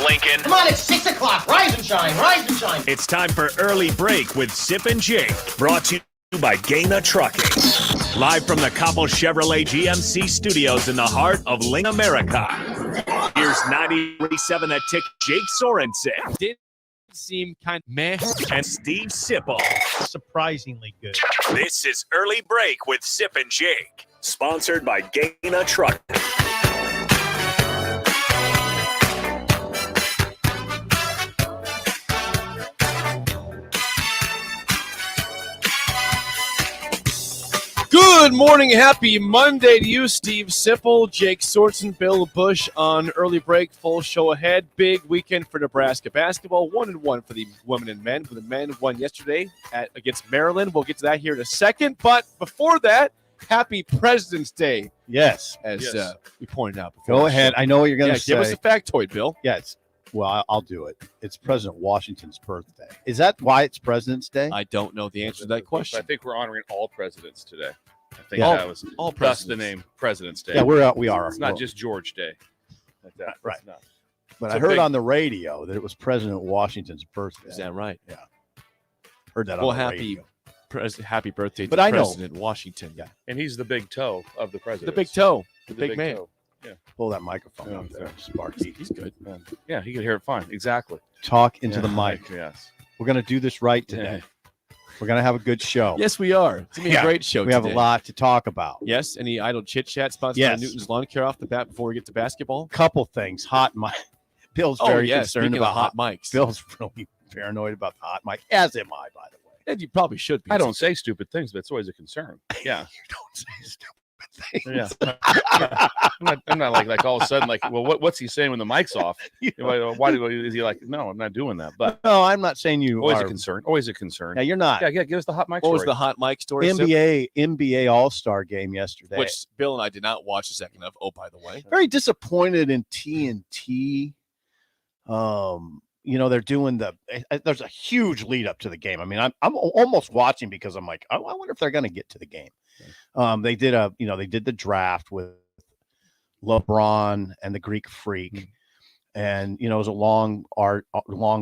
Lincoln. Come on, it's 6 o'clock. Rise and shine, rise and shine. It's time for Early Break with Sip and Jake, brought to you by Gaina Trucking. Live from the Copple Chevrolet GMC studios in the heart of Lincoln, America. Here's 97 that tick Jake Sorensen. Did seem kind of meh. And Steve Sipple. Surprisingly good. This is Early Break with Sip and Jake, sponsored by Gaina Trucking. Good morning, happy Monday to you, Steve Sipple, Jake Sorensen, Bill Bush on Early Break. Full show ahead. Big weekend for Nebraska basketball. 1-1 for the women and men. For the men, won yesterday against Maryland. We'll get to that here in a second. But before that, happy President's Day. Yes. As we pointed out before. Go ahead. I know what you're going to say. Give us a factoid, Bill. Yes. Well, I'll do it. It's President Washington's birthday. Is that why it's President's Day? I don't know the answer to that question. I think we're honoring all presidents today. I think Yeah. that was all thus presidents. the name President's Day. Yeah, we are. It's not just George Day. Like that. Right. It's not. But it's I a heard big- on the radio that it was President Washington's birthday. Is that right? Heard that Well, on the happy radio. happy birthday But to I know. President Washington. Yeah. And he's the big toe of the The president. big toe. The The big man. toe. Pull that microphone Yeah, up there, yeah. Sparky. He's good. Yeah, he could hear it fine. Exactly. Talk into Yeah. the mic. Yes. We're going to do this right today. We're going to have a good show. Yes, we are. It's going to be a great show We have today. a lot to talk about. Yes, any idle chit-chat sponsored Yes. by Newton's Lawn Care off the bat before we get to basketball? Couple things. Hot mic. Bill's Oh, very yes, concerned speaking about of hot mics. Bill's really paranoid about the hot mic, as am I, by the way. And you probably should be. I don't say stupid things, but it's always a concern. Yeah. You don't say stupid things. Yeah. I'm not like all of a sudden like, well, what's he saying when the mic's off? Why is he like? No, I'm not doing that. But No, I'm not saying you always are. a concern. Always a concern. Yeah, you're not. Yeah, give us the hot mic What was story. the hot mic story? Sip? NBA All-Star game yesterday. Which Bill and I did not watch a second of. Oh, by the way. Very disappointed in TNT. They're doing there's a huge lead up to the game. I mean, I'm almost watching because I'm like, I wonder if they're going to get to the game. They did the draft with LeBron and the Greek Freak, and it was a long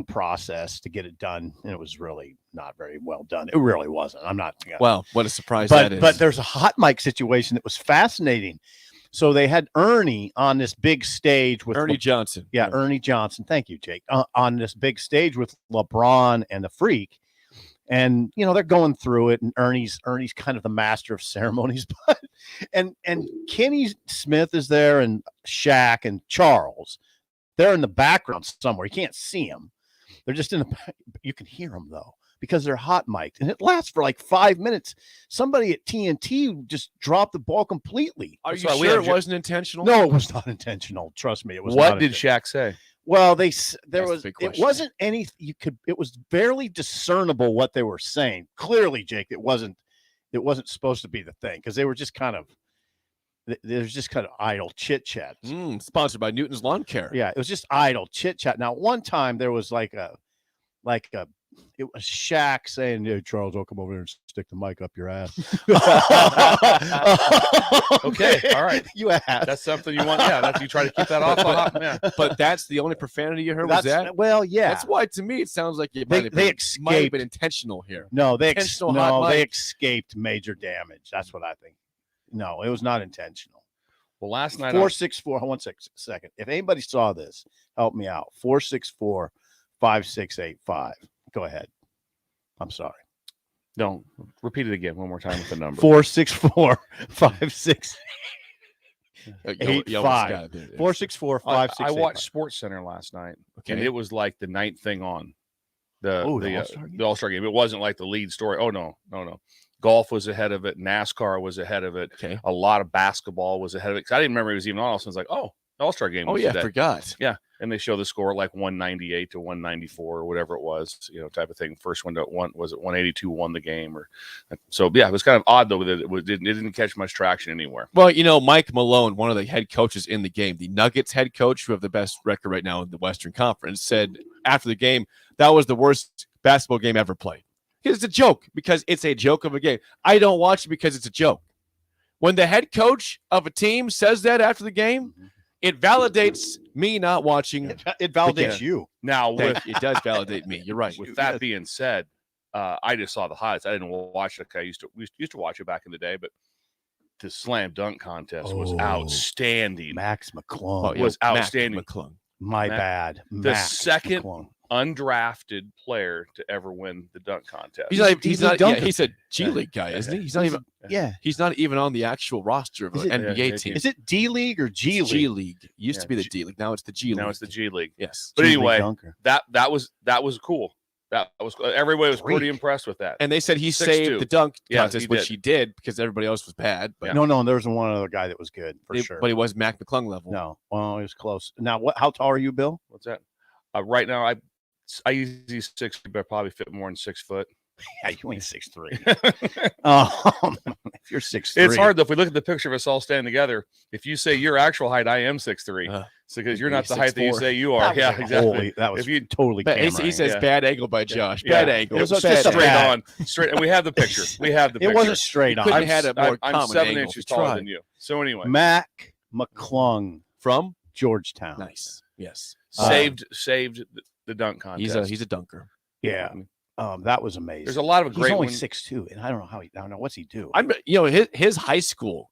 process to get it done, and it was really not very well done. It really wasn't. I'm not. Wow, what a surprise that is. But there's a hot mic situation that was fascinating. So they had Ernie on this big stage with Ernie Johnson. Yeah, Ernie Johnson. Thank you, Jake. On this big stage with LeBron and the Freak. And they're going through it, and Ernie's kind of the master of ceremonies, but and Kenny Smith is there, and Shaq and Charles. They're in the background somewhere. You can't see them. They're just in the back. You can hear them though, because they're hot mic'd, and it lasts for like 5 minutes. Somebody at TNT just dropped the ball completely. Are That's you why we sure have it wasn't intentional? No, it was not intentional. Trust me, it was. What not did intentional. Shaq say? Well, That's the big it question. wasn't any, it was barely discernible what they were saying. Clearly, Jake, it wasn't supposed to be the thing, because they were just kind of, there's just kind of idle chit chat. Sponsored by Newton's Lawn Care. Yeah, it was just idle chit chat. Now, one time there was it was Shaq saying, "Hey, Charles, I'll come over here and stick the mic up your ass." Okay, all right. You asked. That's something you want. Yeah, you try to keep that off the hot. Yeah. But that's the only profanity you heard was that? Well, yeah. That's why, to me, it sounds like it They might have been escaped. intentional here. No, they Intentional hot they mic. escaped major damage. That's what I think. No, it was not intentional. Well, last night 464. One second. If anybody saw this, help me out. 464-5685. Go ahead. I'm sorry. don't repeat it again one more time with the number. 464-5685. You almost got it. 464-5685. I watched Sports Center last night, and it was like the ninth thing on the All-Star game. It wasn't like the lead story. Oh no. Golf was ahead of it. NASCAR was ahead of it. Okay. A lot of basketball was ahead of it. 'Cause I didn't remember it was even on. So I was like, oh, the All-Star game. Oh was yeah, I today. forgot. Yeah, and they show the score like 198 to 194 or whatever it was, type of thing. First one to one was it 182 won the game, or so. Yeah, it was kind of odd though that it didn't catch much traction anywhere. Well, Mike Malone, one of the head coaches in the game, the Nuggets head coach, who have the best record right now in the Western Conference, said after the game that was the worst basketball game ever played. It's a joke because it's a joke of a game. I don't watch it because it's a joke. When the head coach of a team says that after the game, It validates me not watching. It validates you. Now, with It does validate me. You're right. with that being said, I just saw the highlights. I didn't watch it. We used to watch it back in the day, but the slam dunk contest was outstanding. Max McClung was outstanding. McClung. My bad. The Max second McClung. undrafted player to ever win the dunk contest. He's not. Yeah, he's a G League guy, isn't he? He's not even. Yeah. He's not even on the actual roster of an NBA team. Is it D League or G League? G League. Used to be the D League. Now it's the G League. Now it's the G League. Yes. But G-League anyway, dunker. that was cool. That was everybody was pretty impressed with that. And they said he 6'2". saved the dunk Yeah, contest, he which did. he did because everybody else was bad. But No, there was one other guy that was good for sure. But he was Mac McClung level. No, well, he was close. Now, how tall are you, Bill? What's that? Right now, I usually 6, but I probably fit more than 6 foot. Yeah, you ain't 6'3". If you're 6'3", It's hard though. If we look at the picture of us all standing together, if you say your actual height, I am 6'3". So because you're not the height that you 6'4". say you are. Yeah, exactly. That was If you totally. He camera says Yeah. bad angle by Josh. Yeah. Bad angle. It was Bad just a angle. straight bad- on, straight, and we have the picture. We have the picture. It wasn't straight on. couldn't have had a more I'm common 7 angle inches if you taller tried. than you. So anyway, Mac McClung, From Georgetown. nice. Yes. saved the dunk contest. He's a dunker. Yeah, that was amazing. There's a lot of He's great only ones. 6'2", and I don't know I don't know what's he do. His high school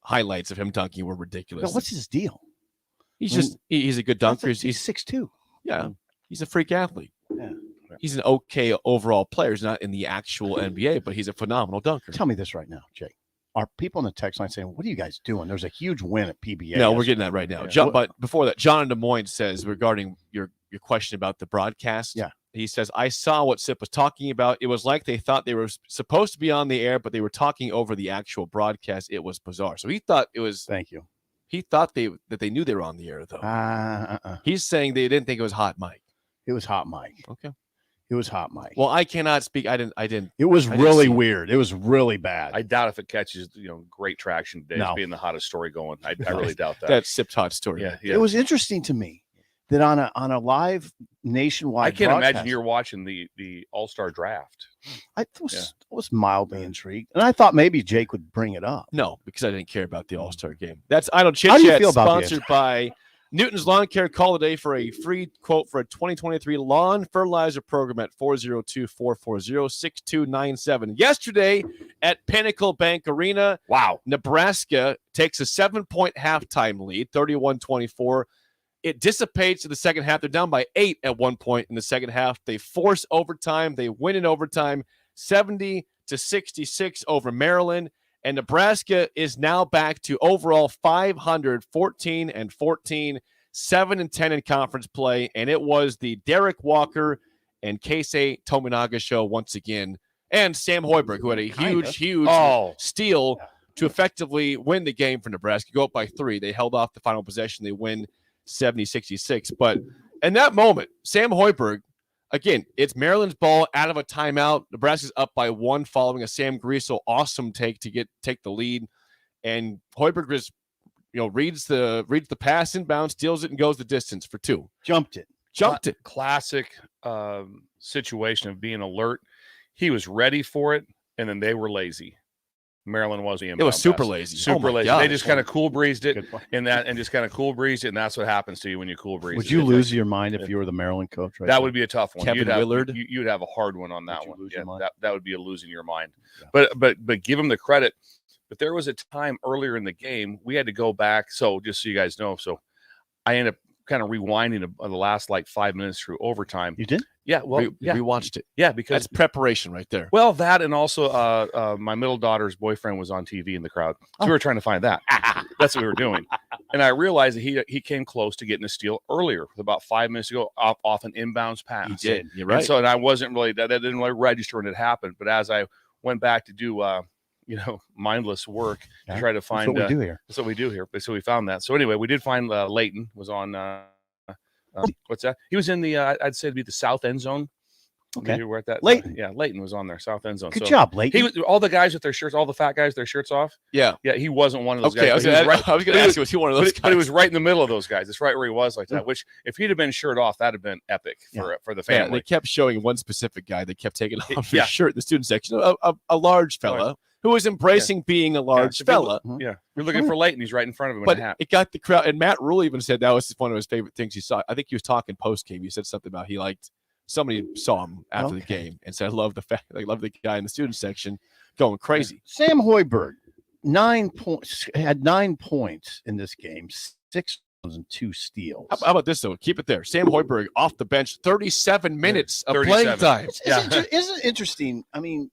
highlights of him dunking were ridiculous. But what's his deal? He's a good dunker. He's 6'2". Yeah, he's a freak athlete. Yeah. He's an okay overall player. He's not in the actual NBA, but he's a phenomenal dunker. Tell me this right now, Jake. Are people on the text line saying, "What are you guys doing?" There's a huge win at PBA. No, we're getting that right now. Yeah. But before that, John in Des Moines says regarding your question about the broadcast. Yeah. He says, I saw what Sip was talking about. It was like they thought they were supposed to be on the air, but they were talking over the actual broadcast. It was bizarre. So he thought it was. Thank you. He thought that they knew they were on the air though. He's saying they didn't think it was hot mic. It was hot mic. Okay. It was hot mic. Well, I cannot speak. I didn't. It was I didn't really see it. weird. It was really bad. I doubt if it catches great traction today. No. It's being the hottest story going. I really doubt that. That's Sip's hot story. yeah. It was interesting to me that on a live nationwide I can't broadcast, imagine you're watching the All-Star draft. I was mildly intrigued, and I thought maybe Jake would bring it up. No, because I didn't care about the All-Star game. That's I don't chit How do you chat. feel about the Sponsored by Newton's Lawn Care. Call today for a free quote for a 2023 lawn fertilizer program at 402-440-6297. Yesterday at Pinnacle Bank Arena, Wow. Nebraska takes a 7-point halftime lead, 31-24. It dissipates in the second half. They're down by 8 at one point in the second half. They force overtime. They win in overtime, 70-66 over Maryland. And Nebraska is now back to overall 500, 14-14, 7-10 in conference play. And it was the Derek Walker and Keisei Tominaga show once again. And Sam Hoiberg, who had a huge steal to effectively win the game for Nebraska, go up by 3. They held off the final possession. They win 70-66. But in that moment, Sam Hoiberg, again, it's Maryland's ball out of a timeout. Nebraska's up by 1 following a Sam Griesel awesome take to take the lead. And Hoiberg just, reads the pass inbound, steals it, and goes the distance for 2. Jumped it. Classic situation of being alert. He was ready for it, and then they were lazy. Maryland was the inbound It was super pass. lazy. Super Oh my lazy. gosh. They just kind of cool breezed it Good point. and that's what happens to you when you cool breeze. Would you lose your mind if you were the Maryland coach? Right That now? would be a tough one. Kevin Willard? You'd have a hard one on that Would you one. lose Yeah, your mind? that would be a losing your mind. Yeah. But give him the credit. But there was a time earlier in the game we had to go back. So just so you guys know, so I ended up kind of rewinding the last 5 minutes through overtime. You did? Yeah, well, We watched it. yeah, because That's preparation right there. well, that and also my middle daughter's boyfriend was on TV in the crowd. So we were trying to find that. That's what we were doing. And I realized that he came close to getting a steal earlier with about 5 minutes to go off an inbounds pass. He did. You're And right. so and I wasn't really that didn't really register when it happened. But as I went back to do mindless work Yeah, to try to That's find what we do here. that's what we do here. But so we found that. So anyway, we did find Leighton was on what's that? He was in the I'd say it'd be the south end zone. Okay. You were at that. Leighton. Yeah, Leighton was on there, south end zone. Good So job, Leighton. he was all the guys with their shirts, all the fat guys with their shirts off. Yeah. Yeah, he wasn't one of those Okay. I guys. was but he going right- to ask you, was he one of those guys? but he was right in the middle of those guys. It's right where he was like that. Which, if he'd have been shirt off, that'd have been epic for the Yeah, family. they kept showing one specific guy. They kept taking off his Yeah. shirt in the student section. A large fella, who was embracing being a large fella. Yeah, you're looking for Leighton. He's right in front of him But in a hat. it got the crowd. And Matt Rule even said that was one of his favorite things he saw. I think he was talking post game. He said something about he liked somebody saw him after the game and said, "I love the fact. I love the guy in the student section going crazy." Sam Hoiberg, 9 points, had 9 points in this game, 6 and 2 steals. How about this though? Keep it there. Sam Hoiberg off the bench, 37 minutes of 37. playing time. Isn't it interesting? I mean,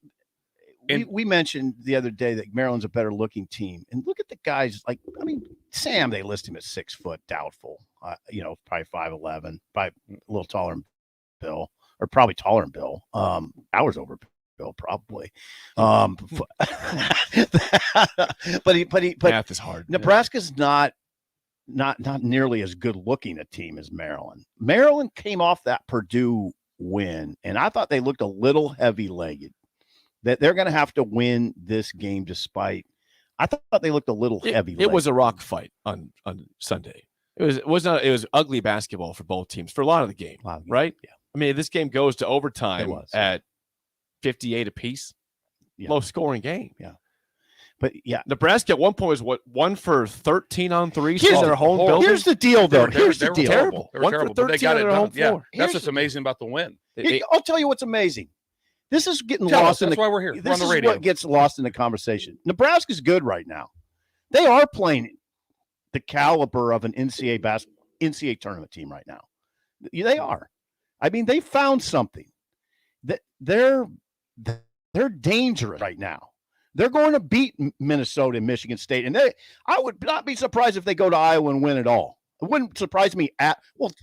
we mentioned the other day that Maryland's a better looking team, and look at the guys. Like, I mean, Sam, they list him at 6 foot, doubtful. Probably 5'11", probably a little taller than Bill, or probably taller than Bill. Hours over Bill, probably. But Math is hard. Nebraska's not nearly as good looking a team as Maryland. Maryland came off that Purdue win, and I thought they looked a little heavy-legged. That they're going to have to win this game despite. I thought they looked a little heavy. It was a rock fight on Sunday. It was ugly basketball for both teams for a lot of the game, right? Yeah. I mean, this game goes to overtime at 58 apiece. Yeah. Low scoring game. Yeah. But yeah, Nebraska at one point was 1 for 13 on threes in their home building. Here's the deal, though. Here's the deal. Terrible. They were terrible, but they got it done. Yeah, that's what's amazing about the win. I'll tell you what's amazing. This is getting Tell lost us, in that's why we're here. We're on the radio. This is what gets lost in the conversation. Nebraska's good right now. They are playing the caliber of an NCAA tournament team right now. They are. I mean, they found something. That they're dangerous right now. They're going to beat Minnesota and Michigan State, and I would not be surprised if they go to Iowa and win it all. It wouldn't surprise me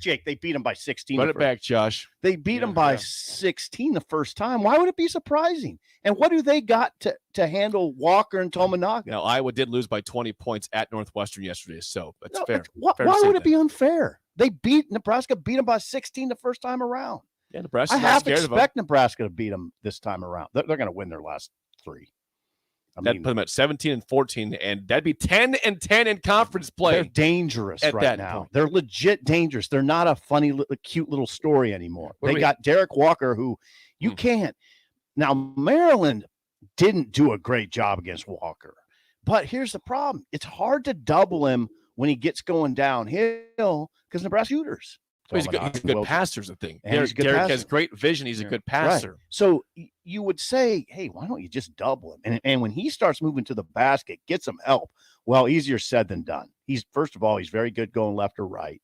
Jake, they beat them by 16. Run it back, Josh. They beat them by 16 the first time. Why would it be surprising? And what do they got to handle Walker and Tominaga? Now, Iowa did lose by 20 points at Northwestern yesterday, so that's fair. Why would it be unfair? Nebraska beat them by 16 the first time around. Yeah, Nebraska's I half expect Nebraska to beat them this time around. They're going to win their last 3. That'd put them at 17 and 14, and that'd be 10 and 10 in conference play. They're dangerous right now. Point. They're legit dangerous. They're not a funny, cute little story anymore. They got Derek Walker, who you can't. Now, Maryland didn't do a great job against Walker, but here's the problem. It's hard to double him when he gets going downhill because Nebraska shooters. He's a good passer is the thing. Derek has great vision. He's a good passer. Right. So you would say, hey, why don't you just double him? And when he starts moving to the basket, get some help. Well, easier said than done. First of all, he's very good going left or right.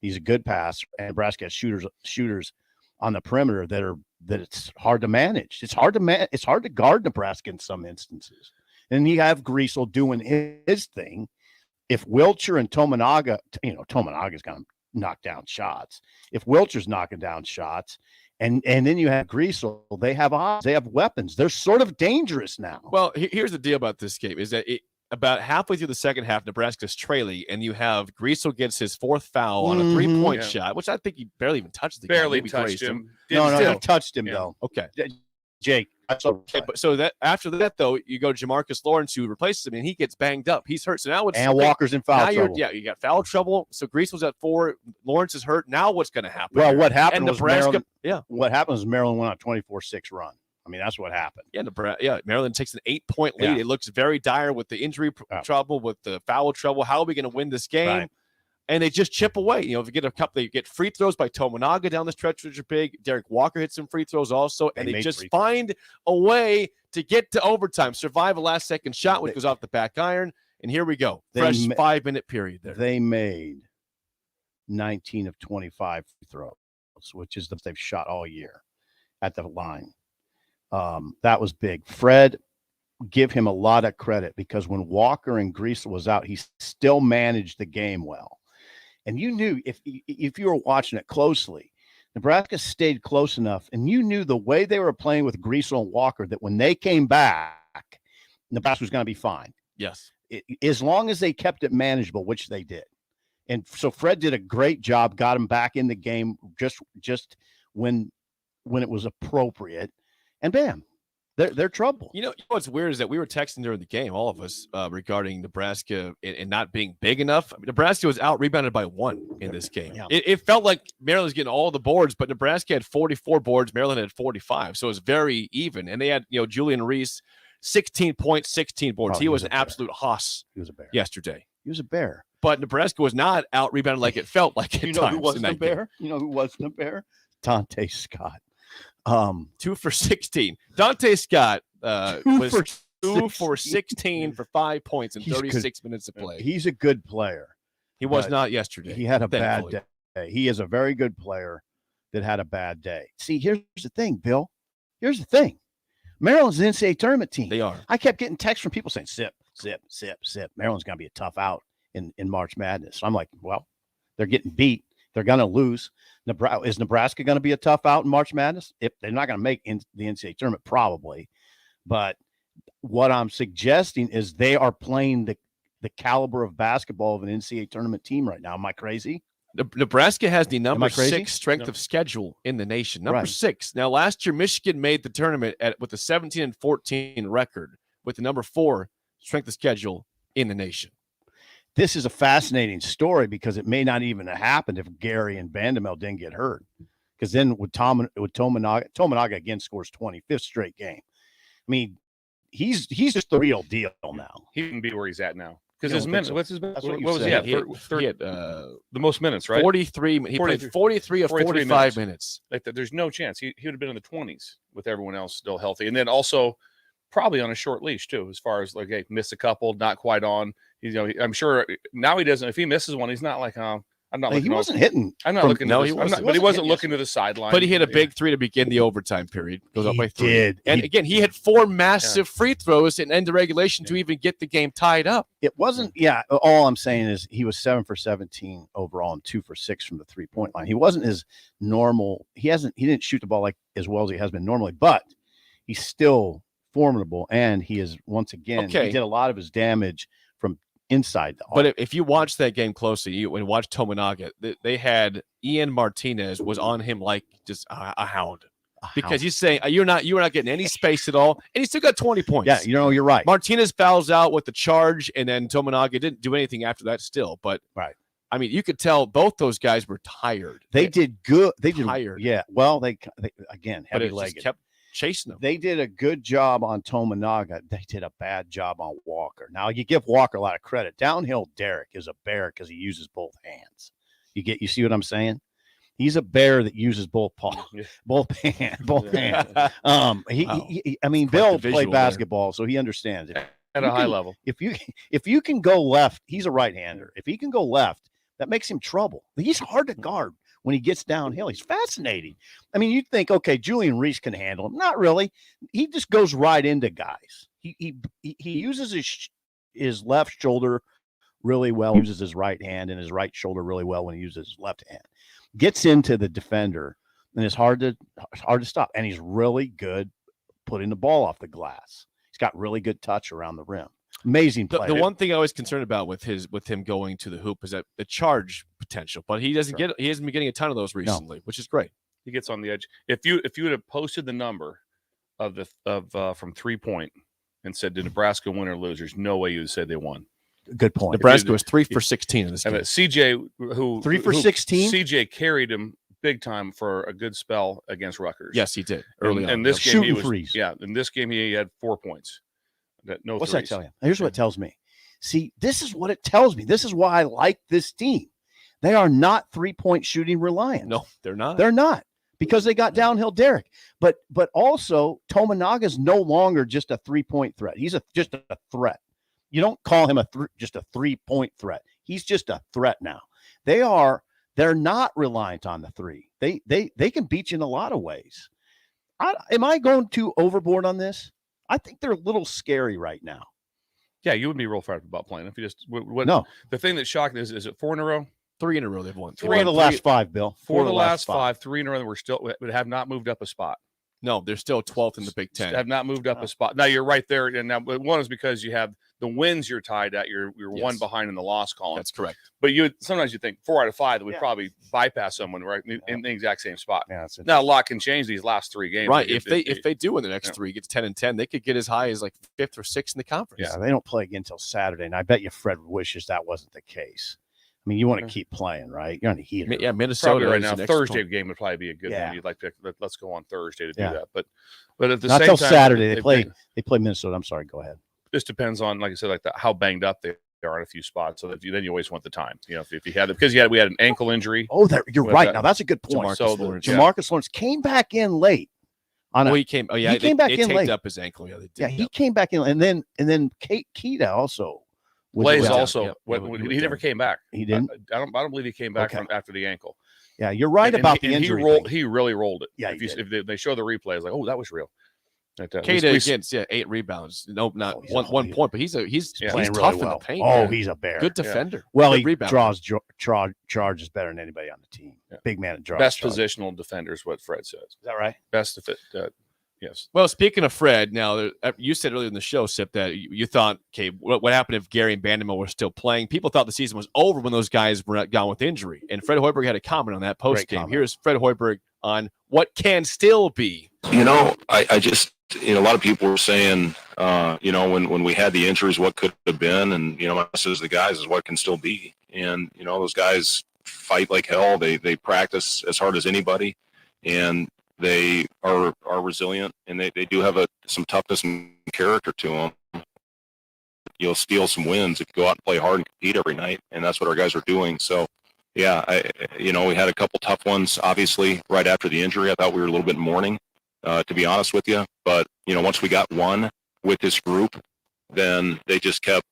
He's a good passer, and Nebraska has shooters on the perimeter that it's hard to manage. It's hard to guard Nebraska in some instances. And you have Griesel doing his thing. If Wilcher and Tominaga, Tominaga's going to knock down shots. If Wilcher's knocking down shots, and then you have Griesel, they have odds, they have weapons. They're sort of dangerous now. Well, here's the deal about this game is that about halfway through the second half, Nebraska's trailing, and you have Griesel gets his 4th foul on a 3-point shot, which I think he barely even touched the guy. Barely touched him. No, he touched him though. Okay. Jake. So that after that though, you go Jamarcus Lawrence who replaces him, and he gets banged up. He's hurt. So now Walker's in foul trouble. You got foul trouble. So Griesel's at 4. Lawrence is hurt. Now what's going to happen? Well, what happened was Nebraska. What happened was Maryland went on a 24-6 run. I mean, that's what happened. Maryland takes an 8-point lead. It looks very dire with the injury trouble, with the foul trouble. How are we going to win this game? Right. And they just chip away. If you get a couple, they get free throws by Tominaga down the stretch, which are big. Derek Walker hit some free throws also, and they just find a way to get to overtime, survive a last-second shot, which goes off the back iron, and here we go. Fresh 5-minute period there. They made 19 of 25 free throws, which is the they've shot all year at the line. That was big. Fred, give him a lot of credit because when Walker and Griesel was out, he still managed the game well. And you knew if you were watching it closely, Nebraska stayed close enough, and you knew the way they were playing with Griesel and Walker that when they came back, Nebraska was going to be fine. Yes. As long as they kept it manageable, which they did. And so Fred did a great job, got him back in the game just when it was appropriate, and bam. They're trouble. What's weird is that we were texting during the game, all of us, regarding Nebraska and not being big enough. I mean, Nebraska was out rebounded by 1 in this game. Yeah. It felt like Maryland was getting all the boards, but Nebraska had 44 boards. Maryland had 45. So it was very even. And they had, Julian Reese 16 points, 16 boards. Oh, he he was was an a bear. absolute hoss He was a bear. yesterday. He was a bear. But Nebraska was not out rebounded like it felt like at You know times who in wasn't that a bear? You know who wasn't a bear? Dante Scott. 2 for 16. Dante Scott was 2 for 16 for 5 points in He's 36 minutes of play. He's a good player. He was but not yesterday. He had a thankfully. bad day. He is a very good player that had a bad day. See, here's the thing, Bill. Here's the thing. Maryland's an NCAA tournament team. They are. I kept getting texts from people saying, sip. Maryland's going to be a tough out in March Madness. So I'm like, well, they're getting beat. They're going to lose. Is Nebraska going to be a tough out in March Madness? If they're not going to make the NCAA tournament, probably. But what I'm suggesting is they are playing the caliber of basketball of an NCAA tournament team right now. Am I crazy? Nebraska has the number crazy? 6 strength of schedule in the nation. Number Right. 6. Now, last year, Michigan made the tournament with a 17-14 record with the number 4 strength of schedule in the nation. This is a fascinating story because it may not even have happened if Gary and Bandamel didn't get hurt. Because then with Tominaga again scores 25th straight game. I mean, he's just the real deal now. He can be where he's at now because You his don't think minutes. so? What's his minutes? That's what What you was said. he at? He had The most minutes, right? 43. He played 43 of 43 45 minutes. Like there's no chance he would have been in the 20s with everyone else still healthy, and then also probably on a short leash too, as far as like, hey, missed a couple, not quite on. I'm sure now he doesn't. If he misses one, he's not like, I'm not. He wasn't hitting. I'm not looking. No, to he this, wasn't. but he wasn't He looking to the sideline. But he hit a big 3 to begin the overtime period. Goes up He by 3. did. And He- again, he had 4 massive free throws and end the regulation to even get the game tied up. It wasn't. Yeah. All I'm saying is he was 7 for 17 overall and 2 for 6 from the 3-point line. He wasn't as normal. He didn't shoot the ball like as well as he has been normally, but he's still formidable. And he is once again. Okay. He did a lot of his damage from inside the arc. But if you watch that game closely, and watch Tominaga, they had Ian Martinez was on him like just a hound because he's saying you were not getting any space at all, and he still got 20 points. Yeah, you're right. Martinez fouls out with the charge, and then Tominaga didn't do anything after that still. But Right. I mean, you could tell both those guys were tired. They did good. They did tired. Yeah. Well, they again but heavy it just legged. kept chasing them. They did a good job on Tominaga. They did a bad job on Walker. Now you give Walker a lot of credit. Downhill Derek is a bear because he uses both hands. You see what I'm saying? He's a bear that uses both paws, both hands. I mean, Quite Bill the visual played there. basketball, so he understands it. at a high level. If you can go left, he's a right-hander. If he can go left, that makes him trouble. He's hard to guard when he gets downhill. He's fascinating. I mean, you'd think, okay, Julian Reese can handle him. Not really. He just goes right into guys. He uses his left shoulder really well. Uses his right hand and his right shoulder really well when he uses his left hand. Gets into the defender and it's hard to stop. And he's really good putting the ball off the glass. He's got really good touch around the rim. Amazing player. The one thing I was concerned about with him going to the hoop is that the charge potential, but he hasn't been getting a ton of those recently, which is great. He gets on the edge. If you would have posted the number of from 3-point and said, did Nebraska win or lose? There's no way you would say they won. Good point. Nebraska was 3 for 16 in this And game. CJ, who 3 for 16? CJ carried him big time for a good spell against Rutgers. Yes, he did early on. And this game, Shooting he was threes. Yeah, in this game he had 4 points. No What's threes. that tell you? Here's what it tells me. See, this is what it tells me. This is why I like this team. They are not 3-point shooting reliant. No, they're not. They're not, because they got downhill Derek. But also Tominaga is no longer just a 3-point threat. He's just a threat. You don't call him just a 3-point threat. He's just a threat now. They're not reliant on the three. They can beat you in a lot of ways. Am I going too overboard on this? I think they're a little scary right now. Yeah, you would be real fired up about playing if you just No, The thing that shocked me is it 4 in a row? 3 in a row they've won. 4 of the last 5, Bill. 4 of the last 5, 3 in a row. We're still would have not moved up a spot. No, they're still 12th in the Big Ten. Have not moved up a spot. Now you're right there, and now one is because you have the wins you're tied at. You're one behind in the loss column. That's correct. But sometimes you think 4 out of 5 that would Yeah. probably bypass someone right in the exact same spot. Yeah, Now a lot can change these last 3 games. Right. If they do in the next Yeah. 3, get to 10-10, they could get as high as like 5th or 6th in the conference. Yeah, they don't play again until Saturday, and I bet you Fred wishes that wasn't the case. mean, you want to keep playing, right? You're on a heater. Yeah, Minnesota Probably right is now. the next Thursday one. game would probably be a good Yeah. one. You'd like to let's go on Thursday to do Yeah. that. But at the Not same till time, Saturday. They play Minnesota. I'm sorry. Go ahead. Just depends on, like I said, like how banged up they are in a few spots. So that then you always want the time. You know, if you had because we had an ankle injury. Oh, you're With right. that- Now that's a good point. Jamarcus Lawrence. Jamarcus Lawrence came back in late. He came. Oh yeah, he came back they in taped late. up his ankle. Yeah, they did. Yeah, he came back in, and then Keita also. Blaze down. also Yep. he never came back. He didn't. I don't believe he came back Okay. from after the ankle. Yeah, you're right about the injury. He really rolled it. Yeah, if they show the replay, it's like, oh, that was real. Keita against 8 rebounds. Nope, not one point, but he's playing tough really in well. the paint. Oh, man. he's a bear. Good defender. Well, Good he rebounder. draws charges better than anybody on the team. Yeah. Big man at draws. Best charges. positional defender is what Fred says. Is that right? Best to fit. Yes. Well, speaking of Fred, now you said earlier in the show, Sip, that you thought, okay, what happened if Gary and Vanderbilt were still playing? People thought the season was over when those guys were gone with injury, and Fred Hoiberg had a comment on that post game. Here's Fred Hoiberg on what can still be. You know, I just, a lot of people were saying, when we had the injuries, what could have been, and my message to the guys is what can still be, and those guys fight like hell. They practice as hard as anybody, and they are resilient, and they do have some toughness and character to them. You'll steal some wins if you go out and play hard and compete every night, and that's what our guys are doing. So, yeah, we had a couple tough ones, obviously, right after the injury. I thought we were a little bit in mourning, to be honest with you. But, once we got one with this group, then they just kept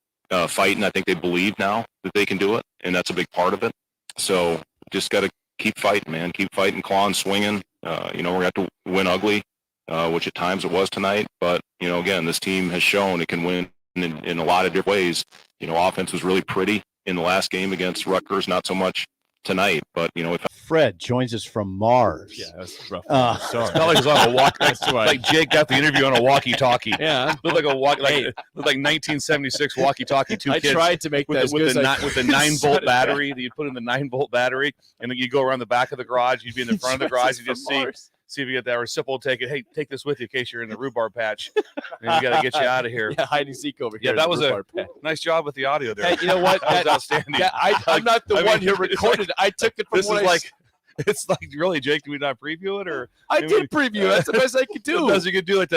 fighting. I think they believe now that they can do it, and that's a big part of it. So just got to keep fighting, man. Keep fighting, clawing, swinging. We're going to have to win ugly, which at times it was tonight. But, again, this team has shown it can win in a lot of different ways. Offense was really pretty in the last game against Rutgers, not so much tonight. But, Fred joins us from Mars. Yeah, that's rough. Sorry. It's not like it was on a walk. That's right. Like Jake got the interview on a walkie-talkie. Yeah, looked like looked like 1976 walkie-talkie. Two kids. I tried to make that with the 9-volt battery that you put in the 9-volt battery, and then you go around the back of the garage. You'd be in the front of the garage. You just see if you get that. Or Sipple will take it. Hey, take this with you in case you're in the rhubarb patch. And we got to get you out of here. Yeah, hide and seek over here. Yeah, that was a nice job with the audio there. Hey, you know what? That was outstanding. Yeah, I'm not the one who recorded. I took it from this is like. It's like, really, Jake, did we not preview it? Or I did preview. That's the best I could do. The best you could do, like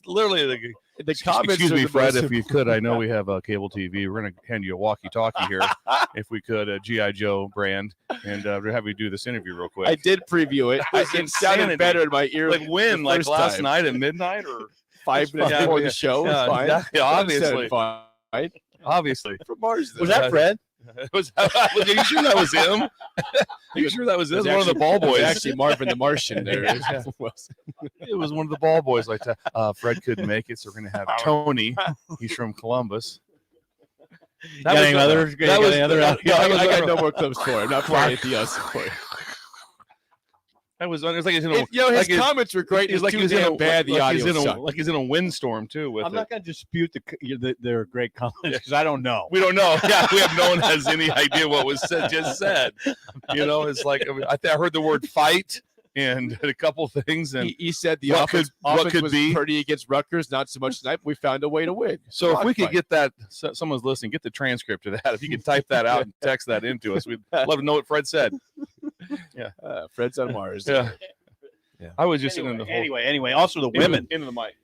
literally the comments. Excuse me, Fred, if you could. I know we have cable TV. We're going to hand you a walkie-talkie here, if we could, a G.I. Joe brand, and have you do this interview real quick. I did preview it. It sounded better in my ear. Like when? Like last night at midnight, or 5 minutes before the show? Yeah, obviously. Fine. Obviously. From Mars. Was that Fred? Are you sure that was him? Are you sure that was him? One of the ball boys. Actually, Marvin the Martian. There. It was one of the ball boys. Like Fred couldn't make it, so we're gonna have Tony. He's from Columbus. I got no more clips for it. I'm not playing anything else for it. It was like his like comments were great. He's like he's in bad. The audio like he's in a windstorm too. I'm not going to dispute their great comments because I don't know. We don't know. Yeah, we have no one has any idea what was just said. It's like I heard the word fight and a couple things. And he said the offense was pretty against Rutgers, not so much tonight. But we found a way to win. So if we could get that, someone's listening, get the transcript of that. If you could type that out and text that into us, we'd love to know what Fred said. Yeah, Fred's on Mars. Yeah. I was just in the anyway. Also, the women into the mic.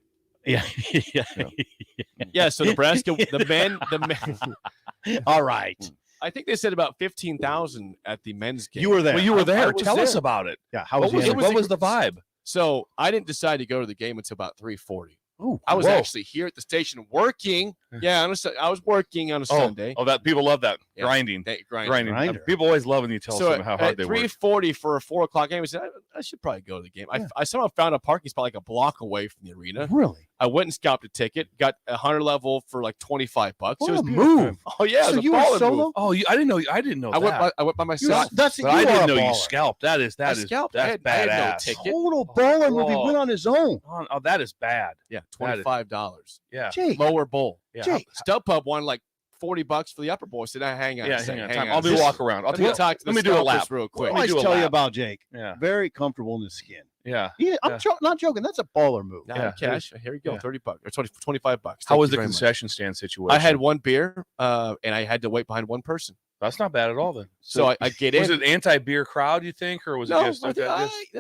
Yeah. So Nebraska, the men. All right. I think they said about 15,000 at the men's game. You were there. Well, you were there. was Tell there. us about it. Yeah. How what was the vibe? So I didn't decide to go to the game until about 3:40. Ooh, I was actually here at the station working. Yeah, I was working on a Sunday. Oh, that people love that grinding. Grinding. People always love when you tell them how hard they work. 3:40 for a 4:00 game, I said I should probably go to the game. Yeah. I somehow found a parking spot like a block away from the arena. Really? I went and scalped a ticket, got a 100 level for like $25. What it was a move! Oh yeah, so you were solo? Move. Oh, I didn't know. I didn't know. I went by myself. I didn't know you scalped. That's badass. I had no ticket. Total baller move. He went on his own. Oh, that is bad. Yeah, $25. Yeah, Jake. Lower bowl. Yeah, Jake. StubHub won like $40 for the upper bowl. I said, hang on. Yeah, a second, hang on. I'll do a walk around. Let me do a lap real quick. Let me tell you about Jake. Yeah, very comfortable in his skin. Yeah, I'm not joking. That's a baller move. Cash. Here you go. $30 or $25. How was the concession stand situation? I had one beer, and I had to wait behind one person. That's not bad at all then. So I get in. Was it anti-beer crowd, you think, or was it just that's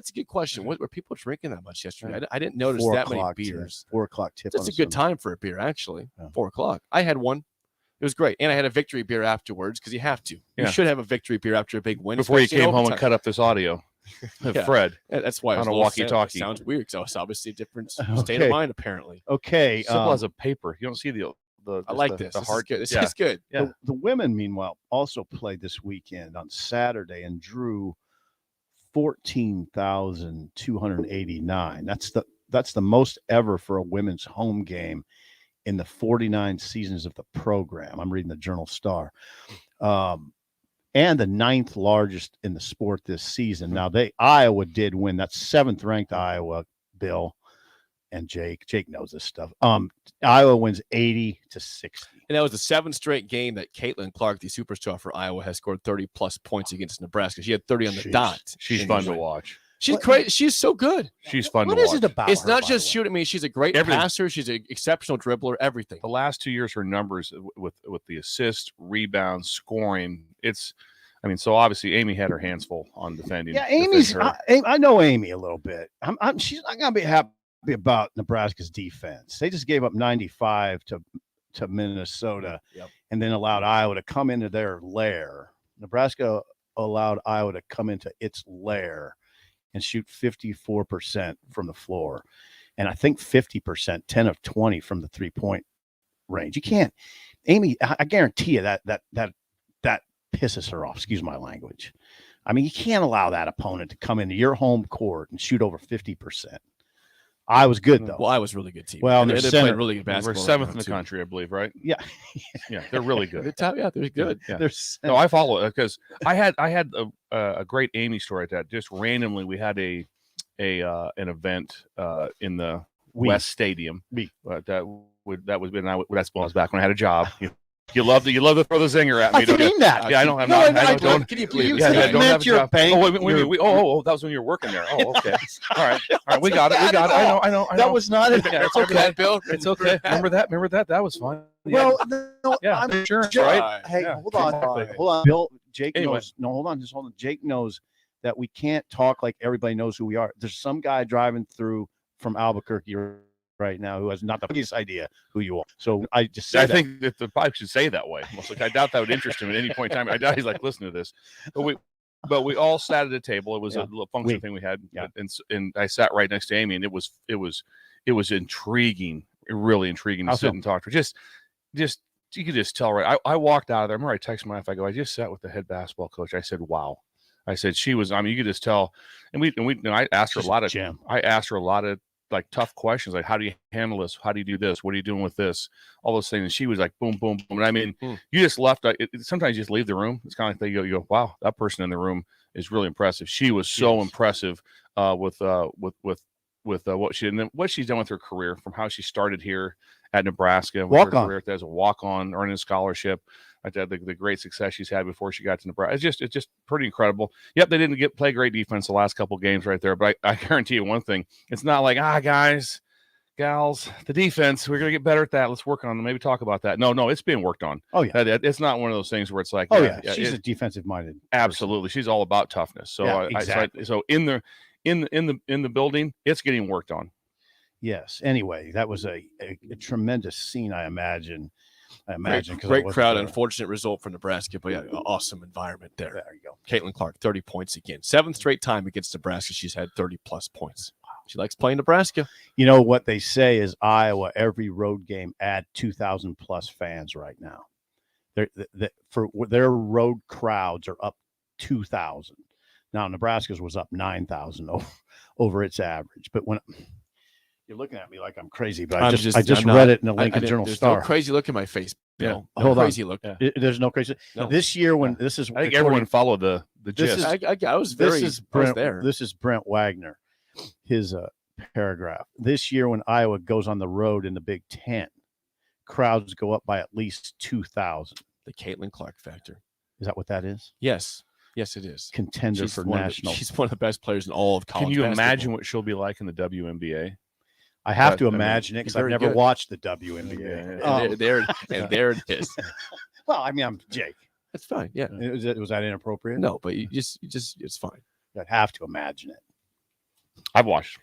a good question. Were people drinking that much yesterday? I didn't notice 4 that many o'clock beers. 4 o'clock tip. That's a good time for a beer, actually. Yeah. 4 o'clock. I had one. It was great. And I had a victory beer afterwards because you have to. Yeah. You should have a victory beer after a big win. Before you especially in came home and overtime. cut up this audio. Yeah. Fred. Yeah, that's why I was on a little walkie-talkie. sad. It sounds weird because I was obviously a different state Okay. of mind, apparently. Okay. Sipple has a paper. You don't see the I like this. The This hard. is good. This yeah. is good. Yeah. The women, meanwhile, also played this weekend on Saturday and drew 14,289. That's the most ever for a women's home game in the 49 seasons of the program. I'm reading the Journal Star. And the 9th largest in the sport this season. Now Iowa did win. That's 7th ranked Iowa, Bill and Jake. Jake knows this stuff. Iowa wins 80-60. And that was the 7th straight game that Caitlin Clark, the superstar for Iowa, has scored 30-plus points against Nebraska. She had 30 on the Sheesh. dot. She's fun to watch. She's great. She's so good. She's fun What to is watch. it about It's her, not by just the way? shooting. I mean, she's a great Everything. passer. She's an exceptional dribbler, everything. The last 2 years, her numbers with the assists, rebounds, scoring. So obviously Amy had her hands full on defending. Yeah, Amy's. defending her. I know Amy a little bit. She's not gonna be happy about Nebraska's defense. They just gave up 95 to Minnesota, and then allowed Iowa to come into their lair. Nebraska allowed Iowa to come into its lair and shoot 54% from the floor, and I think 50%, 10 of 20 from the 3-point range. You can't, Amy. I guarantee you that pisses her off. Excuse my language. I mean, you can't allow that opponent to come into your home court and shoot over 50%. I was good though. Well, I was really good team. Well, and they're they're center- playing really good We're basketball. 7th right in the now, country, I believe, right? Yeah, Yeah, they're really too. good. Yeah, they're good. Yeah. there's No, I follow it because I had a great Amy story at that. Just randomly, we had an event in the West Stadium. That's when I was back when I had a job. You love to throw the zinger at me. I don't you? mean that. Yeah, I don't. Can you believe You it? said don't meant have a your job. bank- Oh, wait, your- that was when you were working there. Oh, okay. All right. We got it. I know. That was not it. Yeah, it's Remember okay. that, Bill? It's okay. Remember that? That was fun. Well, no, Yeah, I'm insurance, Jake, right? Hey, Yeah. hold on, Bill. Jake Anyway. knows. No, hold on, hold on. Jake knows that we can't talk like everybody knows who we are. There's some guy driving through from Albuquerque right now who has not the biggest idea who you are. So I just said I think that the pipe should say that way. Like, I doubt that would interest him at any point in time. I doubt he's like, listen to this. But we all sat at a table. It was a little function thing we had, and I sat right next to Amy, and it was intriguing, really intriguing to sit and talk to her. Just you could just tell, right? I walked out of there. I remember I texted my wife. I go, I just sat with the head basketball coach. I said, wow. I said she was. I mean, you could just tell. And I asked her a lot of like tough questions, like how do you handle this? How do you do this? What are you doing with this? All those things. And she was like, boom, boom, boom. And I mean, you just left. Sometimes you just leave the room. It's kind of like you go, wow, that person in the room is really impressive. She was so impressive with what she did, and then what she's done with her career, from how she started here at Nebraska, with her career as a walk-on, earning a scholarship. The great success she's had before she got to Nebraska. It's just pretty incredible. Yep, they didn't play great defense the last couple games right there, but I guarantee you one thing: it's not like guys, gals, the defense. We're gonna get better at that. Let's work on it. Maybe talk about that. No, it's being worked on. Oh yeah, it's not one of those things where it's like, she's a defensive-minded. Absolutely, she's all about toughness. So exactly. So in the building, it's getting worked on. Yes. Anyway, that was a tremendous scene. I imagine. Great crowd. Unfortunate result for Nebraska, but awesome environment there. There you go. Caitlin Clark, 30 points again. 7th straight time against Nebraska. She's had 30-plus points. She likes playing Nebraska. You know what they say is Iowa, every road game, add 2,000 plus fans right now. Their road crowds are up 2,000. Now, Nebraska's was up 9,000 over its average. But when you're looking at me like I'm crazy, but I just read it in the Lincoln Journal Star. There's no crazy look in my face, Bill. Yeah. Hold on. Crazy look. Yeah. There's no crazy. No. This year, when this is, I think everyone followed the gist. I was very. Brent, This is Brent Wagner, his paragraph. This year, when Iowa goes on the road in the Big Ten, crowds go up by at least 2,000. The Caitlin Clark factor. Is that what that is? Yes, it is. Contender for national. She's one of the best players in all of college. Can you basketball. imagine what she'll be like in the WNBA? I have to imagine it because I've never good. watched the WNBA. There it is. Well, I mean, I'm Jake. That's fine. Yeah. Was that inappropriate? No, but you just it's fine. I'd have to imagine it. I've watched.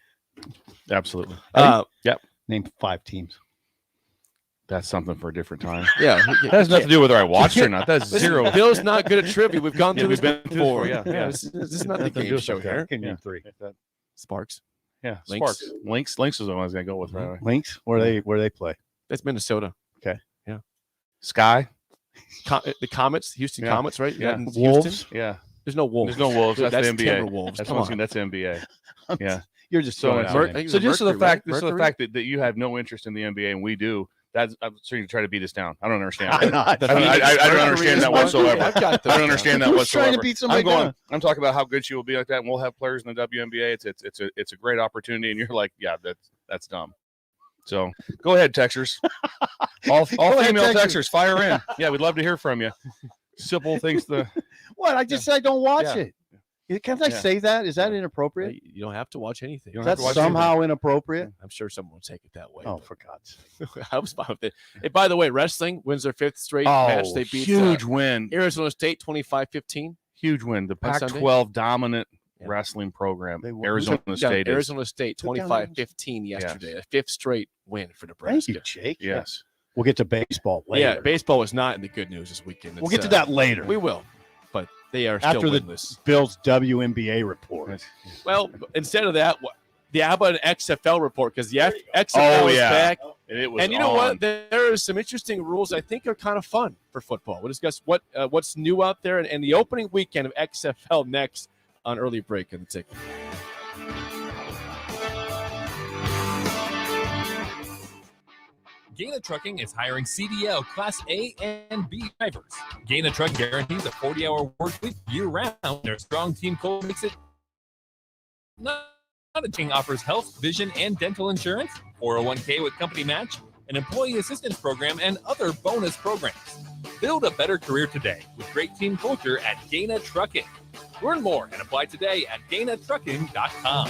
Absolutely. Yep. Name 5 teams. That's something for a different time. Yeah. That has nothing to do with whether I watched or not. That's zero. Bill's not good at trivia. We've gone through we've this been through before. this before, yeah. This is not the Nothing to do game with show it. here. Can name 3. Sparks. Yeah, Lynx. Sparks. Lynx is the one I was going to go with right away. Lynx? Where they play? That's Minnesota. Okay. Yeah. Sky. The Comets, Houston Comets, right? Yeah. Houston? Wolves? Yeah. There's no Wolves. There's no Wolves. That's the NBA. Timberwolves. That's Come on. that's NBA. Yeah. You're just So, throwing out Mer- names. so just Mercury, the fact, right? just the Mercury? fact that you have no interest in the NBA and we do, I'm starting to try to beat us down. I don't understand. I'm not. I don't understand that whatsoever. I've got I don't understand that Who's whatsoever. trying to beat somebody down? I'm talking about how good she will be like that, and we'll have players in the WNBA. It's a great opportunity, and you're like, yeah, that's dumb. So go ahead, Texers. All female Texers, fire in. Yeah, we'd love to hear from you. Sipple thinks What? I just said I don't watch Yeah. it. Can't I say that? Is that inappropriate? You don't have to watch anything. You don't have That's to watch somehow inappropriate. I'm sure someone will take it that way. Oh, for God's sake. I was fine with it. Hey, by the way, wrestling wins their 5th straight Oh, match. They beat huge win. Arizona State 25-15. Huge win. The On Sunday? Pac-12 dominant Yeah. wrestling program. They won. Arizona State is. Arizona State Took down 25-15 yesterday. A 5th straight win for Thank Nebraska. you, Jake. Yes. We'll get to baseball later. Yeah, baseball was not in the good news this weekend. We'll get to that later. We will, but they are After still the winless. Bills WNBA report. Well, instead of that, how about an XFL report? Because the XFL is back. And it was And you know on. what? There are some interesting rules I think are kind of fun for football. We'll discuss what's new out there and the opening weekend of XFL next on Early Break in the Ticket. Gaina Trucking is hiring CDL Class A and B drivers. Gaina Truck guarantees a 40-hour work week year-round. Their strong team culture makes it not a team offers health, vision, and dental insurance, 401k with company match, an employee assistance program, and other bonus programs. Build a better career today with great team culture at Gaina Trucking. Learn more and apply today at GainaTrucking.com.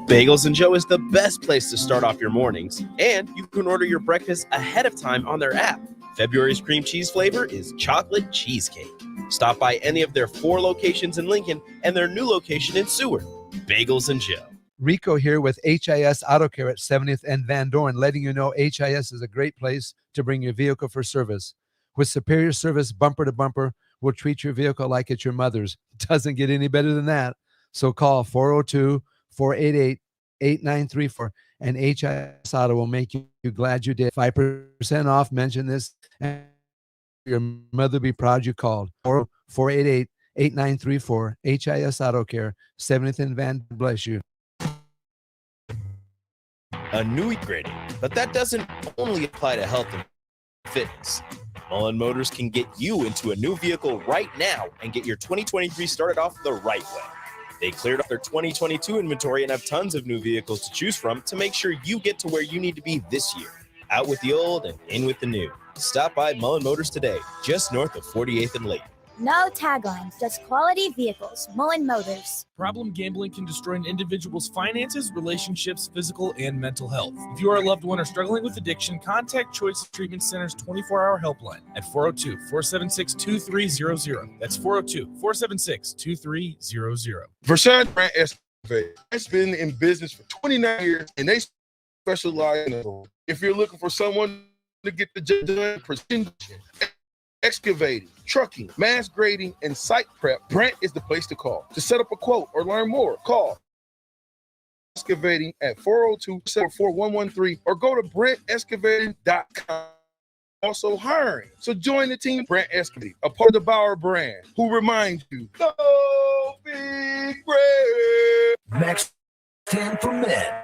Bagels and Joe is the best place to start off your mornings, and you can order your breakfast ahead of time on their app. February's cream cheese flavor is chocolate cheesecake. Stop by any of their 4 locations in Lincoln and their new location in Seward. Bagels and Joe. Rico here with HIS Auto Care at 70th and Van Dorn, letting you know HIS is a great place to bring your vehicle for service. With superior service bumper to bumper, we'll treat your vehicle like it's your mother's. Doesn't get any better than that. So call 402-488-8934 and HIS Auto will make you glad you did. 5% off. Mention this and your mother be proud you called. 488-8934 HIS Auto Care, 70th and Van. Bless you. A new grading, but that doesn't only apply to health and fitness. Mullen Motors can get you into a new vehicle right now and get your 2023 started off the right way. They cleared up their 2022 inventory and have tons of new vehicles to choose from to make sure you get to where you need to be this year. Out with the old and in with the new. Stop by Mullen Motors today, just north of 48th and Lake. No taglines, just quality vehicles. Mullen Motors. Problem gambling can destroy an individual's finances, relationships, physical, and mental health. If you are a loved one or struggling with addiction, contact Choice Treatment Center's 24-hour helpline at 402-476-2300. That's 402-476-2300. Vershawn Grant Excavating has been in business for 29 years, and they specialize in if you're looking for someone to get the job done, precision, excavating, trucking, mass grading, and site prep, Brent is the place to call. To set up a quote or learn more, call Excavating at 402-744-113 or go to BrentExcavating.com. Also hiring. So join the team, Brent Excavating, a part of the Bauer brand, who reminds you, go Big Red. Max 10 for men.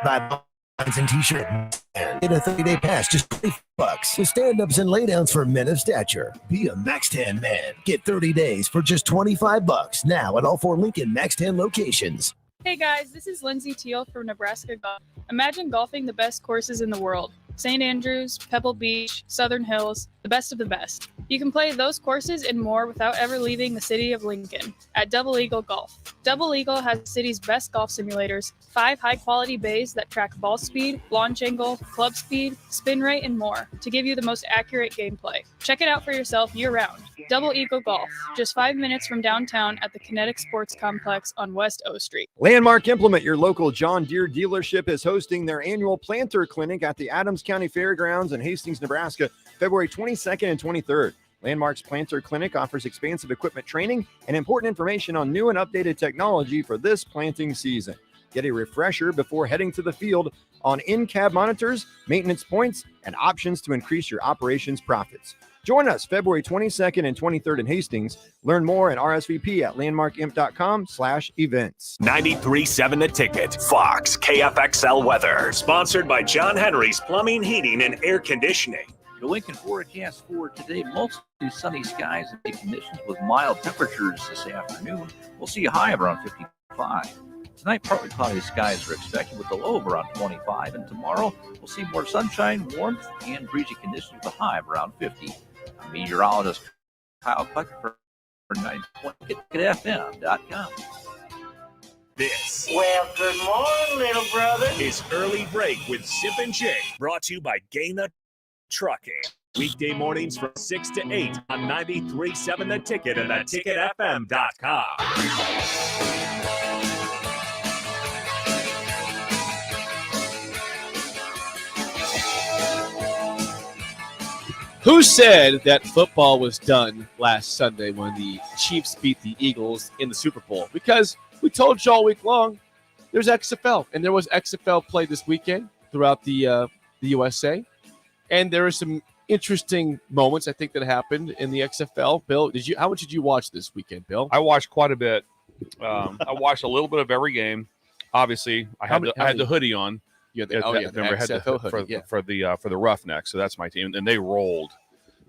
Buy buns and t-shirt and get a 30-day pass, just $20 with stand-ups and laydowns for men of stature. Be a Max 10 man. Get 30 days for just $25 now at all 4 Lincoln Max 10 locations. Hey guys, this is Lindsay Teal from Nebraska Golf. Imagine golfing the best courses in the world. St. Andrews, Pebble Beach, Southern Hills, the best of the best. You can play those courses and more without ever leaving the city of Lincoln at Double Eagle Golf. Double Eagle has the city's best golf simulators, 5 high-quality bays that track ball speed, launch angle, club speed, spin rate, and more to give you the most accurate gameplay. Check it out for yourself year-round. Double Eagle Golf, just 5 minutes from downtown at the Kinetic Sports Complex on West O Street. Landmark Implement, your local John Deere dealership, is hosting their annual planter clinic at the Adams County Fairgrounds in Hastings, Nebraska, February 22nd and 23rd. Landmark's Planter Clinic offers expansive equipment training and important information on new and updated technology for this planting season. Get a refresher before heading to the field on in-cab monitors, maintenance points, and options to increase your operations profits. Join us February 22nd and 23rd in Hastings. Learn more at RSVP at landmarkimp.com/events. 93.7 The Ticket, Fox, KFXL weather. Sponsored by John Henry's Plumbing, Heating, and Air Conditioning. The Lincoln forecast for today, mostly sunny skies and conditions with mild temperatures this afternoon. We'll see a high of around 55. Tonight, partly cloudy skies are expected with a low of around 25. And tomorrow, we'll see more sunshine, warmth, and breezy conditions with a high of around 50. I'm meteorologist Kyle Kleck for 9.fm.com. This Well, good morning, little brother. is Early Break with Sip and Jake, brought to you by Gaina Trucking. Weekday mornings from 6 to 8 on 93.7 The Ticket and theticketfm.com. Who said that football was done last Sunday when the Chiefs beat the Eagles in the Super Bowl? Because we told you all week long there's XFL, and there was XFL play this weekend throughout the USA. And there were some interesting moments, I think, that happened in the XFL. Bill, how much did you watch this weekend, Bill? I watched quite a bit. I watched a little bit of every game. Obviously, I had the hoodie on. Remember, I had the for the Roughnecks. So that's my team, and they rolled.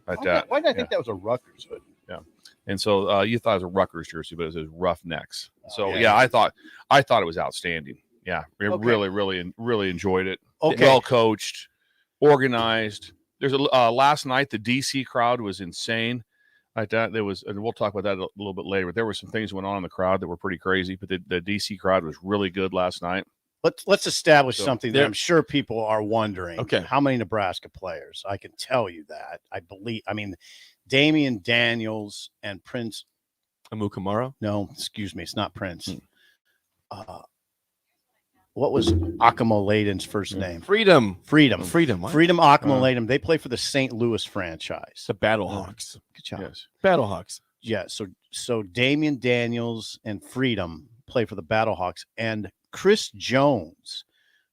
Why did I think that was a Rutgers hoodie? Yeah, and so you thought it was a Rutgers jersey, but it was Roughnecks. So yeah, I thought it was outstanding. Yeah, really enjoyed it. Okay. Well coached, organized. There's last night the DC crowd was insane. There was, and we'll talk about that a little bit later. But there were some things going on in the crowd that were pretty crazy. But the DC crowd was really good last night. Let's establish something that I'm sure people are wondering. Okay. How many Nebraska players? I can tell you that. I mean, Damian Daniels and Prince Amukamara? No, excuse me. It's not Prince. What was Akamo-Laden's first name? Freedom. What? Akamo-Laden. They play for the St. Louis franchise. The Battlehawks. Good job. Yes. Battlehawks. Yeah. So Damian Daniels and Freedom play for the Battlehawks, and Chris Jones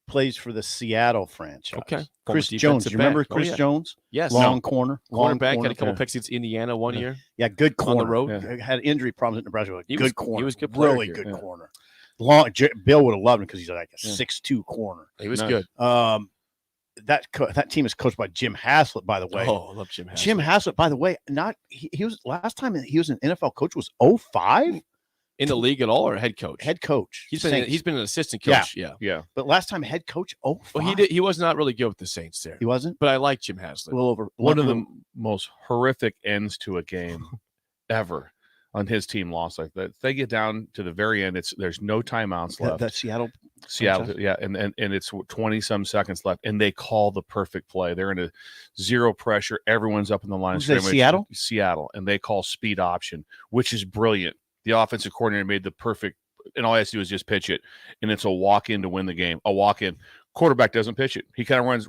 plays for the Seattle franchise. Okay. Chris Jones. You remember Chris Jones? Yes. Long corner. Cornerback. Had a couple picks against Indiana one year. Yeah, good corner. On the road. Had injury problems at Nebraska. Good corner. He was good player really here. good corner. Bill would have loved him because he's like a 6'2" corner. He was good. That team is coached by Jim Haslett, by the way. Oh, I love Jim Haslett. Jim Haslett, by the way, he was last time he was an NFL coach was 2005 in the league at all, or head coach? Head coach. He's been an assistant coach. Yeah. But last time head coach 2005. Well, he was not really good with the Saints there. He wasn't. But I like Jim Haslett. One of the most horrific ends to a game ever. On his team loss like that, they get down to the very end. There's no timeouts left. That Seattle, yeah, and it's 20 some seconds left, and they call the perfect play. They're in a zero pressure. Everyone's up in the line of scrimmage. Seattle, and they call speed option, which is brilliant. The offensive coordinator made the perfect, and all he has to do is just pitch it, and it's a walk in to win the game. A walk in. Quarterback doesn't pitch it. He kind of runs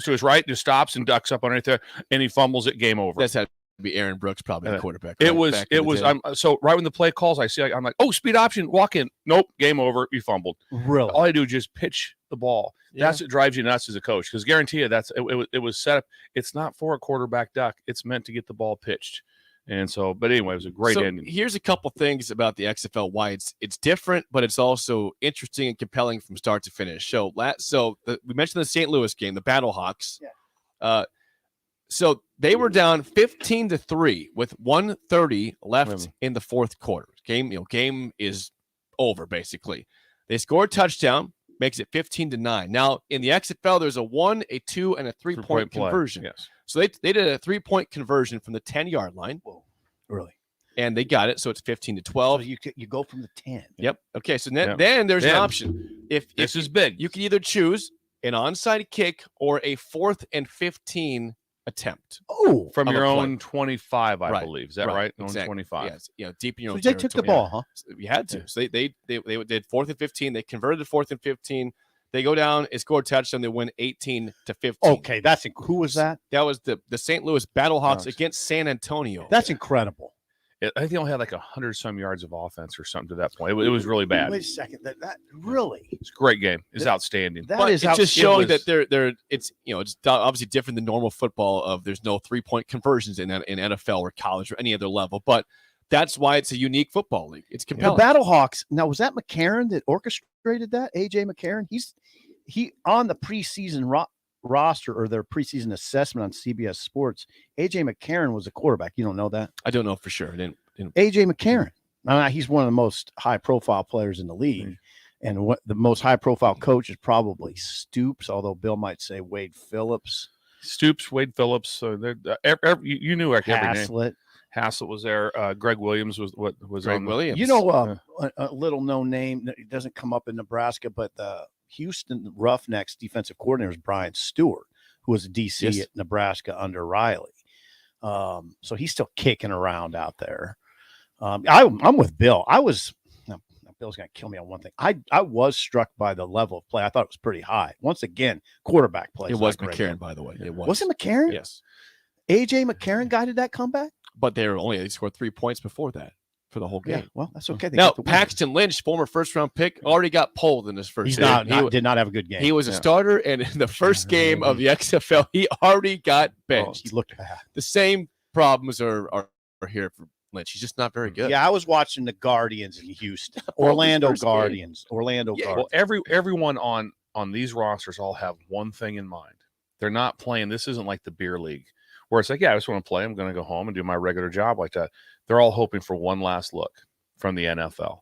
to his right, just stops and ducks up underneath there, and he fumbles it. Game over. That's had be Aaron Brooks, probably the quarterback. It was. So right when the play calls, I'm like, oh, speed option, walk in. Nope, game over. You fumbled. Really? All I do is just pitch the ball. Yeah. That's what drives you nuts as a coach. Because guarantee you, it was set up. It's not for a quarterback duck. It's meant to get the ball pitched. And so, but anyway, it was a great ending. Here's a couple things about the XFL. Why it's different, but it's also interesting and compelling from start to finish. We mentioned the St. Louis game, the Battlehawks. Yeah. So they were down 15-3 with 1:30 left in the fourth quarter. Game is over basically. They scored a touchdown, makes it 15-9. Now in the XFL, there's a 1, a 2, and a 3-point conversion. Yes. So they did a 3-point conversion from the 10-yard line. Whoa, really? and they got it. So it's 15-12. So you go from the 10. Yep. Okay. So then there's an option. If this is big, you can either choose an onside kick or a 4th and 15 attempt. Oh, from of your a play. own 25, I Right, believe. Is that right, right? exactly. Own 25. Yes. You know, deep in your So own they took the territory. ball, huh? So you had to. So they did 4th and 15. They converted to 4th and 15. They go down, it scored a touchdown. They win 18-15. Okay, who was that? That was the St. Louis Battlehawks against San Antonio. That's incredible. I think they only had like 100-some yards of offense or something to that point. It was really bad. Wait a second. That really? It's a great game. It's outstanding. It's just showing that they're it's it's obviously different than normal football. Of there's no 3-point conversions in NFL or college or any other level, but that's why it's a unique football league. It's compelling. The Battlehawks. Now, was that McCarron that orchestrated that? AJ McCarron. He on the preseason roster or their preseason assessment on CBS Sports. AJ McCarron was a quarterback. You don't know that? I don't know for sure. I didn't. AJ McCarron. Now, he's one of the most high-profile players in the league, and what the most high-profile coach is probably Stoops. Although Bill might say Wade Phillips. Stoops, Wade Phillips. So you knew every name. Haslett was there. Greg Williams was Greg Williams. You know, a little known name. It doesn't come up in Nebraska, but the Houston Roughnecks defensive coordinator is Brian Stewart, who was a DC at Nebraska under Riley. So he's still kicking around out there. I'm with Bill. Bill's going to kill me on one thing. I was struck by the level of play. I thought it was pretty high. Once again, quarterback play. It was McCarron, by the way. It was. Was it McCarron? Yes. AJ McCarron guided that comeback? But they scored 3 points before that for the whole game. Yeah, well, that's okay. Now, Paxton Lynch, former first-round pick, already got pulled in his first game. He did not have a good game. He was a starter, and in the first game of the XFL, he already got benched. He looked bad. The same problems are here for Lynch. He's just not very good. Yeah, I was watching the Guardians in Houston. Orlando Guardians. Well, everyone on these rosters all have one thing in mind. They're not playing. This isn't like the beer league where it's like, yeah, I just want to play. I'm going to go home and do my regular job like that. They're all hoping for one last look from the NFL.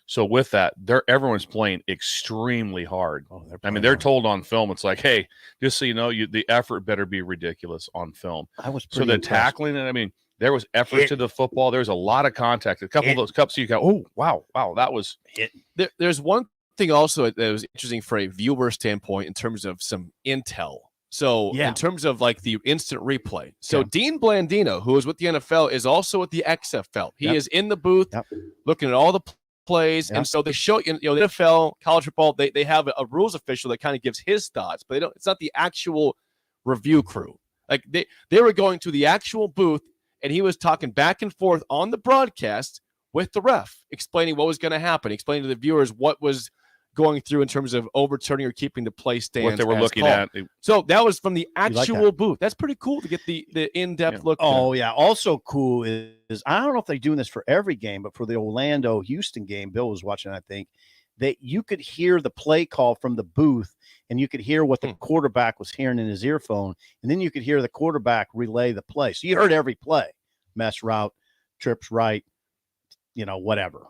So with that, everyone's playing extremely hard. They're told on film, it's like, hey, just so you know, the effort better be ridiculous on film. So the tackling, and there was effort to the football. There was a lot of contact. A couple of those cups, you go, oh, wow, that was it. There's one thing also that was interesting for a viewer standpoint in terms of some intel. So in terms of like the instant replay. So Dean Blandino, who is with the NFL, is also at the XFL. He is in the booth looking at all the plays. And so they show, the NFL, college football, they have a rules official that kind of gives his thoughts, but it's not the actual review crew. Like they were going to the actual booth and he was talking back and forth on the broadcast with the ref, explaining what was going to happen, explaining to the viewers what was going through in terms of overturning or keeping the play stand. What they were looking at. So that was from the actual booth. That's pretty cool to get the in-depth look. Oh, yeah. Also cool is I don't know if they're doing this for every game, but for the Orlando-Houston game, Bill was watching, I think, that you could hear the play call from the booth and you could hear what the quarterback was hearing in his earphone. And then you could hear the quarterback relay the play. So you heard every play, mess route, trips right, whatever.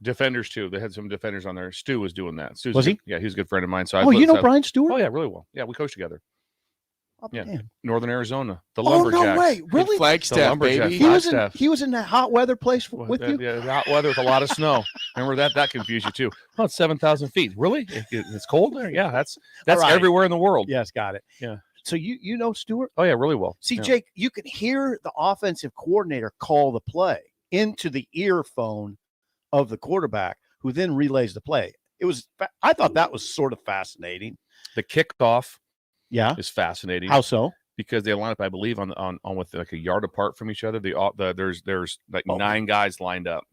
Defenders too. They had some defenders on there. Stu was doing that. Was he? Yeah, he's a good friend of mine. So Brian Stewart? Oh yeah, really well. Yeah, we coached together. Oh, yeah, damn. Northern Arizona. The Oh, Lumberjacks. no way. Really? Flagstaff, baby. He was in that hot weather place with you? Yeah, hot weather with a lot of snow. Remember that confused you too. Oh, it's 7,000 feet. Really? It's cold there? Yeah, that's right. everywhere in the world. Yes, got it. Yeah. So you know Stewart? Oh yeah, really well. See, yeah. Jake, you can hear the offensive coordinator call the play into the earphone of the quarterback, who then relays the play. I thought that was sort of fascinating. The kickoff, yeah, is fascinating. How so? Because they line up, I believe, on with like a yard apart from each other. There's like 9 guys lined up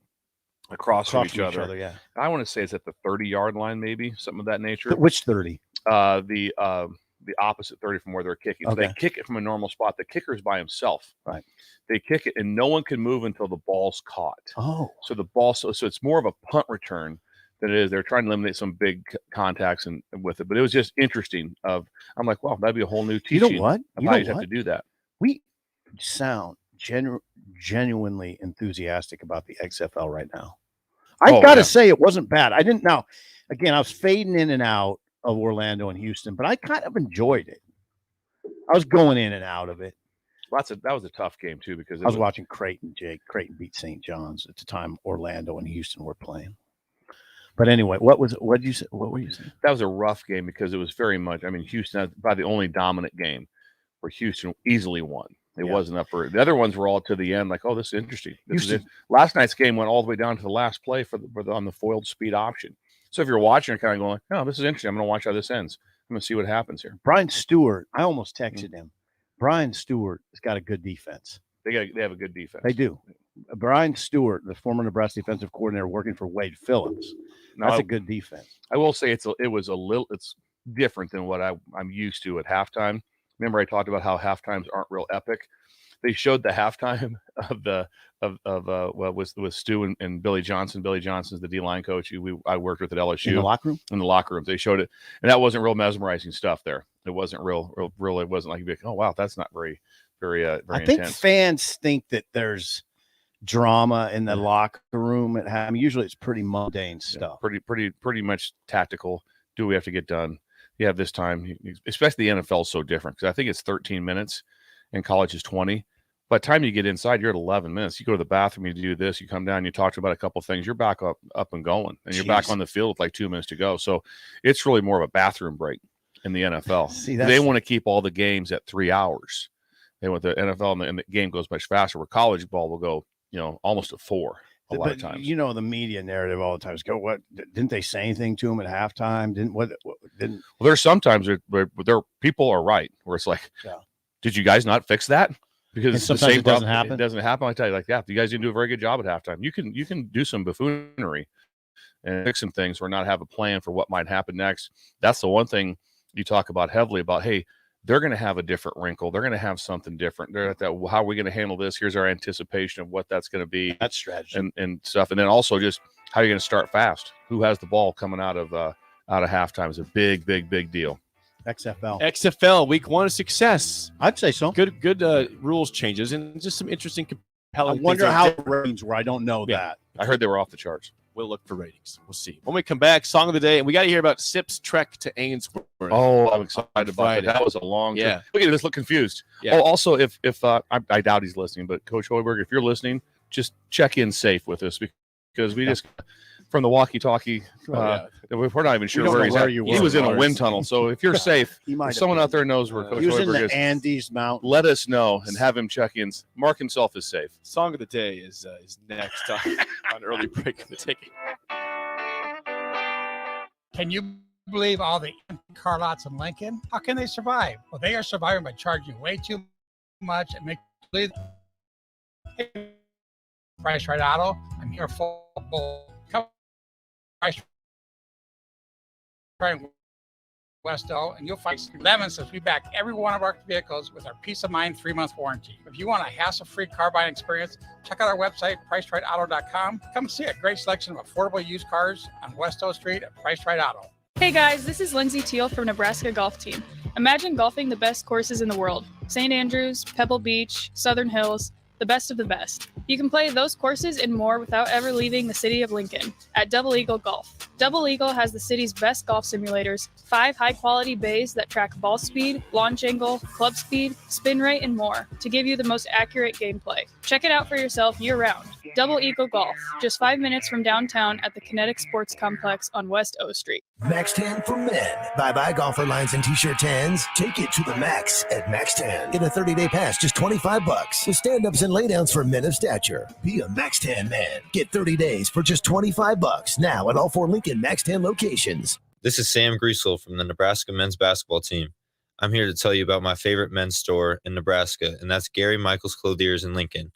across from each other. Yeah, I want to say it's at the 30-yard line, maybe something of that nature. Which 30? The opposite 30 from where they're kicking. So Okay. they kick it from a normal spot. The kicker's by himself. Right. They kick it, and no one can move until the ball's caught. Oh. So the ball, so it's more of a punt return than it is. They're trying to eliminate some big contacts and with it. But it was just interesting. I'm like, wow, that'd be a whole new teaching. You know what? Of how you have to do that. We sound genuinely enthusiastic about the XFL right now. I've got to say it wasn't bad. I didn't know. Again, I was fading in and out of Orlando and Houston, but I kind of enjoyed it. I was going in and out of it. Well, that was a tough game too because I was watching Creighton, Jake. Creighton beat St. John's at the time. Orlando and Houston were playing. But anyway, what did you say? What were you saying? That was a rough game because it was very much. I mean, Houston had probably the only dominant game where Houston easily won. It wasn't up for the other ones were all to the end. Like, oh, this is interesting. Last night's game went all the way down to the last play on the foiled speed option. So if you're watching, you're kind of going, "Oh, this is interesting. I'm going to watch how this ends. I'm going to see what happens here." Brian Stewart. I almost texted him. Brian Stewart has got a good defense. They have a good defense. They do. Brian Stewart, the former Nebraska defensive coordinator, working for Wade Phillips. That's a good defense. I will say it's different than what I'm used to at halftime. Remember, I talked about how halftimes aren't real epic. They showed the halftime with Stu and Billy Johnson. Billy Johnson's the D-line coach I worked with at LSU. In the locker room? In the locker room. They showed it, and that wasn't real mesmerizing stuff there. It wasn't real. It wasn't like, oh, wow, that's not very I think intense. Fans think that there's drama in the locker room at half. I mean, usually it's pretty mundane stuff. Pretty much tactical. Do we have to get done? Yeah, this time, especially the NFL is so different because I think it's 13 minutes and college is 20. By the time you get inside, you're at 11 minutes. You go to the bathroom, you do this, you come down, you talk about a couple things, you're back up and going, and you're back on the field with like 2 minutes to go. So it's really more of a bathroom break in the NFL. They want to keep all the games at 3 hours. They want the NFL and the game goes much faster. Where college ball will go, almost at 4. A lot of times, the media narrative all the time is what didn't they say anything to him at halftime? Didn't. Well, there's sometimes where people are right where it's like, did you guys not fix that? Because sometimes it doesn't happen. It doesn't happen. I tell you, you guys didn't do a very good job at halftime. You can do some buffoonery and fix some things or not have a plan for what might happen next. That's the one thing you talk about heavily about. Hey, they're going to have a different wrinkle. They're going to have something different. They're at that. How are we going to handle this? Here's our anticipation of what that's going to be. That's strategy and stuff. And then also just how you're going to start fast. Who has the ball coming out of halftime is a big deal. XFL week 1 of success. I'd say so. Good rules changes and just some interesting compelling. I wonder how the ratings were. I don't know that. I heard they were off the charts. We'll look for ratings. We'll see. When we come back, song of the day, and we got to hear about Sip's trek to Ainsworth. Oh, I'm excited about that. That was a long trip. Yeah. Look at this, look confused. Yeah. Oh, also, if I doubt he's listening, but Coach Hoiberg, if you're listening, just check in safe with us because we just from the walkie-talkie, we're not even sure where he's at. He was in a wind tunnel, so if you're safe, if someone out there knows where Coach Hoiberg is, Andes Mountain, let us know and have him check in. Mark himself as safe. Song of the day is next on early break of the ticket. Can you believe all the car lots in Lincoln? How can they survive? Well, they are surviving by charging way too much and make believe. Hey, Price Right Auto. I'm here for Price Right Westo, and you'll find 11 says we back every one of our vehicles with our peace of mind 3-month warranty. If you want a hassle-free car buying experience, check out our website, pricerightauto.com. Come see a great selection of affordable used cars on Westo Street at Price Right Auto. Hey guys, this is Lindsay Teal from Nebraska Golf Team. Imagine golfing the best courses in the world. St. Andrews, Pebble Beach, Southern Hills, the best of the best. You can play those courses and more without ever leaving the city of Lincoln at Double Eagle Golf. Double Eagle has the city's best golf simulators, 5 high-quality bays that track ball speed, launch angle, club speed, spin rate, and more to give you the most accurate gameplay. Check it out for yourself year-round. Double Eagle Golf, just 5 minutes from downtown at the Kinetic Sports Complex on West O Street. Max 10 for men. Bye-bye golfer lines and t-shirt 10s. Take it to the max at Max 10. Get a 30-day pass, just $25. With stand-ups and laydowns for men of stature. Be a Max 10 man. Get 30 days for just $25 now at all 4 Lincoln Max 10 locations. This is Sam Griesel from the Nebraska men's basketball team. I'm here to tell you about my favorite men's store in Nebraska, and that's Gary Michaels Clothiers in Lincoln.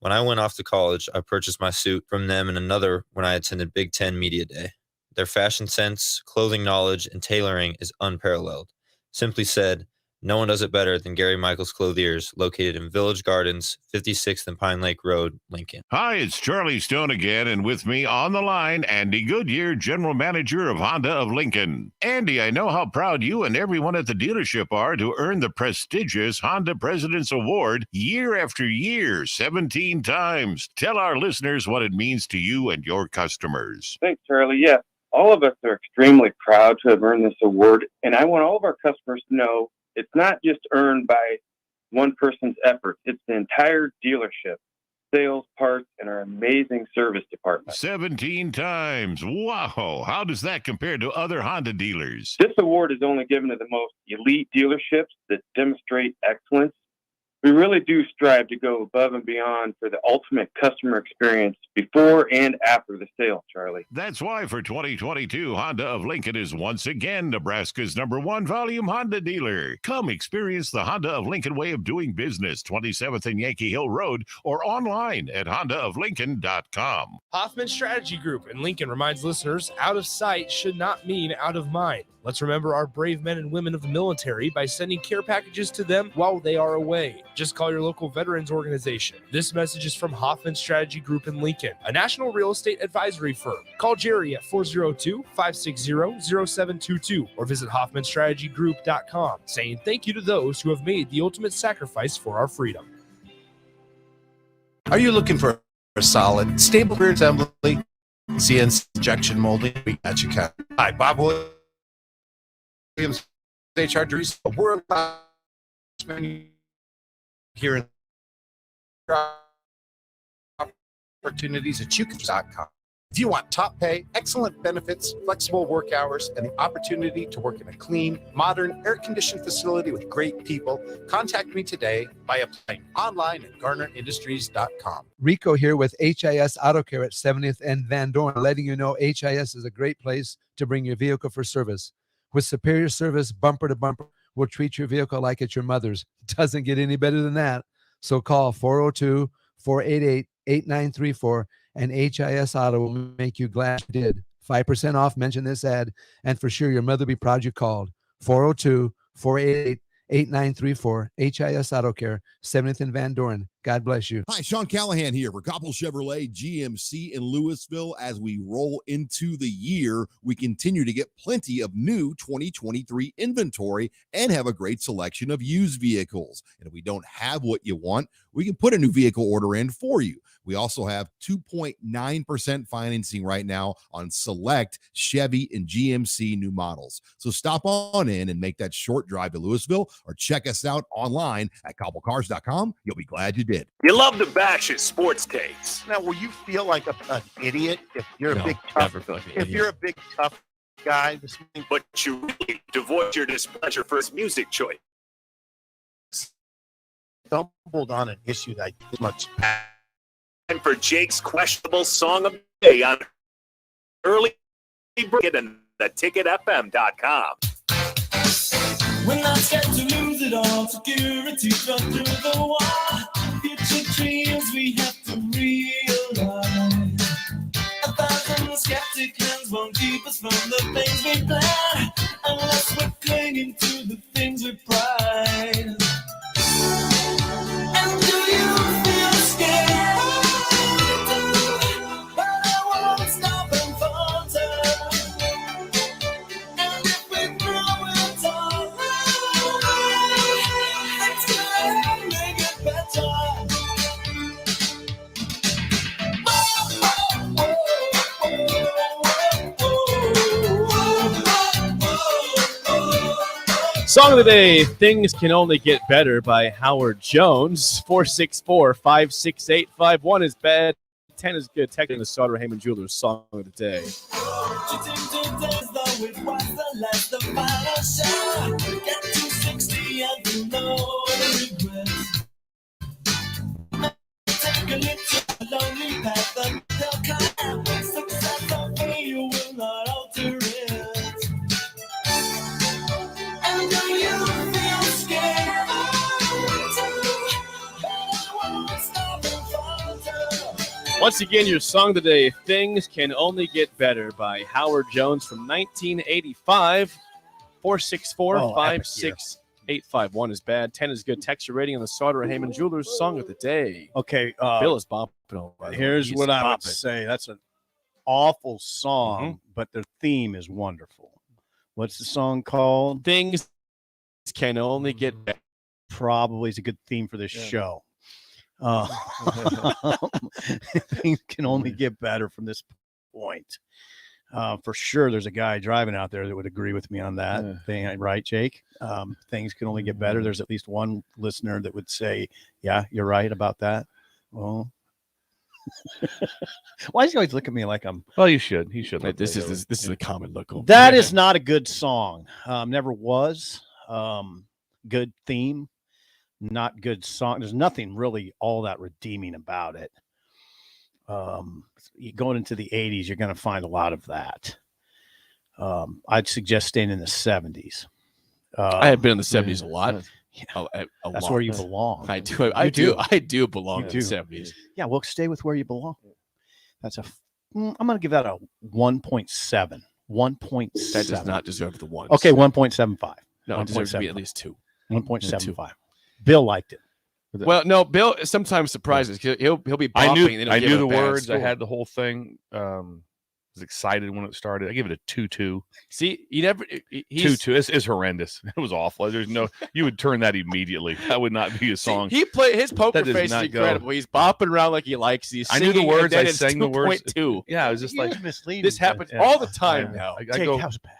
When I went off to college, I purchased my suit from them and another when I attended Big Ten Media Day. Their fashion sense, clothing knowledge, and tailoring is unparalleled. Simply said, no one does it better than Gary Michaels Clothiers, located in Village Gardens, 56th and Pine Lake Road, Lincoln. Hi, it's Charlie Stone again, and with me on the line, Andy Goodyear, General Manager of Honda of Lincoln. Andy, I know how proud you and everyone at the dealership are to earn the prestigious Honda President's Award year after year, 17 times. Tell our listeners what it means to you and your customers. Thanks, Charlie. Yeah, all of us are extremely proud to have earned this award, and I want all of our customers to know it's not just earned by one person's efforts. It's the entire dealership, sales, parts, and our amazing service department. 17 times. Wow. How does that compare to other Honda dealers? This award is only given to the most elite dealerships that demonstrate excellence. We really do strive to go above and beyond for the ultimate customer experience before and after the sale, Charlie. That's why for 2022, Honda of Lincoln is once again Nebraska's #1 volume Honda dealer. Come experience the Honda of Lincoln way of doing business, 27th and Yankee Hill Road, or online at hondaoflincoln.com. Hoffman Strategy Group in Lincoln reminds listeners out of sight should not mean out of mind. Let's remember our brave men and women of the military by sending care packages to them while they are away. Just call your local veterans organization. This message is from Hoffman Strategy Group in Lincoln, a national real estate advisory firm. Call Jerry at 402-560-0722 or visit hoffmanstrategygroup.com, saying thank you to those who have made the ultimate sacrifice for our freedom. Are you looking for a solid, stable rear assembly, CNC injection molding? We got you covered. Hi, Bob Williams, HR Dries, a world-class here in opportunities at Chukins.com. If you want top pay, excellent benefits, flexible work hours, and the opportunity to work in a clean, modern, air-conditioned facility with great people, contact me today by applying online at GarnerIndustries.com. Rico here with HIS Auto Care at 70th and Van Dorn, letting you know HIS is a great place to bring your vehicle for service. With superior service, bumper to bumper, we'll treat your vehicle like it's your mother's. It doesn't get any better than that. So call 402-488-8934 and HIS Auto will make you glad you did. 5% off, mention this ad, and for sure your mother will be proud you called. 402-488-8934, HIS Auto Care, 70th and Van Dorn. God bless you. Hi, Sean Callahan here for Koppel Chevrolet GMC in Louisville. As we roll into the year, we continue to get plenty of new 2023 inventory and have a great selection of used vehicles. And if we don't have what you want, we can put a new vehicle order in for you. We also have 2.9% financing right now on select Chevy and GMC new models. So stop on in and make that short drive to Louisville or check us out online at koppelcars.com. You'll be glad you did. You love to bash his sports takes. Now, will you feel like an idiot if you're No, a big tough? never feel like an If idiot. you're a big tough guy, But you really voice your displeasure for his music choice. stumbled on an issue that I much. And for Jake's questionable song of the day on early break and theticketfm.com. When I start to lose it all, security run through the wall. Future dreams we have to realize. 1,000 skeptic hands won't keep us from the things we plan, unless we're clinging to the things we prize. And do you feel scared? But I won't stop and falter. And if we grow it all, it's gonna make it better. Song of the day, Things Can Only Get Better by Howard Jones. 464-568-51 is bad. 10 is good. Tech in the Sauter Heyman Jewelers song of the day. And do you feel scared? Once again, your song of the day, Things Can Only Get Better by Howard Jones from 1985. 464-568-51 is bad. 10 is good. Text your rating on the Sauter Heyman Jewelers song of the day. Okay. Bill is bopping. Here's what I would say. That's an awful song, Mm-hmm. but the theme is wonderful. What's the song called? Things Can Only Get Better. Probably is a good theme for this show. Things can only get better from this point. For sure, there's a guy driving out there that would agree with me on that thing, right, Jake? Things can only get better. There's at least one listener that would say, "Yeah, you're right about that." Well, why does he always look at me like I'm? Well, you should. He should. Like, this is a common look. That is not a good song. Never was. Good theme, not good song. There's nothing really all that redeeming about it. Going into the 80s, you're going to find a lot of that. I'd suggest staying in the 70s. I have been in the 70s a lot. That's where you belong. I do. I do belong in the 70s. Yeah, well, stay with where you belong. That's I'm going to give that a 1.7. 1.7. That does not deserve the one. Okay, 1.75. No, it deserves to be at least 2. 1.75. Bill liked it. Well, no, Bill sometimes surprises. He'll be bopping. I knew the words. I had the whole thing. Was excited when it started. I gave it a 2-2. See, he never 2-2. It's horrendous. It was awful. There's no. You would turn that immediately. That would not be a song. He played his poker That does face is not go. incredible. He's bopping around like he likes these. I knew the words. I sang the words. 2.2. Yeah, it was just like misleading. This happens all the time now. I go. That was bad.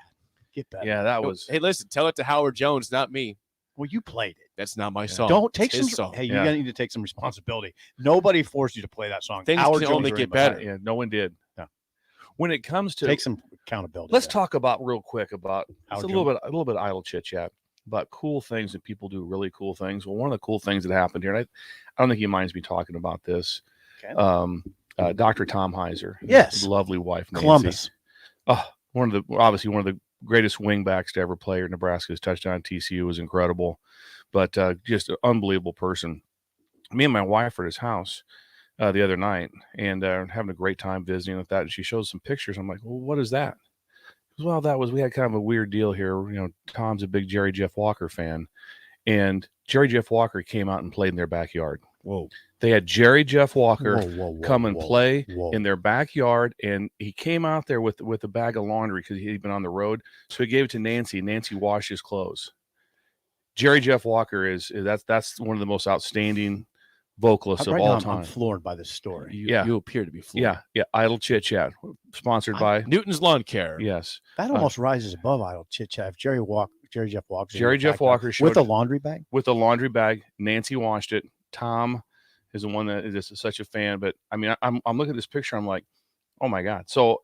Get better. Yeah, that was. Hey, listen, tell it to Howard Jones, not me. Well, you played it. That's not my song. Don't take It's his some. song. Hey, you need to take some responsibility. Nobody forced you to play that song. Things Howard can Jones only or get anybody. better. Yeah, no one did. No. When it comes to Take some accountability. let's there. talk about real quick about Howard a little bit idle chit chat about cool things that people do, really cool things. Well, one of the cool things that happened here, and I don't think he minds me talking about this. Okay. Dr. Tom Heiser, Yes. his lovely wife, Nancy. Columbus. Oh, obviously one of the greatest wingbacks to ever play at Nebraska's touchdown at TCU was incredible, but just an unbelievable person. Me and my wife were at his house the other night and having a great time visiting with that. And she shows some pictures. I'm like, well, what is that? Well, we had kind of a weird deal here. You know, Tom's a big Jerry Jeff Walker fan, and Jerry Jeff Walker came out and played in their backyard. Whoa. They had Jerry Jeff Walker Whoa, come and play whoa. in their backyard, and he came out there with a bag of laundry because he'd been on the road. So he gave it to Nancy. Nancy washed his clothes. Jerry Jeff Walker that's one of the most outstanding vocalists of all time. I'm floored by this story. You appear to be floored. Yeah. Idle Chit Chat, sponsored by Newton's Lawn Care. Yes. That almost rises above idle chit chat. If Jerry Jeff Walker. Jerry Jeff Walker with a laundry bag. With a laundry bag. Nancy washed it. Tom is the one that is just such a fan. But I mean, I'm looking at this picture. I'm like, oh my God. So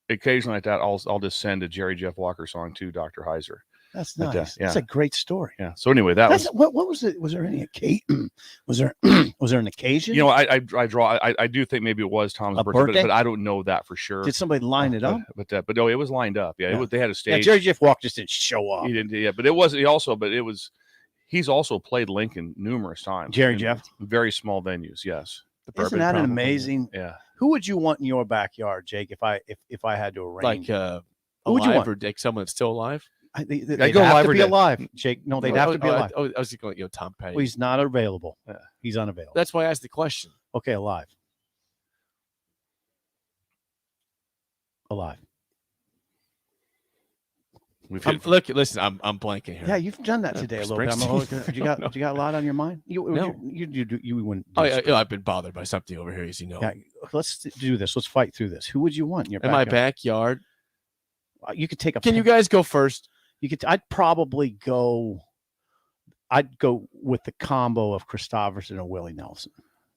occasionally like that, I'll just send a Jerry Jeff Walker song to Dr. Heiser. That's Like nice. that, yeah. That's a great story. Yeah. So anyway, What was it? Was there any occasion? Was there an occasion? You know, I draw. I do think maybe it was Tom's birthday, but I don't know that for sure. Did somebody line it up? But no, it was lined up. Yeah, they had a stage. Yeah, Jerry Jeff Walker just didn't show up. He didn't. Yeah, but it was. He's also played Lincoln numerous times. Jerry in Jeff, very small venues. Yes. Isn't that an amazing? Yeah. Who would you want in your backyard, Jake? If I had to arrange, Like who would you want? or like someone that's still alive? They'd go have live to or be dead. alive, Jake. No, they'd have to be alive. I was going, Tom Petty. Well, he's not available. He's unavailable. That's why I asked the question. Okay, alive. Alive. Listen, I'm blanking here. Yeah, you've done that today a little bit. Springsteen. You got a lot on your mind. You wouldn't. I've been bothered by something over here, as you know. Yeah, let's do this. Let's fight through this. Who would you want in your in my backyard? You could take a. Can you guys go first? You could. I'd probably go. I'd go with the combo of Mm-hmm. Christopherson and Willie Nelson.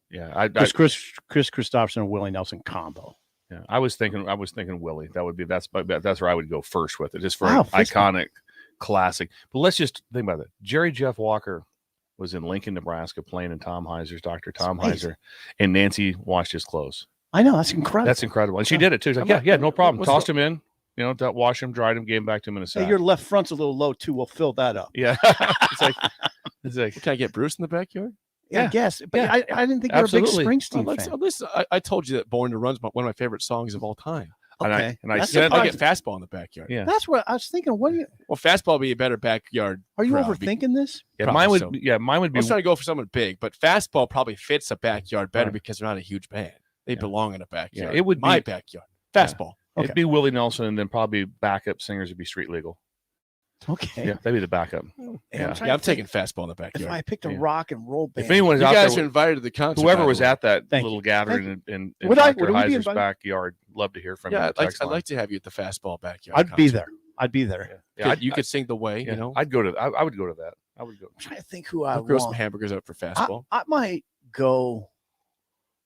Yeah, Chris Christopherson and Willie Nelson combo. Yeah, I was thinking Willie. That's where I would go first with it, just for Wow, an iconic classic. But let's just think about it. Jerry Jeff Walker was in Lincoln, Nebraska, playing in Tom Heiser's Dr. Tom Heiser, and Nancy washed his clothes. I know, that's incredible. That's incredible, and she did it too. She's like, yeah, no problem. Tossed him in, washed him, dried him, gave him back to him in a sack. Hey, your left front's a little low too. We'll fill that up. Yeah, it's like, can I get Bruce in the backyard? Yeah, I guess. But yeah. I didn't think you were a big Springsteen fan. Listen, I told you that Born to Run's one of my favorite songs of all time. Okay. And I said I get fastball in the backyard. Yeah, that's what I was thinking. What do you? Well, fastball would be a better backyard. Are you overthinking this? Yeah, mine would be. I was trying to go for someone big, but fastball probably fits a backyard better because they're not a huge band. They belong in a backyard. Yeah, it would my be backyard. Fastball. Yeah. It'd be Willie Nelson, and then probably backup singers would be Street Legal. Okay. Yeah, that'd be the backup. I'm taking fastball in the backyard. If I picked a rock and roll band, if anyone's you out guys there, are invited to the concert. whoever was at that little gathering in would Dr. we be Heiser's invited? backyard love to hear from Yeah, you. I'd like to have you at the fastball backyard. I'd be concert. there. I'd be there. Yeah, You could sing the way. Yeah, You know, I'd go to. I would go to that. I would go. I'm trying to think who I I'll grill some want. hamburgers up for fastball. I might go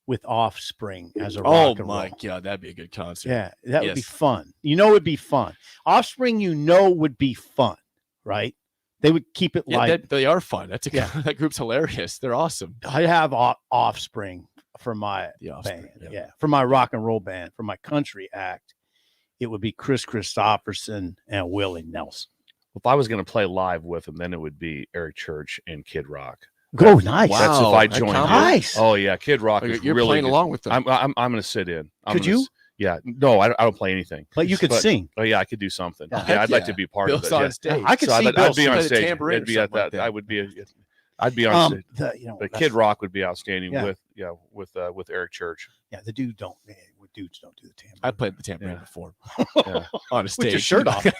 with Offspring as a Oh rock and my roll. god, that'd be a good concert. Yeah, that would be Yes. fun. It would be fun. Offspring, would be fun, right? They would keep it Yeah, light. they are fun. That's Yeah. that group's hilarious. They're awesome. I have Offspring for my The Offspring, band. Yeah, for my rock and roll band. For my country act, it would be Chris Christopherson and Willie Nelson. If I was going to play live with him, then it would be Eric Church and Kid Rock. Go nice. That's if Wow, I that joined. combo. Nice. Oh yeah, Kid Rock. Oh, is you're really playing good. along with them. I'm going to sit in. Could you? Yeah. No, I don't play anything. But you could sing. Oh yeah, I could do something. Yeah. Yeah, I'd like Yeah. to be part Bill's of it. on Yeah. stage. I could So see I'd Bill be on play the stage. tambourine I'd or be at something like that. that. I would be. I'd be on stage. But that's- Kid Rock would be outstanding Yeah. with Eric Church. Yeah, the dudes don't do the tambourine. I played the tambourine Yeah. before Yeah. on a With stage. your shirt off in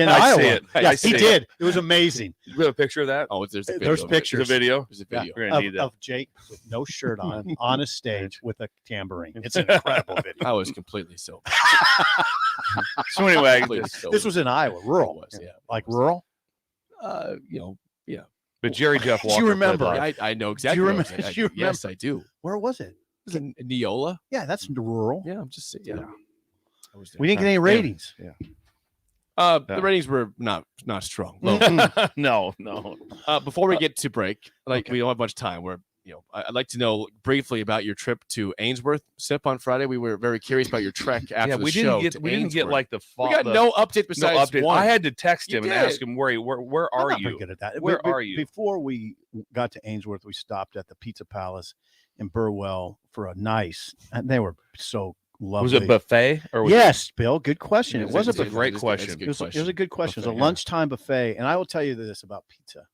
I Iowa. see it. Yeah, I see he it. did. It was amazing. You have a picture of that? Oh, there's a video There's of it. pictures. The video. There's a Yeah, video. We're gonna need of, that. of Jake with no shirt on a stage with a tambourine. It's an incredible video. I was completely sober. So anyway, Completely this- sober. This was in Iowa, rural. It was, yeah. Like rural. Yeah. but Jerry Jeff Do Walker. you played remember? live. I know exactly. Do you what remember- I'm saying. do you Yes, I do. Where was it? It was in Neola. Yeah, that's rural. Yeah, I'm just saying. Yeah. I was there. We didn't get any ratings. Yeah. The ratings were not strong. Low. No. Before we get to break, we don't have much time. I'd like to know briefly about your trip to Ainsworth, Sip, on Friday. We were very curious about your trek after Yeah, the we show. didn't get like the. We got no update no besides update. one. I had to text You him and did. ask him where I'm are not very you? good at that. Where are you? Before we got to Ainsworth, we stopped at the Pizza Palace in Burwell for a nice, and they were so lovely. Was it buffet or was Yes, Bill. Good question. Yeah, It was a it's a buffet. great It's a question. good It was question. a good question. It was Buffet, a yeah. lunchtime buffet, and I will tell you this about pizza.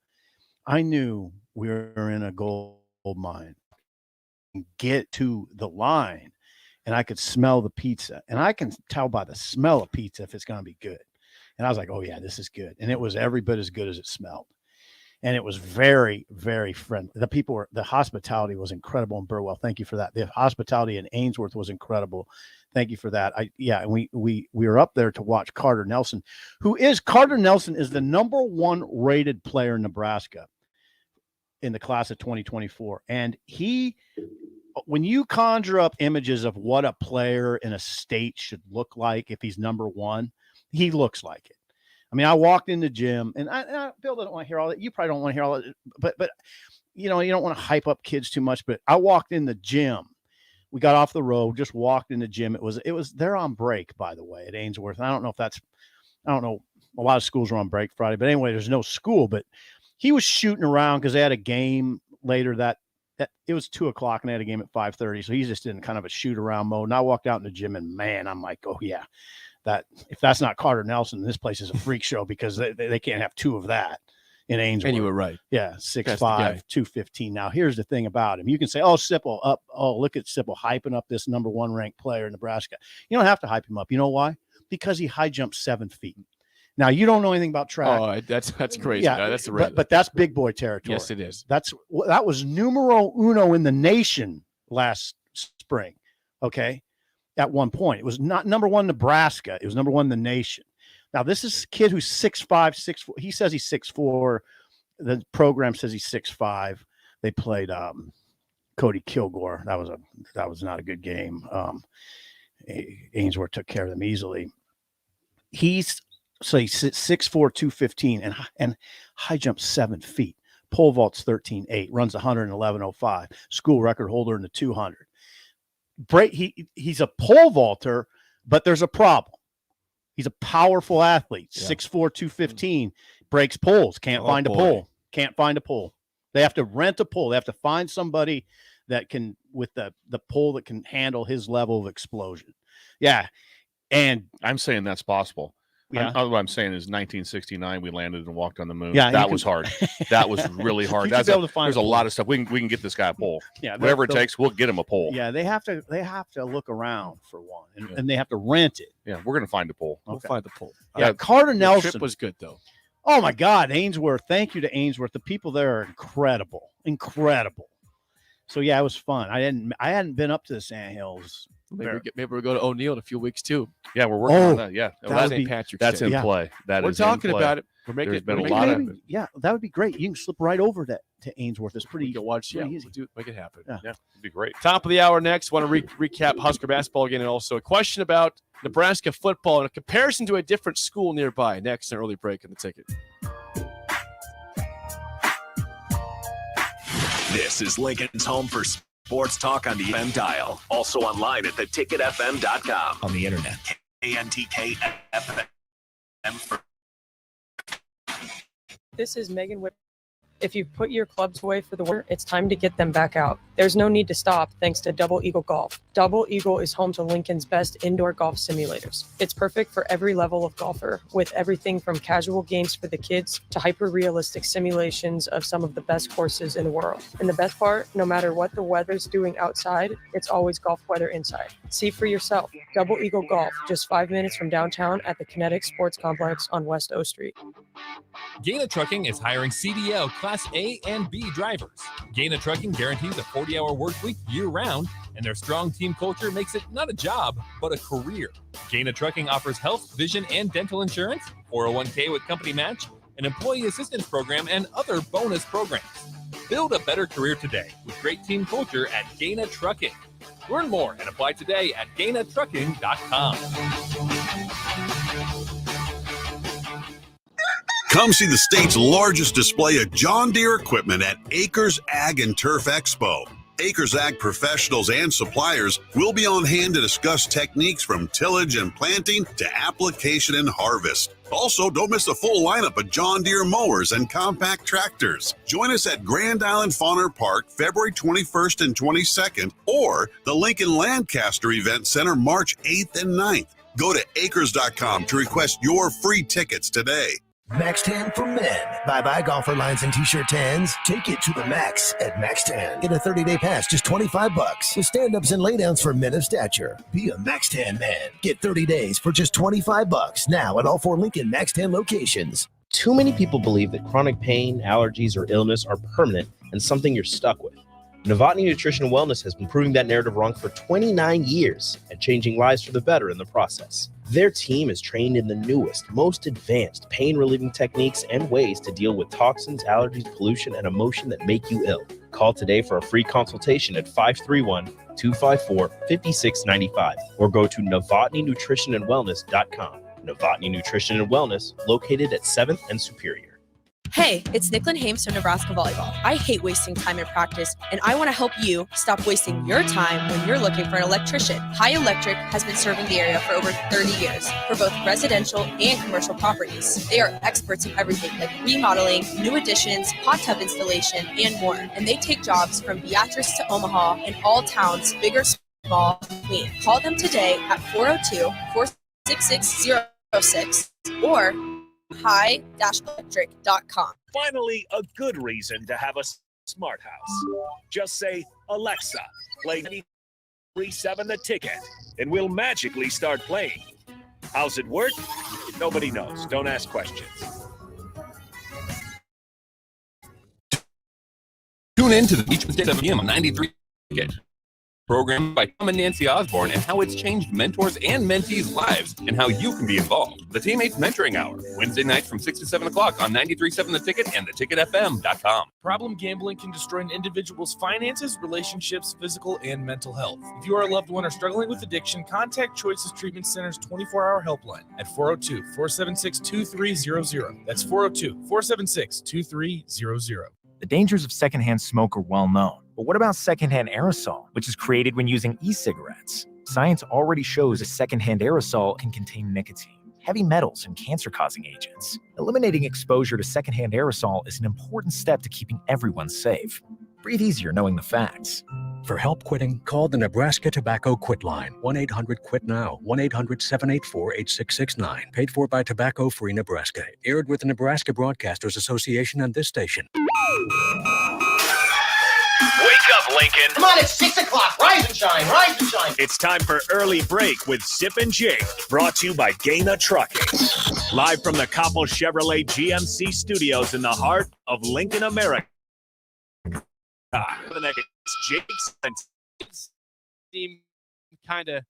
I knew we were in a gold mine. Get to the line, and I could smell the pizza, and I can tell by the smell of pizza if it's going to be good. And I was like, "Oh yeah, this is good," and it was every bit as good as it smelled. And it was very, very friendly. The hospitality was incredible in Burwell. Thank you for that. The hospitality in Ainsworth was incredible. Thank you for that. And we were up there to watch Carter Nelson, Carter Nelson is the number 1 rated player in Nebraska in the class of 2024. And when you conjure up images of what a player in a state should look like if he's number 1, he looks like it. I mean, I walked in the gym, and Bill doesn't want to hear all that. You probably don't want to hear all that, but you don't want to hype up kids too much. But I walked in the gym. We got off the road, just walked in the gym. It was they're on break, by the way, at Ainsworth. And I don't know. A lot of schools are on break Friday, but anyway, there's no school. But he was shooting around because they had a game later that it was 2:00 and they had a game at 5:30. So he's just in kind of a shoot around mode. And I walked out in the gym, and man, I'm like, oh yeah. That if that's not Carter Nelson, this place is a freak show because they can't have 2 of that in Ainsworth. And you were right. Yeah, That's the 6'5", guy. 215. Now, here's the thing about him. You can say, oh, Sipple up. Oh, look at Sipple hyping up this number 1 ranked player in Nebraska. You don't have to hype him up. You know why? Because he high jumped 7 feet. Now, you don't know anything about track. Oh, that's crazy. Yeah, No, that's the but that's big boy territory. Yes, it is. That was numero uno in the nation last spring. Okay. At one point, it was not number 1 Nebraska. It was number 1 in the nation. Now, this is a kid who's 6'5", 6'4". He says he's 6'4". The program says he's 6'5". They played Cody Kilgore. That was not a good game. Ainsworth took care of them easily. He's 6'4", 215, and high jump 7 feet. Pole vault's 13.8, runs 111.05. School record holder in the 200. He's a pole vaulter, but there's a problem. He's a powerful athlete, 6'4", 215, breaks poles, can't find a pole. Can't find a pole. They have to rent a pole. They have to find somebody that can, with the pole that can handle his level of explosion. Yeah. And I'm saying that's possible. Yeah. What I'm saying is 1969, we landed and walked on the moon. Yeah, that was hard. That was really hard. You should be able to find there's a a pole. lot of stuff. We can get this guy a pole. Yeah, Whatever it they'll- takes, we'll get him a pole. Yeah, they have to look around for one, and they have to rent it. Yeah, we're gonna find a pole. We'll find the pole. Yeah, Carter The Nelson trip was good though. Oh my God, Ainsworth! Thank you to Ainsworth. The people there are incredible. So yeah, it was fun. I hadn't been up to the Sandhills Maybe we'll go to O'Neill in a few weeks too. Yeah, we're working on that. Yeah, That would be Patrick's that's Day. in Yeah. play. We're talking about it. We're making There's been a we're lot making of it Yeah, that would be great. You can slip right over to Ainsworth. It's pretty. We can watch. pretty Yeah, easy. make it happen. Yeah. it'd be great. Top of the hour next. Want to recap Husker basketball again, and also a question about Nebraska football and a comparison to a different school nearby. Next, an early break in the ticket. This is Lincoln's home for sports talk on the FM dial. Also online at theticketfm.com. On the internet. KNTK FM. This is Megan Whip. If you've put your clubs away for the winter, it's time to get them back out. There's no need to stop thanks to Double Eagle Golf. Double Eagle is home to Lincoln's best indoor golf simulators. It's perfect for every level of golfer, with everything from casual games for the kids to hyper-realistic simulations of some of the best courses in the world. And the best part, no matter what the weather's doing outside, it's always golf weather inside. See for yourself. Double Eagle Golf, just 5 minutes from downtown at the Kinetic Sports Complex on West O Street. Gaina Trucking is hiring CDL Class A and B drivers. Gaina Trucking guarantees a 40-hour work week year-round, and their strong team culture makes it not a job, but a career. Gaina Trucking offers health, vision, and dental insurance, 401k with company match, an employee assistance program, and other bonus programs. Build a better career today with great team culture at Gaina Trucking. Learn more and apply today at GainaTrucking.com. Come see the state's largest display of John Deere equipment at Acres Ag and Turf Expo. Acres Ag professionals and suppliers will be on hand to discuss techniques from tillage and planting to application and harvest. Also, don't miss the full lineup of John Deere mowers and compact tractors. Join us at Grand Island Fauner Park February 21st and 22nd, or the Lincoln Lancaster Event Center March 8th and 9th. Go to acres.com to request your free tickets today. Max 10 for men. Bye-bye golfer lines and t-shirt 10s. Take it to the max at Max 10. Get a 30-day pass, just $25. With stand-ups and laydowns for men of stature. Be a Max 10 man. Get 30 days for just $25 now at all 4 Lincoln Max 10 locations. Too many people believe that chronic pain, allergies, or illness are permanent and something you're stuck with. Novotny Nutrition and Wellness has been proving that narrative wrong for 29 years and changing lives for the better in the process. Their team is trained in the newest, most advanced pain-relieving techniques and ways to deal with toxins, allergies, pollution, and emotion that make you ill. Call today for a free consultation at 531-254-5695 or go to novotnynutritionandwellness.com. Novotny Nutrition and Wellness, located at 7th and Superior. Hey, it's Nicklin Hames from Nebraska Volleyball. I hate wasting time in practice, and I want to help you stop wasting your time when you're looking for an electrician. High Electric has been serving the area for over 30 years for both residential and commercial properties. They are experts in everything like remodeling, new additions, hot tub installation, and more. And they take jobs from Beatrice to Omaha and all towns, big or small, between. Call them today at 402-466-06 or high-electric.com. Finally, a good reason to have a smart house. Just say, Alexa, play 93.7 The Ticket, and we'll magically start playing. How's it work? Nobody knows. Don't ask questions. Tune in to the Beach Mistake 7 p.m. on 93 Ticket. Programmed by Tom and Nancy Osborne, and how it's changed mentors and mentees' lives and how you can be involved. The Teammates Mentoring Hour, Wednesday nights from 6 to 7 o'clock on 93.7 The Ticket and theticketfm.com. Problem gambling can destroy an individual's finances, relationships, physical, and mental health. If you or a loved one are struggling with addiction, contact Choices Treatment Center's 24-hour helpline at 402-476-2300. That's 402-476-2300. The dangers of secondhand smoke are well known. But what about secondhand aerosol, which is created when using e-cigarettes? Science already shows a secondhand aerosol can contain nicotine, heavy metals, and cancer-causing agents. Eliminating exposure to secondhand aerosol is an important step to keeping everyone safe. Breathe easier knowing the facts. For help quitting, call the Nebraska Tobacco Quit Line, 1-800-QUIT-NOW, 1-800-784-8669. Paid for by Tobacco Free Nebraska. Aired with the Nebraska Broadcasters Association and this station. Wake up, Lincoln. Come on, it's 6 o'clock. Rise and shine, rise and shine. It's time for Early Break with Sip and Jake, brought to you by Gaina Trucking. Live from the Coppell Chevrolet GMC studios in the heart of Lincoln, America. For the next Jake's team kind of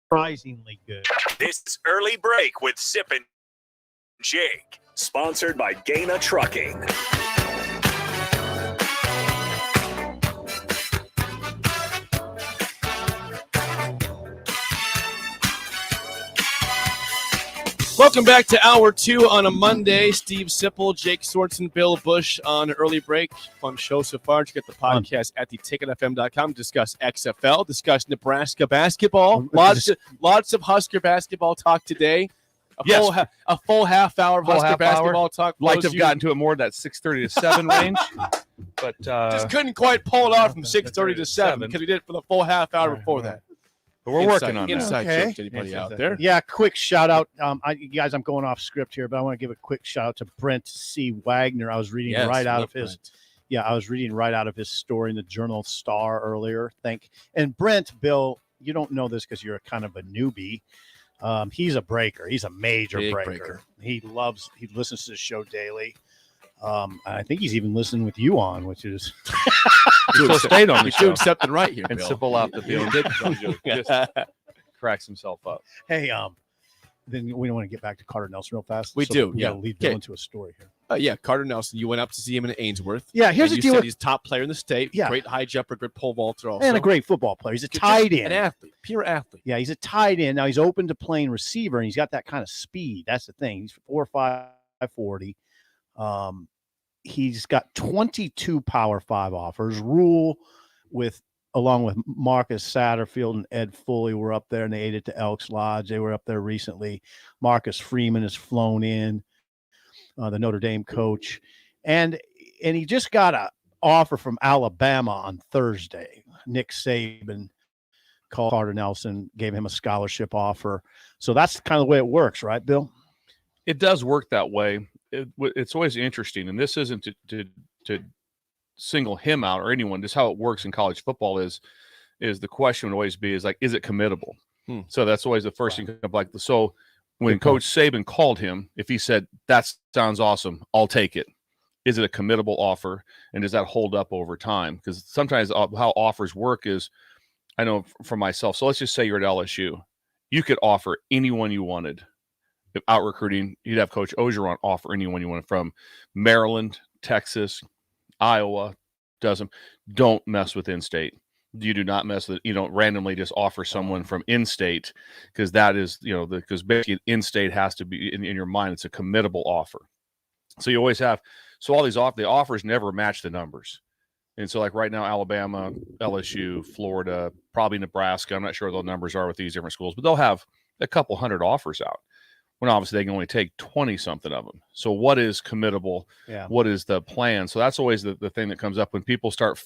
surprisingly good. This is Early Break with Sip and Jake, sponsored by Gaina Trucking. Welcome back to Hour 2 on a Monday. Steve Sipple, Jake Swartzen, Bill Bush on Early Break. Fun show so far. You get the podcast at theticketfm.com. Discuss XFL, discuss Nebraska basketball. Lots of Husker basketball talk today. A full half hour of Husker basketball talk. Like to have gotten to it more that 6:30 to 7 range, but just couldn't quite pull it off from 6:30 to 7 because we did it for the full half hour before that. But we're working on that. Inside joke to anybody out there. Yeah, quick shout out. Guys, I'm going off script here, but I want to give a quick shout out to Brent C. Wagner. I was reading right out of his. Yeah, I was reading right out of his story in the Journal Star earlier. And Brent, Bill, you don't know this because you're kind of a newbie. He's a breaker. He's a major breaker. He listens to the show daily. I think he's even listening with you on, which is stayed on the show. Doing something right here, and Bill. Sipple out the field. Just cracks himself up. Hey, then we want to get back to Carter Nelson real fast. We do. We got to lead Bill into a story here. Carter Nelson. You went up to see him in Ainsworth. Yeah, here's the deal. Said he's top player in the state. Yeah, great high jumper, good pole vaulter, also, and a great football player. He's a tight end, an athlete, pure athlete. Yeah, he's a tight end. Now he's open to playing receiver, and he's got that kind of speed. That's the thing. He's 4.5 40. He's got 22 Power 5 offers. Rule along with Marcus Satterfield and Ed Foley were up there, and they ate it to Elks Lodge. They were up there recently. Marcus Freeman has flown in, the Notre Dame coach, and he just got an offer from Alabama on Thursday. Nick Saban called Carter Nelson, gave him a scholarship offer. So that's kind of the way it works, right, Bill? It does work that way. It's always interesting, and this isn't to single him out or anyone. Just how it works in college football is the question would always be is it committable? So that's always the first thing. Like so, when Coach Saban called him, if he said that sounds awesome, I'll take it. Is it a committable offer, and does that hold up over time? Because sometimes how offers work is, I know for myself. So let's just say you're at LSU, you could offer anyone you wanted. Out recruiting, you'd have Coach Ogeron offer anyone you want from Maryland, Texas, Iowa. Don't mess with in-state. You do not mess with. You don't randomly just offer someone from in-state because that is because basically in-state has to be in your mind. It's a committable offer. So you always have all these the offers never match the numbers, and so like right now Alabama, LSU, Florida, probably Nebraska. I'm not sure what the numbers are with these different schools, but they'll have a couple hundred offers out. When obviously they can only take 20-something of them. So what is committable? Yeah. What is the plan? So that's always the thing that comes up when people start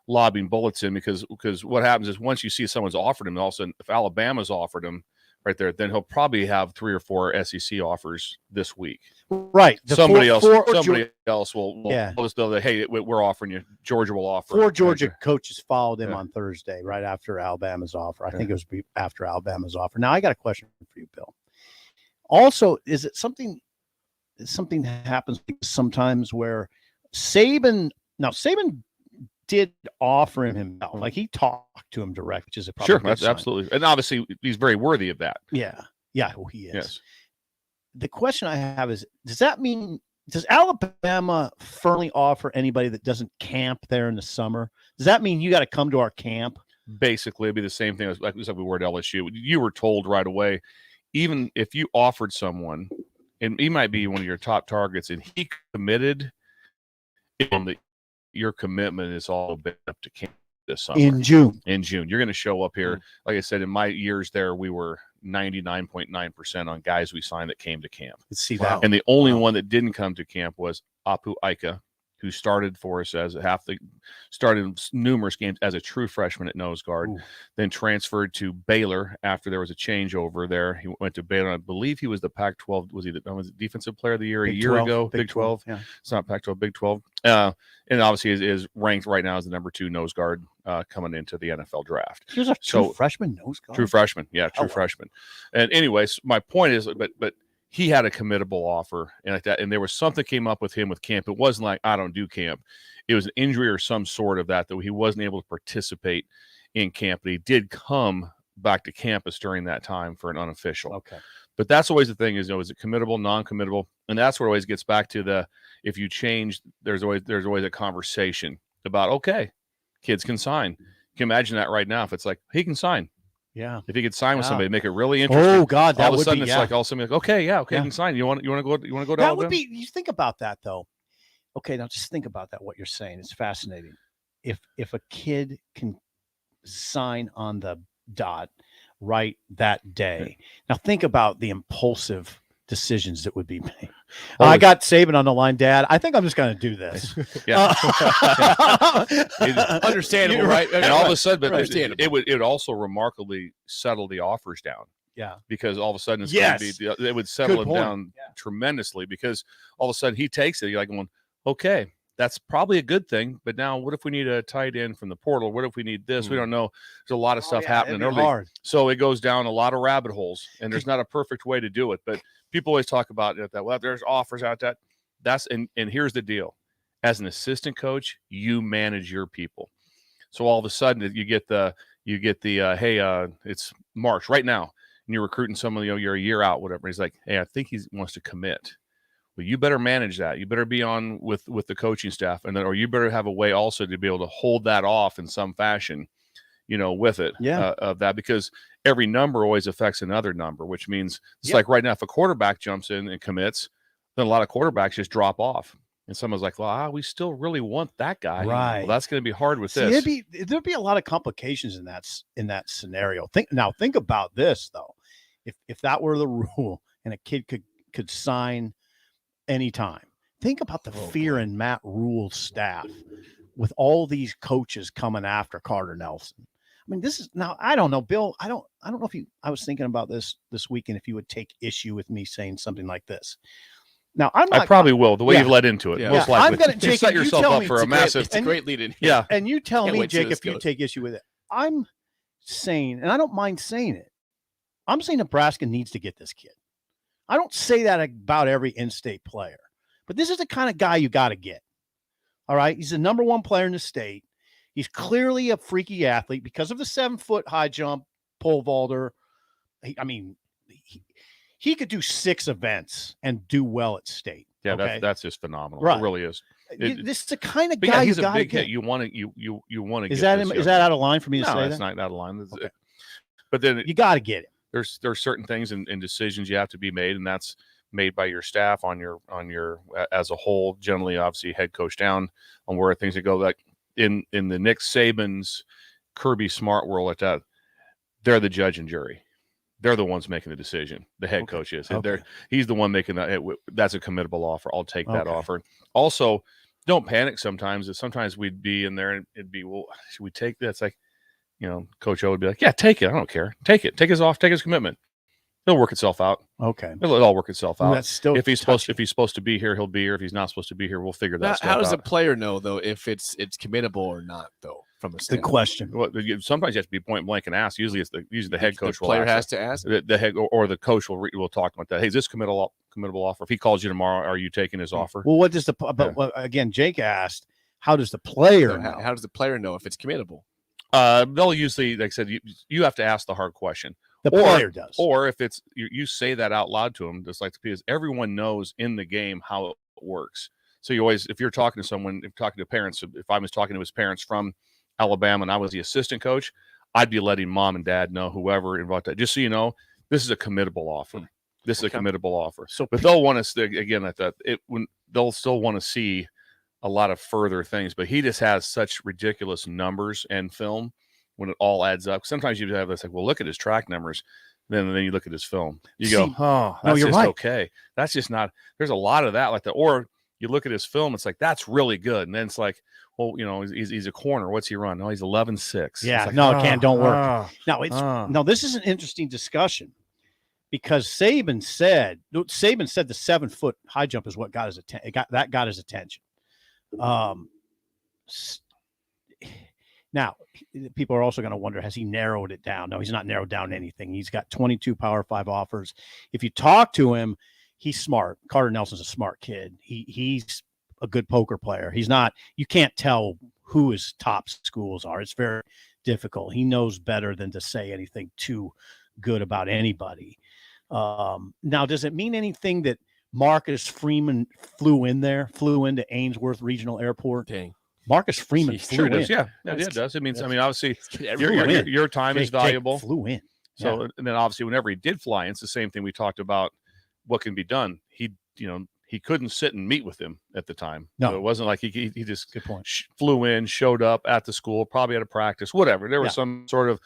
lobbing bullets in because what happens is once you see someone's offered him, all of a sudden if Alabama's offered him right there, then he'll probably have 3 or 4 SEC offers this week. Right. Somebody else will just know that, hey, we're offering you. Georgia will offer. 4 Georgia coaches followed him on Thursday, right after Alabama's offer. I think it was after Alabama's offer. Now I got a question for you, Bill. Also, is it something happens sometimes where Saban did offer him himself, like he talked to him direct, which is a sure, that's absolutely, and obviously he's very worthy of that. Yeah, well, he is. Yes. The question I have is, does Alabama firmly offer anybody that doesn't camp there in the summer? Does that mean you got to come to our camp? Basically, it'd be the same thing as like we were at LSU. You were told right away. Even if you offered someone, and he might be one of your top targets, and he committed, your commitment is all up to camp this summer. In June. You're going to show up here. Like I said, in my years there, we were 99.9% on guys we signed that came to camp. Let's see that. And the only one that didn't come to camp was Apu Ika, who started for us started numerous games as a true freshman at nose guard, then transferred to Baylor after there was a changeover there. He went to Baylor. I believe he was the Pac-12. Was he the defensive player of the year Big a year 12, ago? Big 12. Yeah. It's not Pac-12, Big 12. And obviously is ranked right now as the number 2 nose guard coming into the NFL draft. He was a true freshman nose guard? True freshman. Yeah, true freshman. And anyways, my point is, but he had a committable offer and like that. And there was something came up with him with camp. It wasn't like, I don't do camp. It was an injury or some sort of that he wasn't able to participate in camp, but he did come back to campus during that time for an unofficial. Okay. But that's always the thing is, is it committable, non-committable? And that's where it always gets back to if you change, there's always a conversation about, okay, kids can sign. You can imagine that right now. If it's like, he can sign. Yeah. If he could sign with somebody, make it really interesting. Oh God, that all of a sudden be, it's like all of a sudden, like, okay, yeah, okay, you can sign. You want to go to that Alabama? would be. You think about that though. Okay, now just think about that. What you're saying is fascinating. If a kid can sign on the dot right that day, now think about the impulsive decisions that would be made. I got Saban on the line, Dad. I think I'm just going to do this. Yeah, understandable, right? And all of a sudden, but understandable. it would also remarkably settle the offers down. Yeah, because all of a sudden it's going to be, it would settle him down tremendously because all of a sudden he takes it. You're like going, okay, that's probably a good thing. But now, what if we need a tight end from the portal? What if we need this? We don't know. There's a lot of stuff happening early. Hard. So it goes down a lot of rabbit holes, and there's not a perfect way to do it. But people always talk about it that, well, there's offers out that. And here's the deal. As an assistant coach, you manage your people. So all of a sudden you get the hey, it's March right now, and you're recruiting someone, you're a year out, whatever. He's like, hey, I think he wants to commit. Well, you better manage that. You better be on with the coaching staff, and then, or you better have a way also to be able to hold that off in some fashion, with it, of that, because every number always affects another number, which means it's like right now, if a quarterback jumps in and commits, then a lot of quarterbacks just drop off, and someone's like, well, we still really want that guy, right? Well, that's going to be hard with this. There'd be a lot of complications in that scenario. Think about this though, if that were the rule and a kid could sign anytime. Think about the fear in Matt Rule's staff with all these coaches coming after Carter Nelson. I mean, this is now, I don't know, Bill, I don't know if I was thinking about this weekend, if you would take issue with me saying something like this. Now, I probably will, the way you've led into it, most likely. I'm going to set yourself up for a massive. It's a great lead in. Yeah. And you tell me, Jake, if you take issue with it. I'm saying, and I don't mind saying it, I'm saying Nebraska needs to get this kid. I don't say that about every in-state player, but this is the kind of guy you got to get. All right. He's the number one player in the state. He's clearly a freaky athlete because of the 7-foot high jump, pole vaulter. He could do 6 events and do well at state. Yeah, okay? that's just phenomenal. Right. It really is. This is the kind of guy he's you a big get. hit. You want to get. Is that out of line for me to say that? It's not out of line. Okay. But then you got to get it. There's certain things and decisions you have to be made, and that's made by your staff on your as a whole. Generally, obviously, head coach down on where things go. Like in the Nick Saban's, Kirby Smart world, like that, they're the judge and jury. They're the ones making the decision. The head coach is. Okay. He's the one making that. That's a committable offer. I'll take that offer. Also, don't panic. Sometimes we'd be in there and it'd be, well, should we take that? It's like, Coach O would be like, yeah, take it. I don't care. Take it. Take his commitment. It'll work itself out. Okay. It'll all work itself out. That's still if he's supposed to be here, he'll be here. If he's not supposed to be here, we'll figure that stuff out. How does the player know though if it's committable or not though? From a good question. Well, sometimes you have to be point blank and ask. Usually the head coach. The player has to ask. The head or the coach will talk about that. Hey, is this committable offer? If he calls you tomorrow, are you taking his offer? Well, what does again? Jake asked, how does the player know? How does the player know if it's committable? They'll usually, like I said, you have to ask the hard question. The player does. Or if it's you say that out loud to them, just like because everyone knows in the game how it works. So you always, if you're talking to someone, if talking to parents, if I was talking to his parents from Alabama and I was the assistant coach, I'd be letting mom and dad know, whoever involved that. Just so you know, this is a committable offer. This is a committable offer. So, but they'll want to again at that they'll still want to see a lot of further things. But he just has such ridiculous numbers and film when it all adds up. Sometimes you have this like, well, look at his track numbers. Then you look at his film. You go, oh, that's just right. Okay. That's just not. There's a lot of that like that. Or you look at his film, it's like that's really good, and then it's like, well, he's a corner. What's he run? No, he's 11.6. Yeah, like, don't work. No, this is an interesting discussion because Saban said the 7-foot high jump is what got his attention. Got his attention. Now, people are also going to wonder, has he narrowed it down? No, he's not narrowed down anything. He's got 22 Power 5 offers. If you talk to him, he's smart. Carter Nelson's a smart kid. He's a good poker player. He's not, you can't tell who his top schools are. It's very difficult. He knows better than to say anything too good about anybody. Now, does it mean anything that Marcus Freeman flew into Ainsworth Regional Airport? Dang. Marcus Freeman flew Sure in. does. Yeah, it does. It means, I mean, obviously, your time is Jake valuable. flew in. So, and then obviously, whenever he did fly in, it's the same thing we talked about. What can be done? He couldn't sit and meet with him at the time. No. So it wasn't like he just Good point. flew in, showed up at the school, probably at a practice, whatever. There was some sort of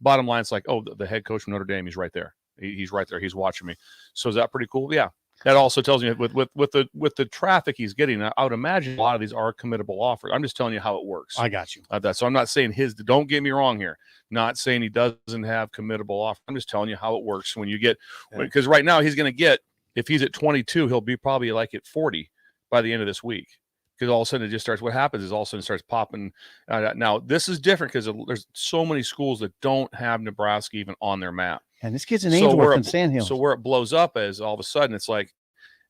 bottom line. It's like, oh, the head coach from Notre Dame, he's right there. He's right there. He's watching me. So is that pretty cool? Yeah. That also tells me with the traffic he's getting, I would imagine a lot of these are committable offers. I'm just telling you how it works. I got you. So I'm not saying don't get me wrong here. Not saying he doesn't have committable offers. I'm just telling you how it works when you get, because right now he's going to get, if he's at 22, he'll be probably like at 40 by the end of this week. Because all of a sudden it just starts, what happens is all of a sudden it starts popping. Now, this is different because there's so many schools that don't have Nebraska even on their map. And this kid's in Ainsworth and Sandhill. So where it blows up is all of a sudden it's like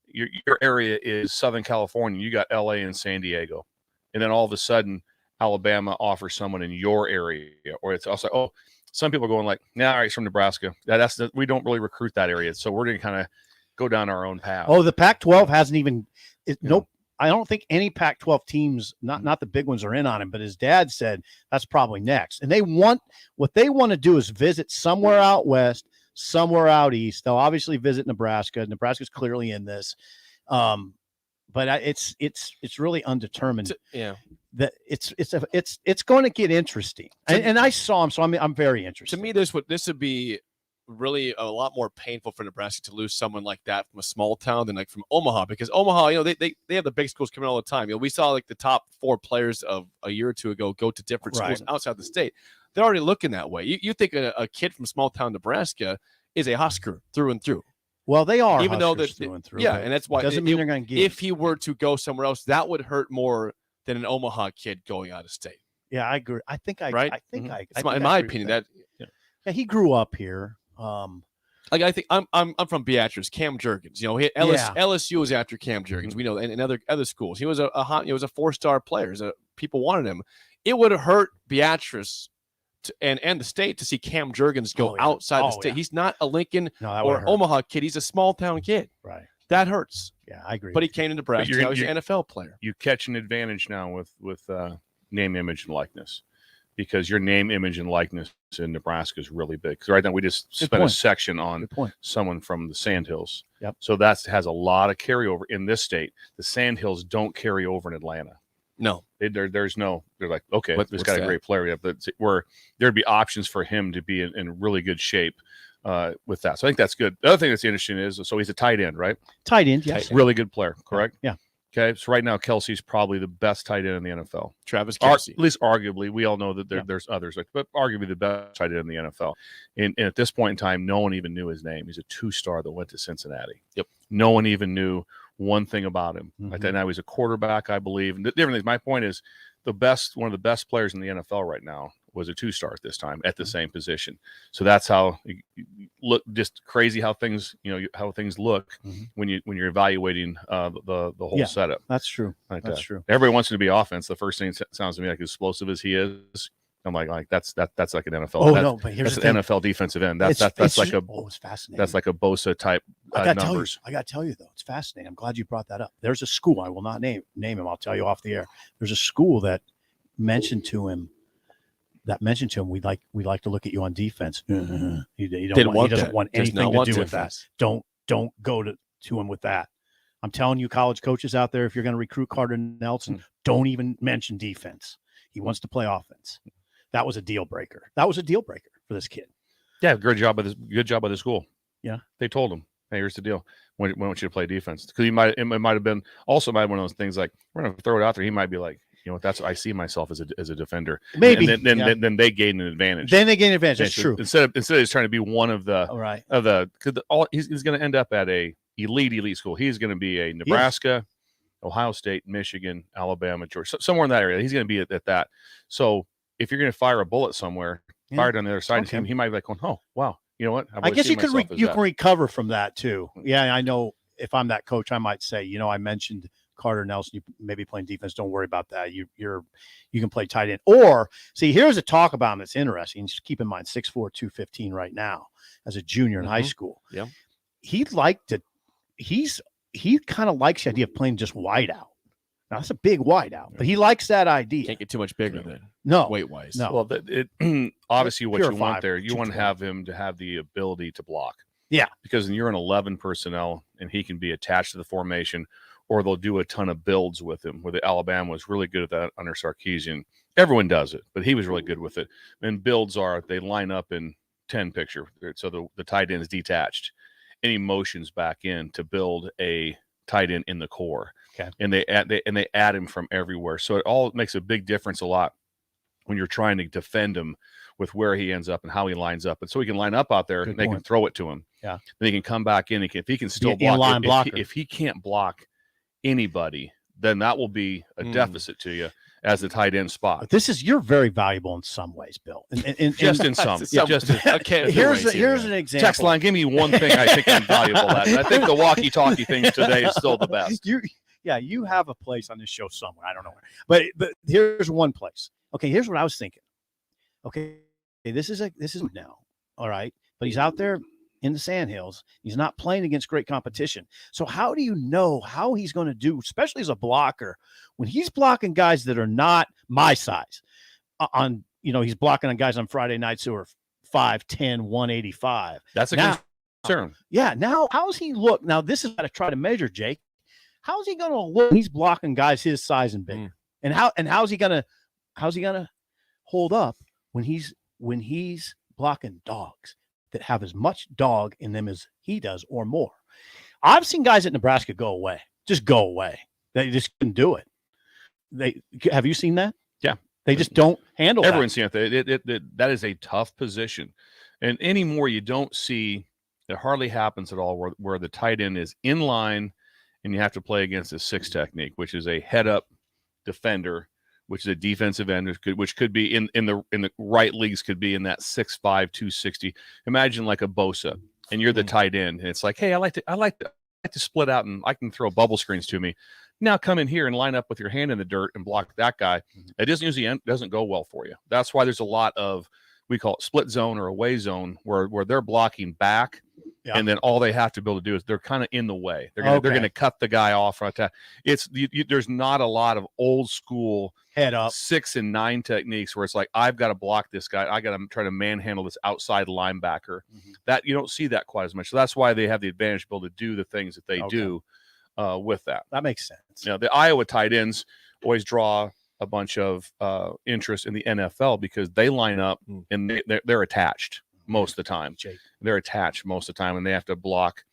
your area is Southern California. You got LA and San Diego. And then all of a sudden Alabama offers someone in your area. Or it's also, oh, some people are going like, nah, all right, he's from Nebraska. We don't really recruit that area. So we're going to kind of go down our own path. Oh, the Pac-12 hasn't even nope. I don't think any Pac-12 teams, not the big ones, are in on him, but his dad said that's probably next. And what they want to do is visit somewhere out west, somewhere out east. They'll obviously visit Nebraska. Nebraska's clearly in this. But it's really undetermined. Yeah. That it's going to get interesting. And I saw him, so I'm very interested. To me, this would be really a lot more painful for Nebraska to lose someone like that from a small town than like from Omaha, because Omaha, they have the big schools coming all the time. We saw like the top 4 players of a year or two ago go to different schools outside the state. They're already looking that way. You think a kid from small town Nebraska is a Husker through and through. Well, they are, even though through and through. Yeah, and that's why doesn't mean they're going to get. If he were to go somewhere else, that would hurt more than an Omaha kid going out of state. Yeah, I agree. I think in my opinion that he grew up here. Like I think I'm from Beatrice. Cam Jurgens, LSU was after Cam Jurgens. We know, and other schools. He was a 4-star player. People wanted him. It would have hurt Beatrice and the state to see Cam Jurgens go outside the state. He's not a Lincoln or Omaha kid. He's a small town kid. Right. That hurts. Yeah, I agree. But he came to Nebraska. He was an NFL player. You catch an advantage now with name, image, and likeness. Because your name, image, and likeness in Nebraska is really big. Because right now we just spent a section on someone from the Sandhills. Yep. So that has a lot of carryover in this state. The Sandhills don't carry over in Atlanta. No. They're like, okay, this got a great player. But where there'd be options for him to be in really good shape with that. So I think that's good. The other thing that's interesting is, so he's a tight end, right? Tight end, yes. Really good player, correct? Yeah. Okay, so right now Kelsey's probably the best tight end in the NFL. Travis Kelce. At least arguably. We all know that there's others, but arguably the best tight end in the NFL. And at this point in time, no one even knew his name. He's a 2-star that went to Cincinnati. Yep. No one even knew one thing about him. Mm-hmm. Now he's a quarterback, I believe. And the different thing, my point is, one of the best players in the NFL right now was a 2-star at this time at the same position. So that's how look, just crazy how things look when you're evaluating the whole setup. That's true. That's true. Everybody wants him to be offense. The first thing sounds to me like as explosive as he is. I'm like that's like an NFL. Oh no, but here's that's an NFL defensive end. That's it's like it's fascinating. That's like a Bosa type numbers. I got to tell you though, it's fascinating. I'm glad you brought that up. There's a school, I will not name him. I'll tell you off the air. There's a school that mentioned to him, we'd like to look at you on defense. He doesn't want anything to do with that. Don't go to him with that. I'm telling you, college coaches out there, if you're going to recruit Carter Nelson, don't even mention defense. He wants to play offense. That was a deal breaker. That was a deal breaker for this kid. Yeah, good job by the school. Yeah, they told him, hey, here's the deal. We want you to play defense, because it might have been one of those things like, we're going to throw it out there. He might be like, that's what I see myself as a defender. Maybe. And then they gain an advantage. That's true. Instead of he's trying to be one of the he's going to end up at a elite school. He's going to be a Nebraska, Ohio State, Michigan, Alabama, Georgia, somewhere in that area. He's going to be at that. So if you're going to fire a bullet somewhere, fire it on the other side of him, he might be like, oh wow, you know what? I guess you can recover from that too. Yeah, I know. If I'm that coach, I might say, I mentioned Carter Nelson, you maybe playing defense. Don't worry about that. You can play tight end. Or see, here's a talk about him that's interesting. Just keep in mind 6'4", 215 right now as a junior in high school. Yeah, he kind of likes the idea of playing just wide out. Now that's a big wide out, but he likes that idea. Can't get too much bigger than weight wise. No. Well, obviously what Pure you want five, there, you want to 220. have him to have the ability to block. Yeah, because when you're an 11 personnel and he can be attached to the formation, or they'll do a ton of builds with him. Where the Alabama was really good at that under Sarkisian. Everyone does it, but he was really good with it. And builds they line up in 10 picture, so the tight end is detached, and he motions back in to build a tight end in the core. Okay. And they add him from everywhere. So it all makes a big difference a lot when you're trying to defend him with where he ends up and how he lines up. And so he can line up out there and they can throw it to him. Yeah. Then he can come back in. If he can still Be an block, inline blocker. if he can't block anybody, then that will be a deficit to you as the tight end spot. But you're very valuable in some ways, Bill. Just in some. Here's an example. Text line, give me one thing I think I'm valuable at. And I think the walkie-talkie things today is still the best. You have a place on this show somewhere. I don't know where. But here's one place. Okay, here's what I was thinking. Okay, this is now. All right. But he's out there in the Sandhills. He's not playing against great competition. So how do you know how he's going to do, especially as a blocker, when he's blocking guys that are not my size? He's blocking on guys on Friday nights who are 5'10", 185. That's a concern. Yeah. Now, how's he look? Now, this is got to try to measure, Jake. How's he going to look when he's blocking guys his size and bigger? And how's he going to hold up when he's blocking dogs that have as much dog in them as he does or more? I've seen guys at Nebraska go away. They just couldn't do it. Have you seen that? Yeah. They just don't handle it. Everyone's seen it. That is a tough position. And anymore, you don't see, it hardly happens at all where the tight end is in line and you have to play against a 6 technique, which is a head-up defender, which is a defensive end, which could be in the right leagues, could be in that 6'5", 260. Imagine like a Bosa, and you're the tight end, and it's like, hey, I like to split out, and I can throw bubble screens to me. Now come in here and line up with your hand in the dirt and block that guy. It doesn't go well for you. That's why there's a lot of, we call it split zone or away zone, where they're blocking back. Yeah. And then all they have to be able to do is they're kind of in the way. They're going to cut the guy off right there. There's not a lot of old school head up 6 and 9 techniques where it's like, I've got to block this guy. I got to try to manhandle this outside linebacker. That you don't see that quite as much. So that's why they have the advantage to be able to do the things that they do with that. That makes sense. The Iowa tight ends always draw a bunch of interest in the NFL because they line up and they're attached. Most of the time, they're attached most of the time, and they have to block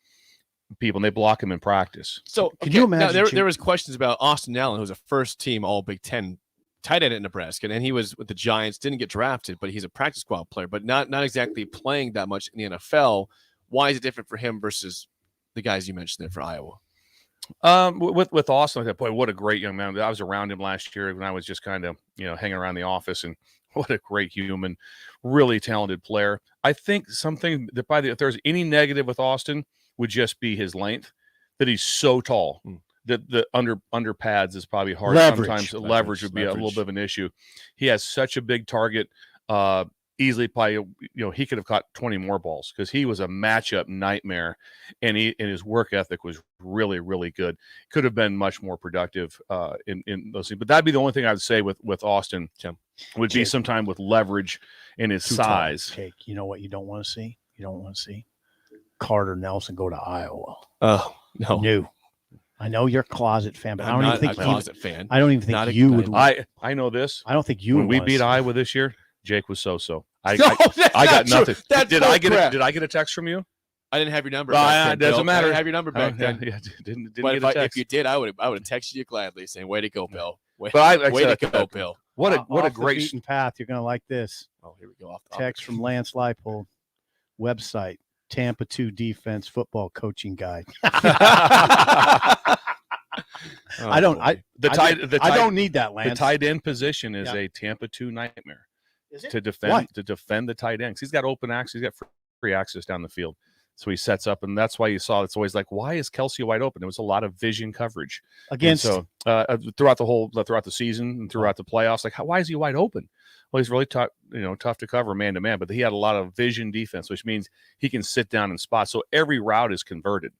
people, and they block them in practice. So, can you imagine? Now, there was questions about Austin Allen, who's a first-team All Big Ten tight end at Nebraska, and he was with the Giants, didn't get drafted, but he's a practice squad player, but not exactly playing that much in the NFL. Why is it different for him versus the guys you mentioned there for Iowa? With Austin, boy, what a great young man. I was around him last year when I was just kind of hanging around the office, and what a great human, really talented player. I think something that if there's any negative with Austin would just be his length, that he's so tall that the under pads is probably hard. Sometimes leverage would be a little bit of an issue. He has such a big target. Easily probably, he could have caught 20 more balls because he was a matchup nightmare, and his work ethic was really, really good. Could have been much more productive in those things. But that'd be the only thing I would say with Austin, Tim, would be sometime with leverage and his size. Jake, you know what you don't want to see? You don't want to see Carter Nelson go to Iowa. Oh, no. I know you're a closet fan, but I don't even think fan. I don't even think you would. I know this. I don't think you when would. we beat Iowa this year, Jake was so. I that's got nothing. Did I get a text from you? I didn't have your number. It doesn't matter. I didn't have your number back then. Yeah, didn't but get a text. if you did, I would have texted you gladly, saying, "Way to go, Bill." Way to go, Bill. What a great beaten path. You're going to like this. Oh, here we go. Off the text from Lance Leipold. Website: Tampa 2 Defense Football Coaching Guide. I don't need that, Lance. The tight end position is a Tampa 2 nightmare. Is it? To defend the tight ends. He's got open access. He's got free access down the field. So he sets up, and that's why you saw it's always like, why is Kelsey wide open? It was a lot of vision coverage Against and so throughout the season and throughout the playoffs. Like, why is he wide open? Well, he's really tough to cover man to man, but he had a lot of vision defense, which means he can sit down and spot. So every route is converted.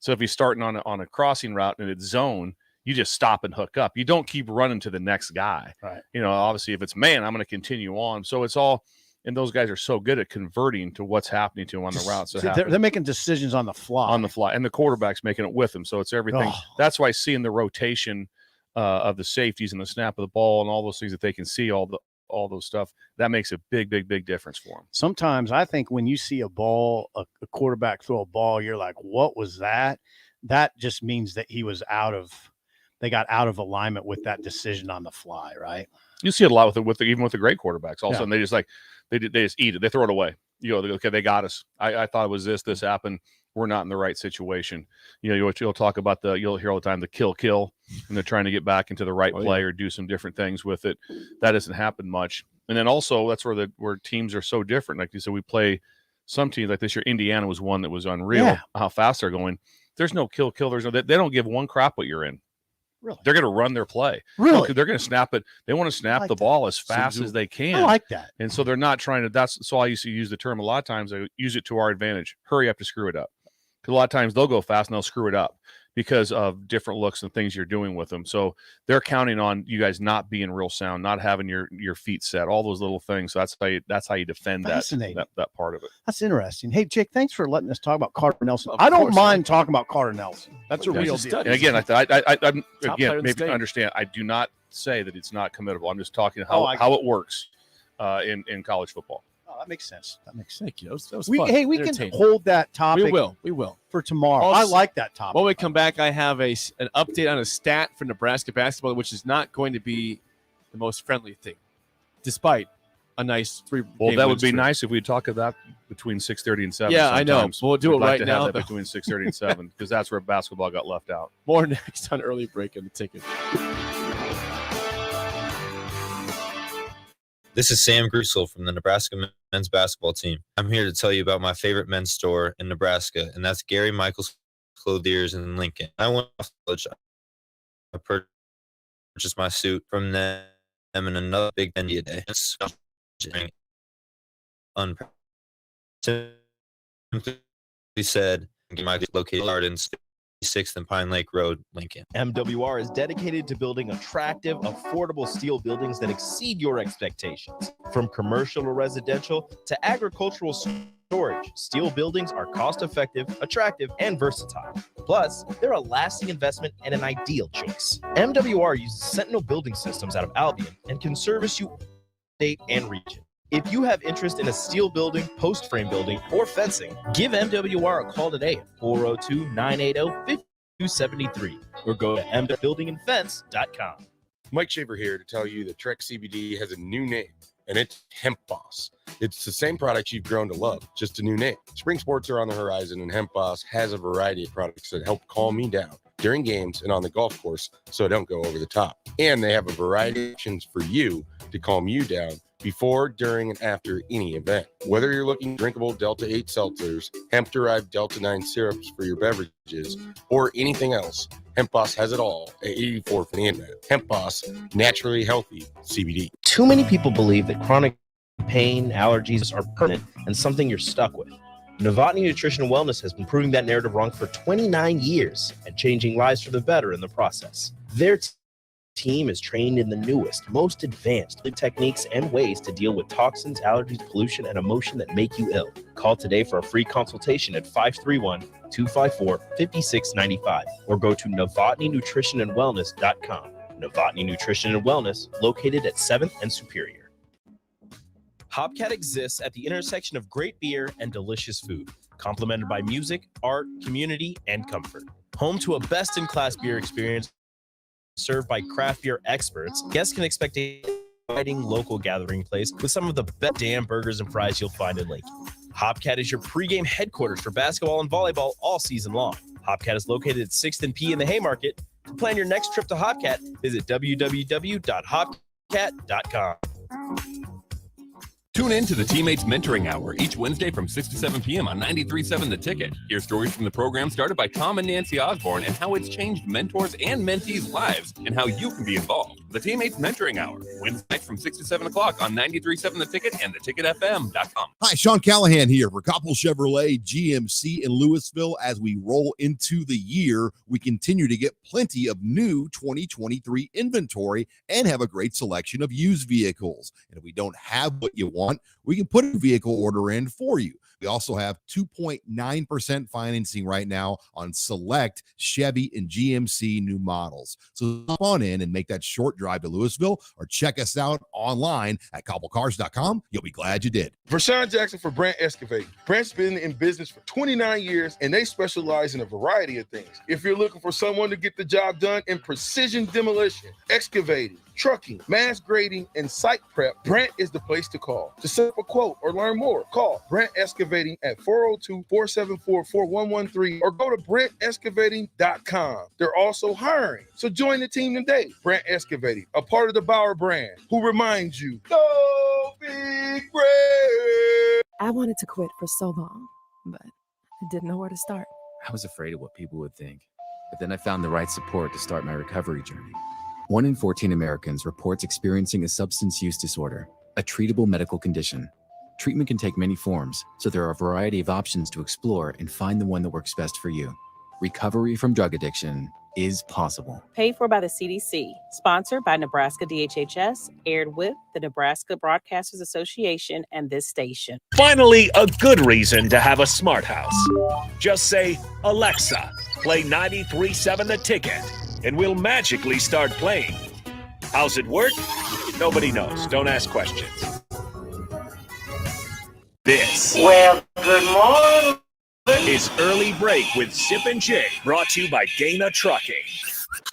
So if he's starting on a crossing route and it's zone, you just stop and hook up. You don't keep running to the next guy. Right. Obviously, if it's man, I'm going to continue on. So it's all. And those guys are so good at converting to what's happening to them on the routes. They're making decisions on the fly. And the quarterback's making it with them. So it's everything. Oh. That's why seeing the rotation of the safeties and the snap of the ball and all those things that they can see, all those stuff, that makes a big, big, big difference for them. Sometimes I think when you see a quarterback throw a ball, you're like, what was that? That just means that they got out of alignment with that decision on the fly, right? You see it a lot even with the great quarterbacks. All of a sudden, they just they just eat it. They throw it away. You go, okay, they got us. I thought it was this happened. We're not in the right situation. You'll talk about you'll hear all the time the kill, and they're trying to get back into the right play or do some different things with it. That doesn't happen much. And then also that's where teams are so different. Like you said, we play some teams like this year. Indiana was one that was unreal. How fast they're going. There's no kill. They don't give one crap what you're in. Really? They're going to run their play. Really? They're going to snap it. They want to snap the ball as fast as they can. I like that. And so they're not trying to. So I used to use the term a lot of times. I use it to our advantage. Hurry up to screw it up. Because a lot of times they'll go fast and they'll screw it up because of different looks and things you're doing with them. So they're counting on you guys not being real sound, not having your feet set, all those little things. So that's how you defend that part of it. That's interesting. Hey, Jake, thanks for letting us talk about Carter Nelson. I don't mind talking about Carter Nelson. That's a real deal. And again, I'm maybe understand. I do not say that it's not committable. I'm just talking how it works in college football. Oh, that makes sense. Thank you. That was fun. Hey, we can hold that topic. We will for tomorrow. Also, I like that topic. When we come back, I have an update on a stat for Nebraska basketball, which is not going to be the most friendly thing, despite a nice 3. Well, that would be nice if we talk of that between 6:30 and 7. Yeah, I know. Sometimes. We'll do it right now. Have that between 6:30 and 7 because that's where basketball got left out. More next on Early Break in the Ticket. This is Sam Grusel from the Nebraska men's basketball team. I'm here to tell you about my favorite men's store in Nebraska, and that's Gary Michaels Clothiers in Lincoln. I went to college. I purchased my suit from them in another big India day. Simply said, my located Gardens, 6th and Pine Lake Road, Lincoln. MWR is dedicated to building attractive, affordable steel buildings that exceed your expectations. From commercial or residential to agricultural storage, steel buildings are cost-effective, attractive, and versatile. Plus, they're a lasting investment and an ideal choice. MWR uses Sentinel Building Systems out of Albion and can service you state and region. If you have interest in a steel building, post frame building, or fencing, give MWR a call today at 402-980-5273 or go to mbuildingandfence.com. Mike Shaver here to tell you that Trek CBD has a new name, and it's Hemp Boss. It's the same product you've grown to love, just a new name. Spring sports are on the horizon, and Hemp Boss has a variety of products that help calm me down during games and on the golf course so I don't go over the top. And they have a variety of options for you to calm you down before, during, and after any event. Whether you're looking drinkable Delta 8 seltzers, hemp-derived Delta 9 syrups for your beverages, or anything else, Hemp Boss has it all at 84 Fernandez. Hemp Boss, naturally healthy CBD. Too many people believe that chronic pain, allergies are permanent and something you're stuck with. Novotny Nutrition and Wellness has been proving that narrative wrong for 29 years and changing lives for the better in the process. Their team is trained in the newest, most advanced techniques and ways to deal with toxins, allergies, pollution, and emotion that make you ill. Call today for a free consultation at 531-254-5695 or go to novotnynutritionandwellness.com. Novotny Nutrition and Wellness, located at 7th and Superior. Hopcat exists at the intersection of great beer and delicious food, complemented by music, art, community, and comfort. Home to a best-in-class beer experience served by craft beer experts, guests can expect a exciting local gathering place with some of the best damn burgers and fries you'll find in Lincoln. Hopcat is your pregame headquarters for basketball and volleyball all season long. Hopcat is located at 6th and P in the Haymarket. To plan your next trip to Hopcat, visit www.hopcat.com. Tune in to the Teammates Mentoring Hour each Wednesday from 6 to 7 p.m. on 93.7 The Ticket. Hear stories from the program started by Tom and Nancy Osborne and how it's changed mentors and mentees' lives and how you can be involved. The Teammates Mentoring Hour, Wednesday from 6 to 7 o'clock on 93.7 The Ticket and theticketfm.com. Hi, Sean Callahan here for Coppell Chevrolet GMC in Louisville. As we roll into the year, we continue to get plenty of new 2023 inventory and have a great selection of used vehicles. And if we don't have what you want, we can put a vehicle order in for you. We also have 2.9% financing right now on select Chevy and GMC new models. So hop on in and make that short drive to Louisville or check us out online at coppellcars.com. You'll be glad you did. Vershawn Jackson for Brandt Excavating. Brandt's been in business for 29 years, and they specialize in a variety of things. If you're looking for someone to get the job done in precision demolition, excavating, trucking, mass grading, and site prep, Brandt is the place to call. To set up a quote or learn more, call Brandt Excavating at 402-474-4113 or go to BrandtExcavating.com. They're also hiring, so join the team today. Brandt Excavating, a part of the Bauer brand, who reminds you, go big Brandt. I wanted to quit for so long, but I didn't know where to start. I was afraid of what people would think, but then I found the right support to start my recovery journey. 1 in 14 Americans reports experiencing a substance use disorder, a treatable medical condition. Treatment can take many forms, so there are a variety of options to explore and find the one that works best for you. Recovery from drug addiction is possible. Paid for by the CDC, sponsored by Nebraska DHHS, aired with the Nebraska Broadcasters Association and this station. Finally, a good reason to have a smart house. Just say, Alexa, play 93.7 The Ticket, and we'll magically start playing. How's it work? Nobody knows. Don't ask questions. This Good morning. is Early Break with Sip and Jay, brought to you by Gaina Trucking.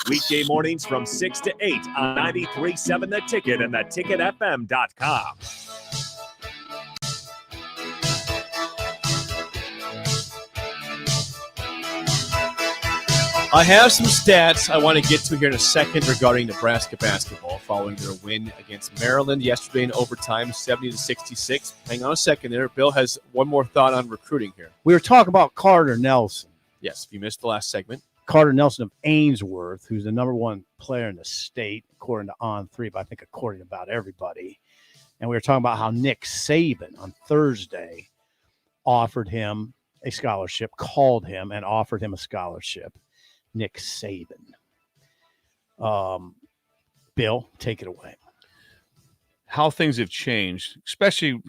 Weekday mornings from 6 to 8 on 93.7 The Ticket and theticketfm.com. I have some stats I want to get to here in a second regarding Nebraska basketball following their win against Maryland yesterday in overtime, 70-66. Hang on a second there. Bill has one more thought on recruiting here. We were talking about Carter Nelson. Yes, if you missed the last segment. Carter Nelson of Ainsworth, who's the number one player in the state, according to On3, but I think according to about everybody. And we were talking about how Nick Saban on Thursday offered him a scholarship, called him and offered him a scholarship. Nick Saban. Bill, take it away. How things have changed, especially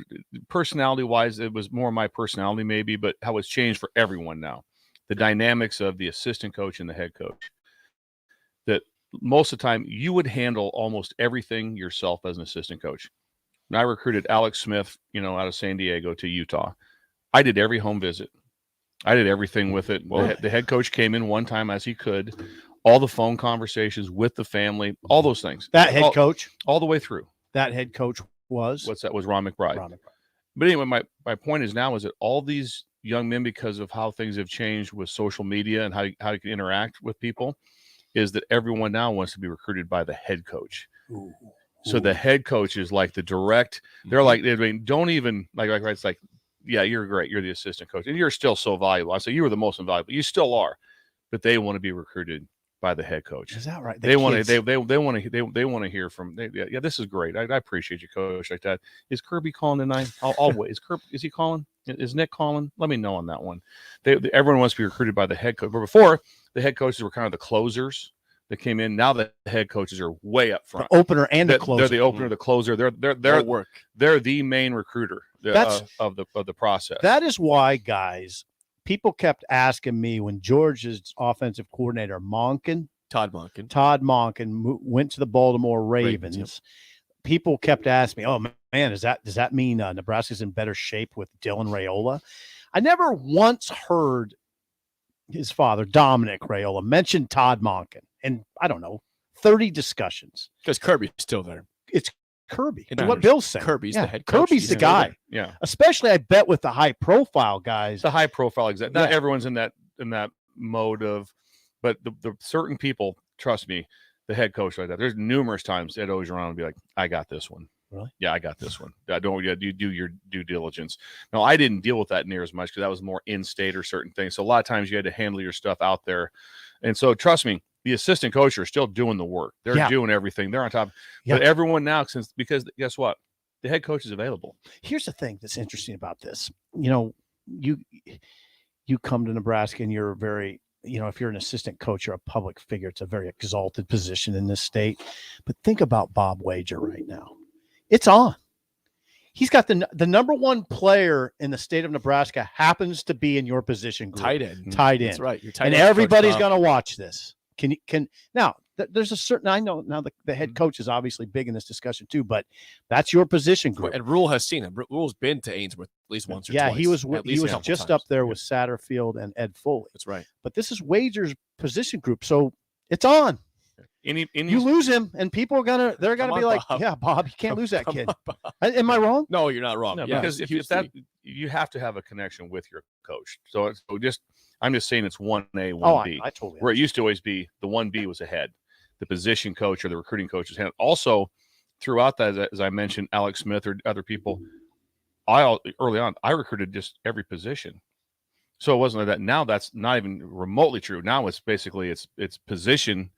personality-wise, it was more my personality maybe, but how it's changed for everyone now. The dynamics of the assistant coach and the head coach. That most of the time you would handle almost everything yourself as an assistant coach. When I recruited Alex Smith, out of San Diego to Utah, I did every home visit. I did everything with it. The head coach came in one time as he could, all the phone conversations with the family, all those things. That head coach? All the way through. That head coach was? Was Ron McBride. But anyway, my point is now is that all these young men, because of how things have changed with social media and how you can interact with people, is that everyone now wants to be recruited by the head coach. Ooh. So the head coach is like the direct, they're like, don't even, it's like, yeah, you're great. You're the assistant coach, and you're still so valuable. I say you were the most invaluable. You still are, but they want to be recruited by the head coach. Is that right? They want to hear from. Yeah, this is great. I appreciate you, coach, like that. Is Kirby calling tonight? I'll wait. Is he calling? Is Nick calling? Let me know on that one. Everyone wants to be recruited by the head coach. But before, the head coaches were kind of the closers that came in. Now the head coaches are way up front. The opener and the closer. They're the opener, the closer. They're the main recruiter of the process. That is why, guys, people kept asking me when Georgia's offensive coordinator Todd Monken went to the Baltimore Ravens. Yep. People kept asking me, "Oh man, does that mean Nebraska's in better shape with Dylan Raiola?" I never once heard his father, Dominic Raiola, mention Todd Monken. And I don't know, 30 discussions. Because Kirby's still there. It's Kirby. And what Bill's saying. Kirby's the head coach. Kirby's the guy. Yeah. Especially, I bet, with the high-profile guys. The high-profile, exactly. Not everyone's in that mode of, but the certain people, trust me, the head coach like that. There's numerous times Ed Ogeron would be like, I got this one. Really? Yeah, I got this one. I don't. You do your due diligence. No, I didn't deal with that near as much because that was more in-state or certain things. So a lot of times you had to handle your stuff out there, and so trust me, the assistant coaches are still doing the work. They're doing everything. They're on top. But everyone now, because guess what, the head coach is available. Here's the thing that's interesting about this. You know, you come to Nebraska and you're very, you know, if you're an assistant coach, you're a public figure. It's a very exalted position in this state. But think about Bob Wager right now. It's on. He's got the number one player in the state of Nebraska happens to be in your position group. Tight end. That's right. You're tight and end, everybody's Coach going to watch this. Now there's a certain, I know now the head coach is obviously big in this discussion too, but that's your position group. And Rule has seen him. Rule's been to Ainsworth at least once or twice. He was at least a couple just times. up there with Satterfield and Ed Foley. That's right. But this is Wager's position group, so it's on. You lose him, and people are they're gonna be like, Bob. "Yeah, Bob, you can't lose that kid." Am I wrong? No, you're not wrong. No, Yeah, because if that you have to have a connection with your coach. So I'm just saying it's 1A, 1B. I totally where it used to always be the 1B was ahead, the position coach or the recruiting coach was ahead. Also, throughout that, as I mentioned, Alex Smith or other people, early on I recruited just every position. So it wasn't like that. Now that's not even remotely true. Now it's basically it's position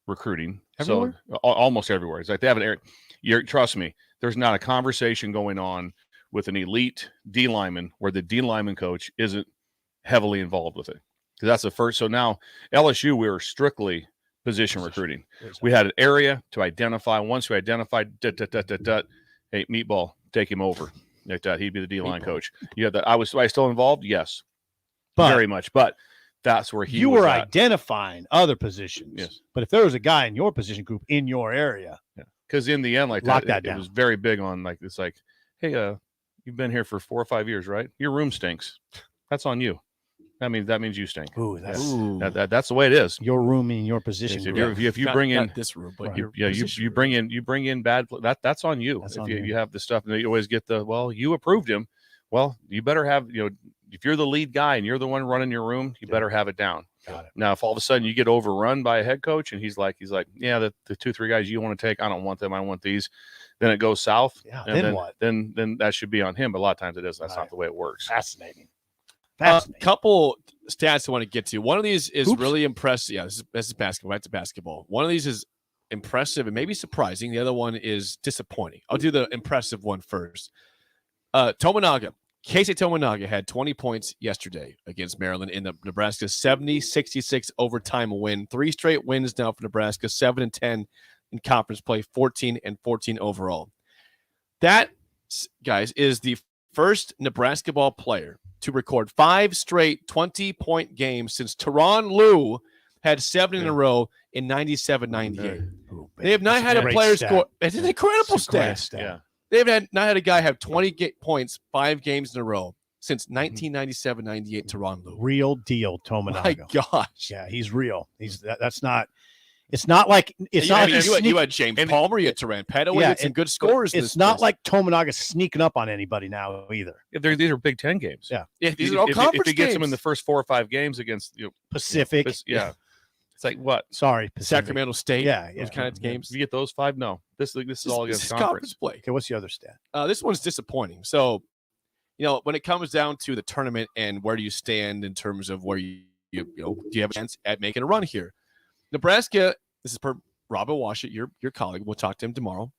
recruiting. Everywhere? So almost everywhere. It's like they have an area. Trust me, there's not a conversation going on with an elite D lineman where the D lineman coach isn't heavily involved with it. Because that's the first. So now LSU, we were strictly position recruiting. We had an area to identify. Once we identified, hey, Meatball, take him over. Like that, he'd be the D line coach. Yeah, that was I still involved? Yes, very much. But that's where you were identifying other positions. Yes, but if there was a guy in your position group in your area, because in the end, like lock that, that down. It was very big on like it's like, hey, you've been here for 4 or 5 years, right? Your room stinks. That's on you. That means you stink. Ooh, that's the way it is. Your room in your position. If you bring in not this room, but you bring in bad. That's on you. That's if on you have the stuff, and you always get you approved him. Well, you better have if you're the lead guy and you're the one running your room, you better have it down. Got it. Now, if all of a sudden you get overrun by a head coach and he's like, yeah, the 2-3 guys you want to take, I don't want them. I want these. Then it goes south. Yeah. And then what? Then that should be on him. But a lot of times it isn't. That's not the way it works. Fascinating. Couple stats I want to get to. One of these is really impressive. Yeah, this is basketball. Back to basketball. One of these is impressive and maybe surprising. The other one is disappointing. I'll do the impressive one first. Tominaga. Casey Tominaga had 20 points yesterday against Maryland in the Nebraska 70-66 overtime win. 3 straight wins now for Nebraska, 7-10 in conference play, 14-14 overall. That, guys, is the first Nebraska ball player to record 5 straight 20-point games since Teron Lue had 7 in a row in 97-98. They have not had a player score. It's an incredible stat. Yeah. They've not had a guy have 20 points 5 games in a row since 1997-98 Teron Lue. Real deal, Tominaga. My gosh. Yeah, he's real. That's not. It's not like you had James Palmer, you had Terran Petto, you had some good scorers. It's not like Tominaga's sneaking up on anybody now either. These are Big Ten games. Yeah, these are all conference If he gets games. them in the first 4 or 5 games against Pacific, it's like what? Sorry, Pacific. Sacramento State. Those kind of games. You get those 5? No, this is all against conference play. Okay, what's the other stat? This one's disappointing. So, when it comes down to the tournament and where do you stand in terms of where do you have a chance at making a run here? Nebraska. This is per Robin Washut, your colleague. We'll talk to him tomorrow.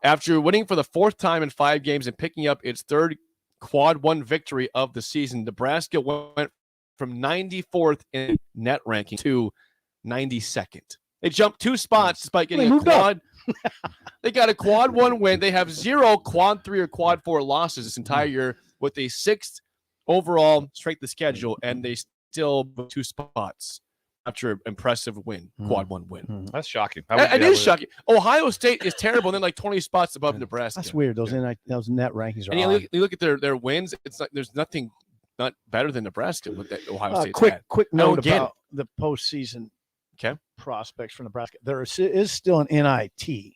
After winning for the 4th time in 5 games and picking up its 3rd quad 1 victory of the season, Nebraska went from 94th in net ranking to 92nd. They jumped 2 spots despite getting a quad. They got a quad 1 win. They have 0 quad 3 or quad 4 losses this entire year with a 6th overall strength of schedule, and they still 2 spots after an impressive win, quad 1 win. That's shocking. It is shocking. Ohio State is terrible, and then like 20 spots above Nebraska. That's weird. Those net rankings are. And you look at their wins. It's like there's nothing not better than Nebraska with that Ohio State. Quick note about the postseason prospects for Nebraska. There is still an NIT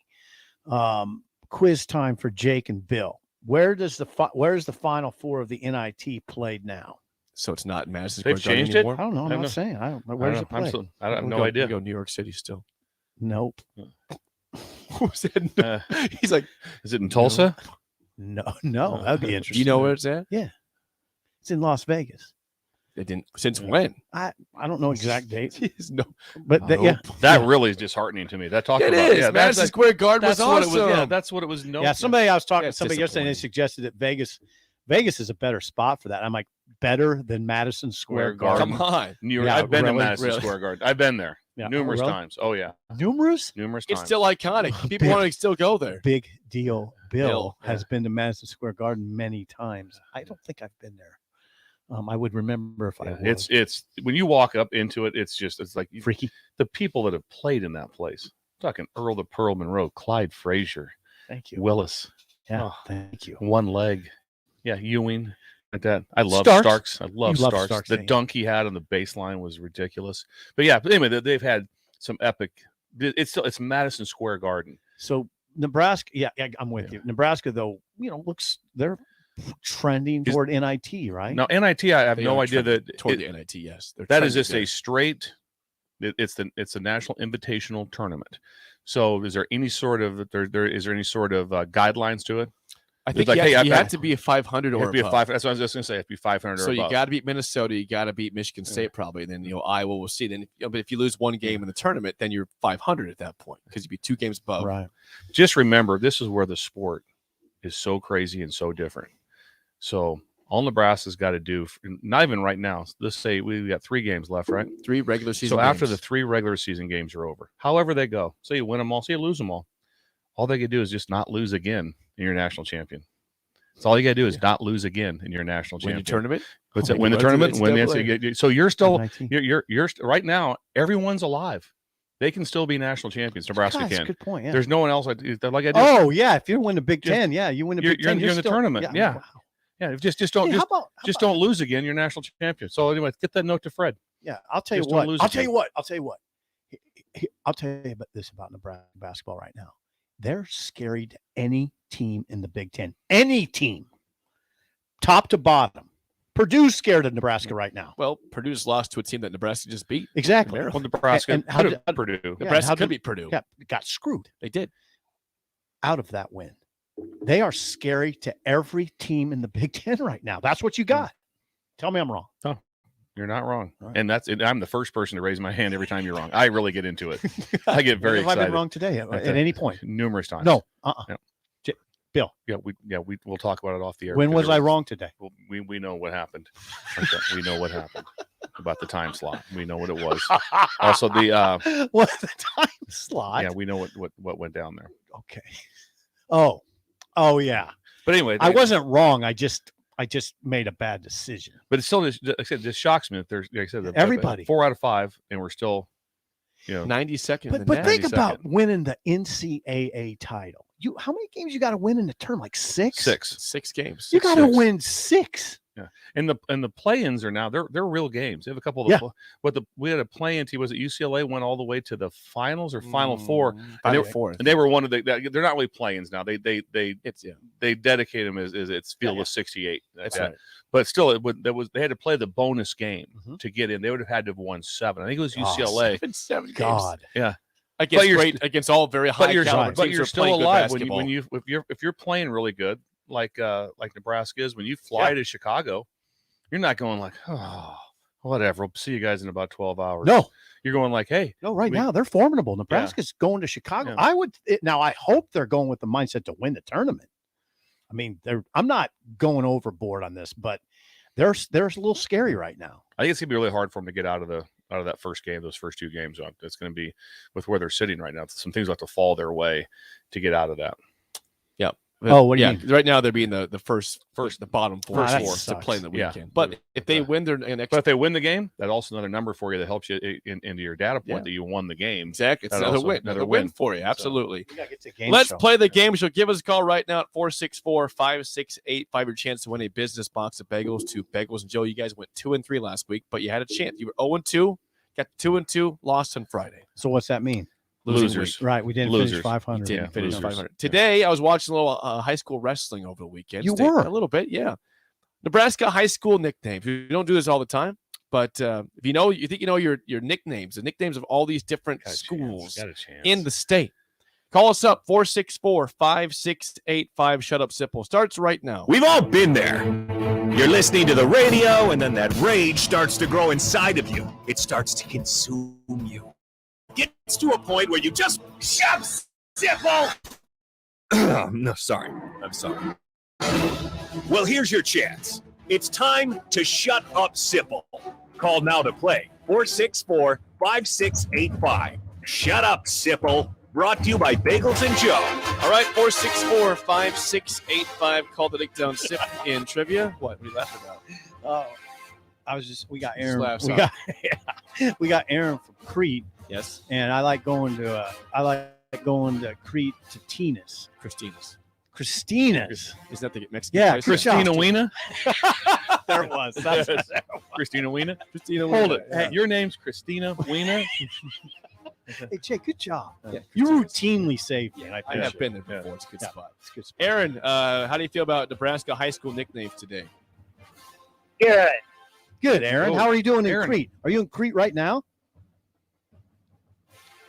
quiz time for Jake and Bill. Where's the Final Four of the NIT played now? So it's not Madison They've Square Garden changed anymore? it? I don't know. I'm not saying. Where's it played? I have no idea. Go New York City still. Nope. Who said he's like, is it in Tulsa? No, that'd be interesting. You know where it's at? Yeah, it's in Las Vegas. It didn't. Since when? I don't know exact date. Jeez, no, but yeah, that really is disheartening to me. That talk it about is. Madison Square Garden was what awesome. It was, yeah, that's what it was. Yeah, somebody I was talking to somebody yesterday, and they disappointing. suggested that Vegas is a better spot for that. I'm like, better than Madison Square Garden. Come on. New York. Yeah, I've been to really, Madison really. Square Garden. I've been there Yeah. numerous Really? times. Oh yeah, Numerous times. It's still iconic. People want to still go there. Big deal. Bill Yeah. has been to Madison Square Garden many times. I don't think I've been there. I would remember if I would. It's when you walk up into it, it's like freaky. The people that have played in that place. I'm talking Earl the Pearl Monroe, Clyde Frazier, Thank you. Willis. Yeah, thank you. One leg. Yeah, Ewing. Like that. I love Starks. Starks. I love You love Starks. Starks, The don't you? dunk he had on the baseline was ridiculous. But yeah, anyway, they've had some epic. It's Madison Square Garden. So Nebraska, yeah, I'm with you. Nebraska, though, they're trending toward NIT, right? Now NIT, I have They no are idea trending that toward the NIT. Yes, they're that is trending just good. a straight. It's the National Invitational Tournament. So is there any sort of is there any sort of guidelines to it? I think It's like, you have to be a 500 You or have to be a above. 5. That's what I was just going to say. You have to be 500 or So you above. got to beat Minnesota. You got to beat Michigan State probably. And then Iowa will see. Then, but if you lose one game in the tournament, then you're 500 at that point because you'd be 2 games above. Right. Just remember, this is where the sport is so crazy and so different. So all Nebraska's got to do, not even right now. Let's say we got 3 games left, right? 3 regular season. So after the games. 3 regular season games are over, however they go, say you win them all, say you lose them all they can do is just not lose again in your national champion. That's all you got to do is not lose again in your national Win champion. the tournament. What's it? Win the tournament. Win the NCAA. So you're still you're right now. Everyone's alive. They can still be national champions. Nebraska That's a can. good point. Yeah. There's no one else like I do. Oh yeah, if you win the Big Ten, you win the Big Ten. You're in the still- tournament. Yeah. Wow. Yeah. Just don't Hey, don't lose again. You're national champion. So anyway, get that note to Fred. Yeah, I'll tell you Just don't what. lose I'll tell again. you what. I'll tell you what. I'll tell you about this about Nebraska basketball right now. They're scary to any team in the Big Ten. Any team, top to bottom. Purdue's scared of Nebraska right now. Well, Purdue's lost to a team that Nebraska just beat. Exactly. Well, Nebraska And how could did- have Purdue. Yeah, Nebraska how could did- beat Purdue. Yeah, got screwed They did. out of that win. They are scary to every team in the Big Ten right now. That's what you got. Tell me I'm wrong. No, you're not wrong. Right. And I'm the first person to raise my hand every time you're wrong. I really get into it. I get very Have I excited. been wrong today at any point? Numerous times. No. Yeah. Bill. We'll talk about it off the air. When because was I wrong today? Well, we know what happened. Okay, we know what happened about the time slot. We know what it was. Also the what the time slot? yeah, we know what went down there. Okay. Oh yeah. But anyway, I wasn't wrong. I just made a bad decision. But it's still just, like I said, this shocks me that there's like I said Everybody. 4 out of 5, and we're still 92nd. But think about winning the NCAA title. How many games you got to win in the term? Like 6? 6 games. You got to win 6. Yeah, and the play-ins are now they're real games. They have a couple of we had a play-in team. Was it UCLA went all the way to the finals or Final Four? Final Four. And they were one of they're not really play-ins now. They dedicate them as it's field of 68. That's right. But still, they had to play the bonus game to get in. They would have had to have won 7. I think it was UCLA. 7 games. God. Yeah. Against all very high caliber but teams you're who are still playing good alive basketball. if you're playing really good like Nebraska is. When you fly to Chicago, you're not going like, oh, whatever. We'll see you guys in about 12 hours. No, you're going like, hey, no. Right now they're formidable. Nebraska's going to Chicago. Yeah. I hope they're going with the mindset to win the tournament. I mean, I'm not going overboard on this, but they're a little scary right now. I think it's gonna be really hard for them to get out of that first game, those first 2 games. It's going to be with where they're sitting right now. Some things have to fall their way to get out of that. Yeah. Oh, what do you mean? Right now they're being the the bottom 4 that to sucks. play in the Yeah. weekend. But if they win their next, But if they win the game, that's also another number for you that helps you into your data point that you won the game. exactly, it's That another also- win. Another win for you. Absolutely. You gotta get to game Let's show. play the game show. Give us a call right now at 464-568-5. Your chance to win a business box of bagels to Bagels and Joe. You guys went 2-3 last week, but you had a chance. You were 0-2, got 2-2, lost on Friday. So what's that mean? Losing Losers. week. Right, we didn't Losers. finish 500. Didn't finish losers. 500. Today, I was watching a little high school wrestling over the weekend. You were? A little bit, yeah. Nebraska high school nicknames. We don't do this all the time, but if you think you know your nicknames, the nicknames of all these different schools Got a chance. in the state. Call us up, 464-5685. Shut Up Sipple. Starts right now. We've all been there. You're listening to the radio, and then that rage starts to grow inside of you. It starts to consume you. Gets to a point where you just shut Sipple. No, sorry. I'm sorry. Well, here's your chance. It's time to shut up Sipple. Call now to play. 464-5685. Shut up, Sipple. Brought to you by Bagels and Joe. All right, 464-5685. Call the Nick Down Sip in trivia. What are you laughing about? We got Aaron. Just We laugh, got, we got Aaron from Crete. Yes. And I like going to Crete to Tina's. Christina's. Christina's. Is that the Mexican Yeah, place? Christina Weena. There it was. That's Christina Weena. Christina Hold Weena, it. yeah. Hey, your name's Christina Weena. Hey, Jay, good job. Yeah, You routinely save me. And I appreciate have been there it. before. It's a good Yeah, spot. it's a good spot. Aaron, how do you feel about Nebraska high school nicknames today? Good. Good, Aaron. Oh, How are you doing in Aaron. Crete? Are you in Crete right now?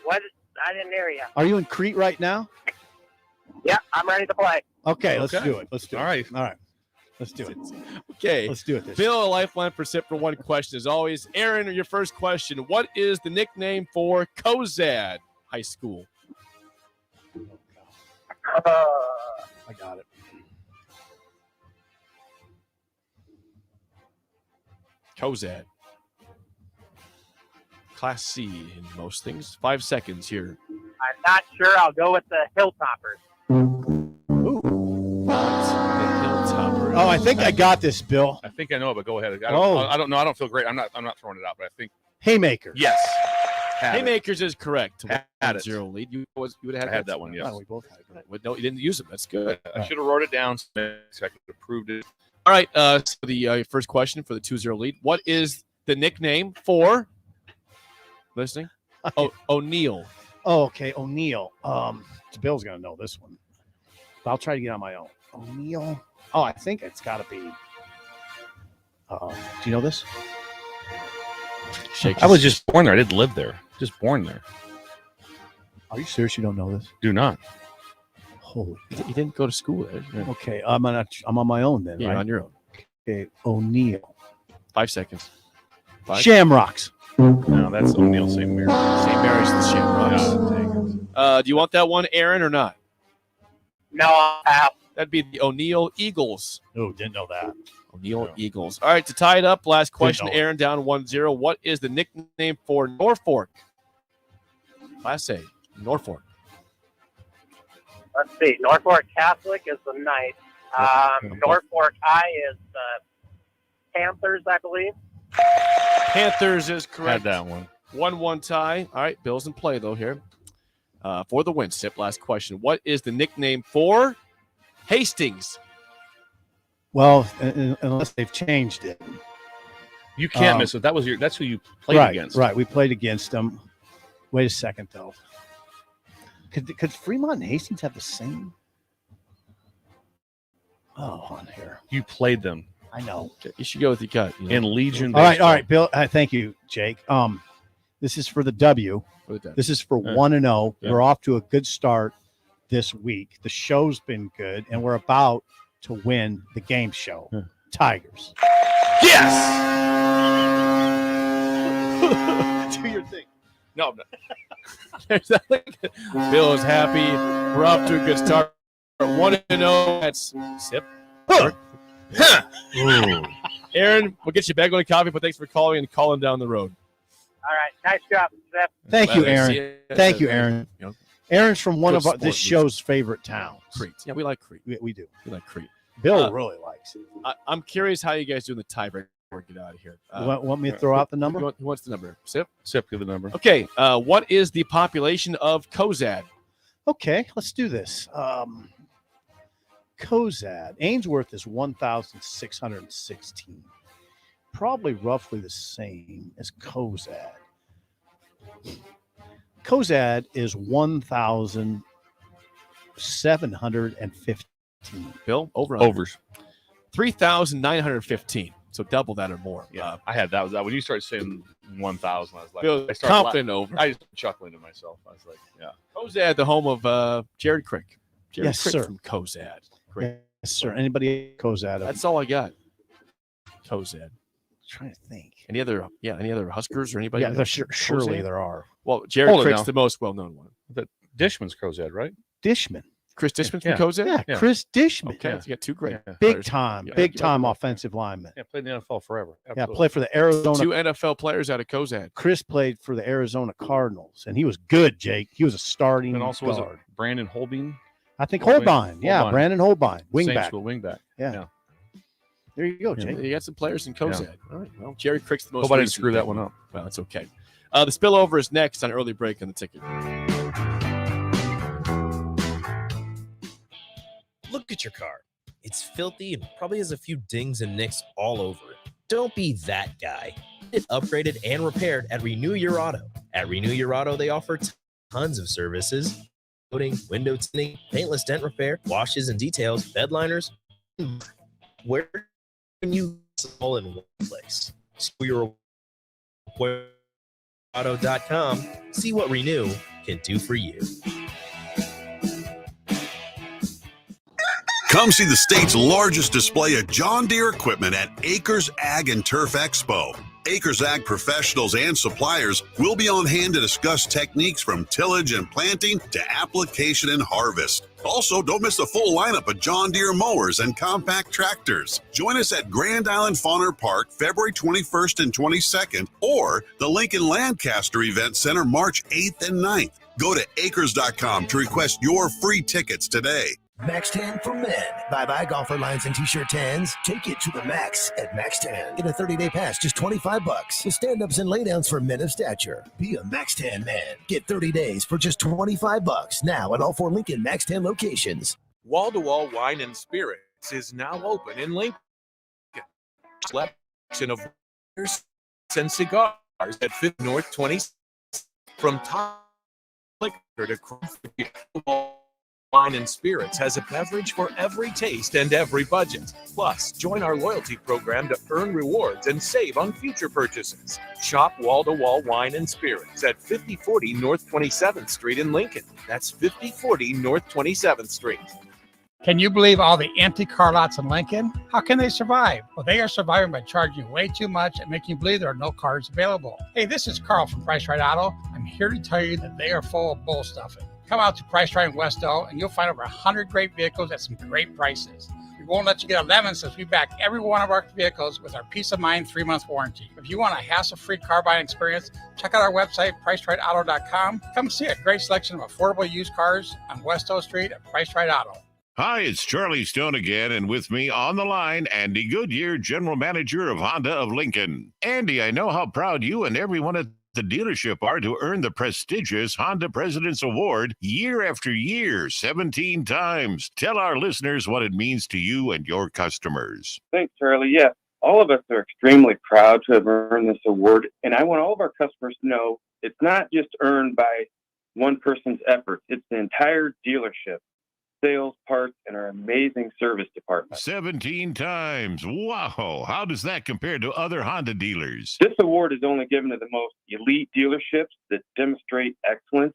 What? I didn't hear you. Are you in Crete right now? Yeah, I'm ready to play. Okay, let's Okay. do it. Let's do it. All right. All right. Let's do it. Okay. Let's do it. This Bill, a lifeline for Sip for one question as always. Aaron, your first question. What is the nickname for Kozad High School? I got it. Kozad. Class C in most things. 5 seconds here. I'm not sure. I'll go with the Hilltoppers. Oh, I think I got this, Bill. I think I know it, but go ahead. Oh. I don't know. I don't feel great. I'm not throwing it out, but I think Haymaker. yes. Had it. Haymakers is correct. Had it. 1-0 lead. You would have I had that one. Yes. Oh, we both had it. But no, you didn't use them. That's good. I should have wrote it down so I could have proved it. All right. So the first question for the 2-0 lead. What is the nickname for listening? O'Neill. Oh, okay. O'Neill. Bill's gonna know this one. But I'll try to get on my own. O'Neill. Oh, I think it's got to be. Do you know this? Shake. I was just born there. I didn't live there. Just born there. Are you serious? You don't know this? Do not. Holy. You didn't go to school there. Yeah. Okay, I'm on my own then. Yeah, right? on your own. Okay, O'Neill. 5 seconds. 5. Shamrocks. No, that's O'Neill St. Mary. St. Mary's the Shamrocks. Do you want that one, Aaron, or not? No, I'll pass. That'd be the O'Neill Eagles. Oh, didn't know that. O'Neill Eagles. All right, to tie it up, last question, know it. Aaron, down 1-0. What is the nickname for Norfolk? Class A, Norfolk. Let's see. Norfolk Catholic is the Knights. Norfolk High is the Panthers, I believe. Panthers is Had correct. that one. 1-1 tie. All right, Bill's in play, though, here. For the win, Sip, last question. What is the nickname for Hastings? Well, unless they've changed it. You can't miss it. That's who you played right, against. Right, we played against them. Wait a second, though. Could Fremont and Hastings have the same? Oh, on here. You played them I know. You should go with your gut. You know? in Legion. All baseball. right, Bill. Thank you, Jake. This is for the W. This is for 1-0. Yeah. We're off to a good start this week. The show's been good, and we're about to win the game show. Tigers. Yes! Do your thing. No, no. Bill is happy. We're off to a good start. 1-0. That's Sip. Aaron, we'll get you back on the coffee, but thanks for calling and calling down the road. All right. Nice job, Sip. Thank you, Glad to see Aaron. you. Thank you, Aaron. You know, Aaron's from one good of this sport, show's favorite towns. Crete. Yeah, we like Crete. We do. We like Crete. Bill really likes it. I'm curious how you guys do in the tiebreaker. Get out of here. Want me to throw out the number? Who wants the number? Sip? Sip, give the number. Okay. What is the population of Kozad? Okay, let's do this. Kozad. Ainsworth is 1,616. Probably roughly the same as Kozad. Kozad is 1,715. Bill, over. Overs. 3,915. So double that or more. Yeah, I had that. Was that when you started saying 1,000? I was like, Feel I started confident over. I just chuckling to myself. I was like, yeah. Cozad, the home of Jared Crick. Jared Yes, Crick sir. from Cozad. Great. Yes, sir. Anybody goes at it. That's all I got. Cozad. Trying to think. Any other Huskers or anybody? Yeah, else? surely Cozad? there are. Well, Jared Hold it Crick's now. the most well-known one. The Dishman's Cozad, right? Dishman. Chris Dishman Yeah. from Cozad? Yeah, Chris Dishman. Okay, so you got two great Big players. time, Yeah. big time offensive lineman. Yeah, played in the NFL forever. Yeah, Absolutely. played for the Arizona. Two NFL players out of Cozad. Chris played for the Arizona Cardinals, and he was good, Jake. He was a starting And also was it guard. Brandon Holbein? I think Holbein. Yeah, Holbein. Brandon Holbein. Same Wingback. school wingback. Yeah. There you go, Jake. You got some players in Cozad. All right. Well, Jerry Crick's the most. Hope I didn't recent screw that thing. one up. Well, that's okay. The spillover is next on early break on the ticket. Look at your car. It's filthy and probably has a few dings and nicks all over it. Don't be that guy. Get upgraded and repaired at Renew Your Auto. At Renew Your Auto, they offer tons of services, including window tinting, paintless dent repair, washes and details, bed liners. Where can you all in one place? SchoolYourAuto.com. See what Renew can do for you. Come see the state's largest display of John Deere equipment at Acres Ag and Turf Expo. Acres Ag professionals and suppliers will be on hand to discuss techniques from tillage and planting to application and harvest. Also, don't miss the full lineup of John Deere mowers and compact tractors. Join us at Grand Island Fauner Park February 21st and 22nd or the Lincoln Lancaster Event Center March 8th and 9th. Go to acres.com to request your free tickets today. Max 10 for men. Bye-bye golfer lines and t-shirt 10s. Take it to the max at Max 10. Get a 30-day pass, just $25. With stand-ups and laydowns for men of stature. Be a Max 10 man. Get 30 days for just $25 now at all 4 Lincoln Max 10 locations. Wall-to-Wall Wine and Spirits is now open in Lincoln. Selection of beers and cigars at 5th North 20. From top liquor to craft beer, Wine and Spirits has a beverage for every taste and every budget. Plus, join our loyalty program to earn rewards and save on future purchases. Shop Wall-to-Wall Wine and Spirits at 5040 North 27th Street in Lincoln. That's 5040 North 27th Street. Can you believe all the empty car lots in Lincoln? How can they survive? Well, they are surviving by charging you way too much and making you believe there are no cars available. Hey, this is Carl from Price Right Auto. I'm here to tell you that they are full of bull stuffing. Come out to Price Right in Westo, and you'll find over 100 great vehicles at some great prices. We won't let you get a lemon since we back every one of our vehicles with our Peace of Mind 3-month warranty. If you want a hassle-free car buying experience, check out our website, PriceRightAuto.com. Come see a great selection of affordable used cars on Westo Street at Price Right Auto. Hi, it's Charlie Stone again, and with me on the line, Andy Goodyear, General Manager of Honda of Lincoln. Andy, I know how proud you and everyone at the dealership are to earn the prestigious Honda President's Award year after year, 17 times. Tell our listeners what it means to you and your customers. Thanks, Charlie. Yeah, all of us are extremely proud to have earned this award, and I want all of our customers to know it's not just earned by one person's efforts. It's the entire dealership, sales, parts, and our amazing service department. 17 times. Wow. How does that compare to other Honda dealers? This award is only given to the most elite dealerships that demonstrate excellence.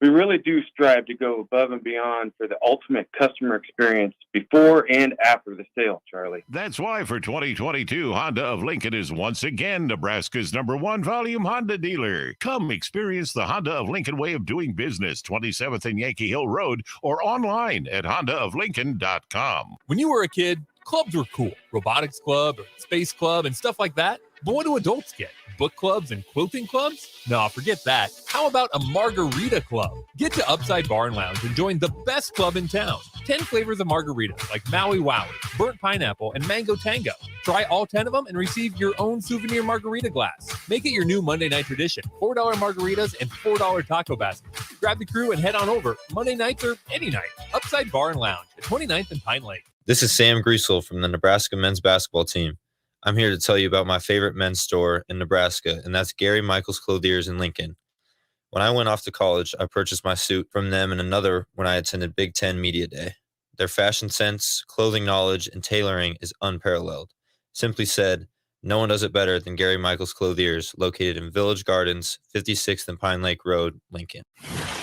We really do strive to go above and beyond for the ultimate customer experience before and after the sale, Charlie. That's why for 2022, Honda of Lincoln is once again Nebraska's #1 volume Honda dealer. Come experience the Honda of Lincoln way of doing business, 27th and Yankee Hill Road, or online at hondaoflincoln.com. When you were a kid, clubs were cool. Robotics club or space club and stuff like that. But what do adults get? Book clubs and quilting clubs? No, forget that. How about a margarita club? Get to Upside Bar and Lounge and join the best club in town. 10 flavors of margaritas like Maui Wowie, burnt pineapple, and mango tango. Try all 10 of them and receive your own souvenir margarita glass. Make it your new Monday night tradition. $4 margaritas and $4 taco baskets. Grab the crew and head on over Monday nights or any night. Upside Bar and Lounge at 29th and Pine Lake. This is Sam Griesel from the Nebraska men's basketball team. I'm here to tell you about my favorite men's store in Nebraska, and that's Gary Michaels Clothiers in Lincoln. When I went off to college, I purchased my suit from them and another when I attended Big Ten Media Day. Their fashion sense, clothing knowledge, and tailoring is unparalleled. Simply said, no one does it better than Gary Michaels Clothiers, located in Village Gardens, 56th and Pine Lake Road, Lincoln.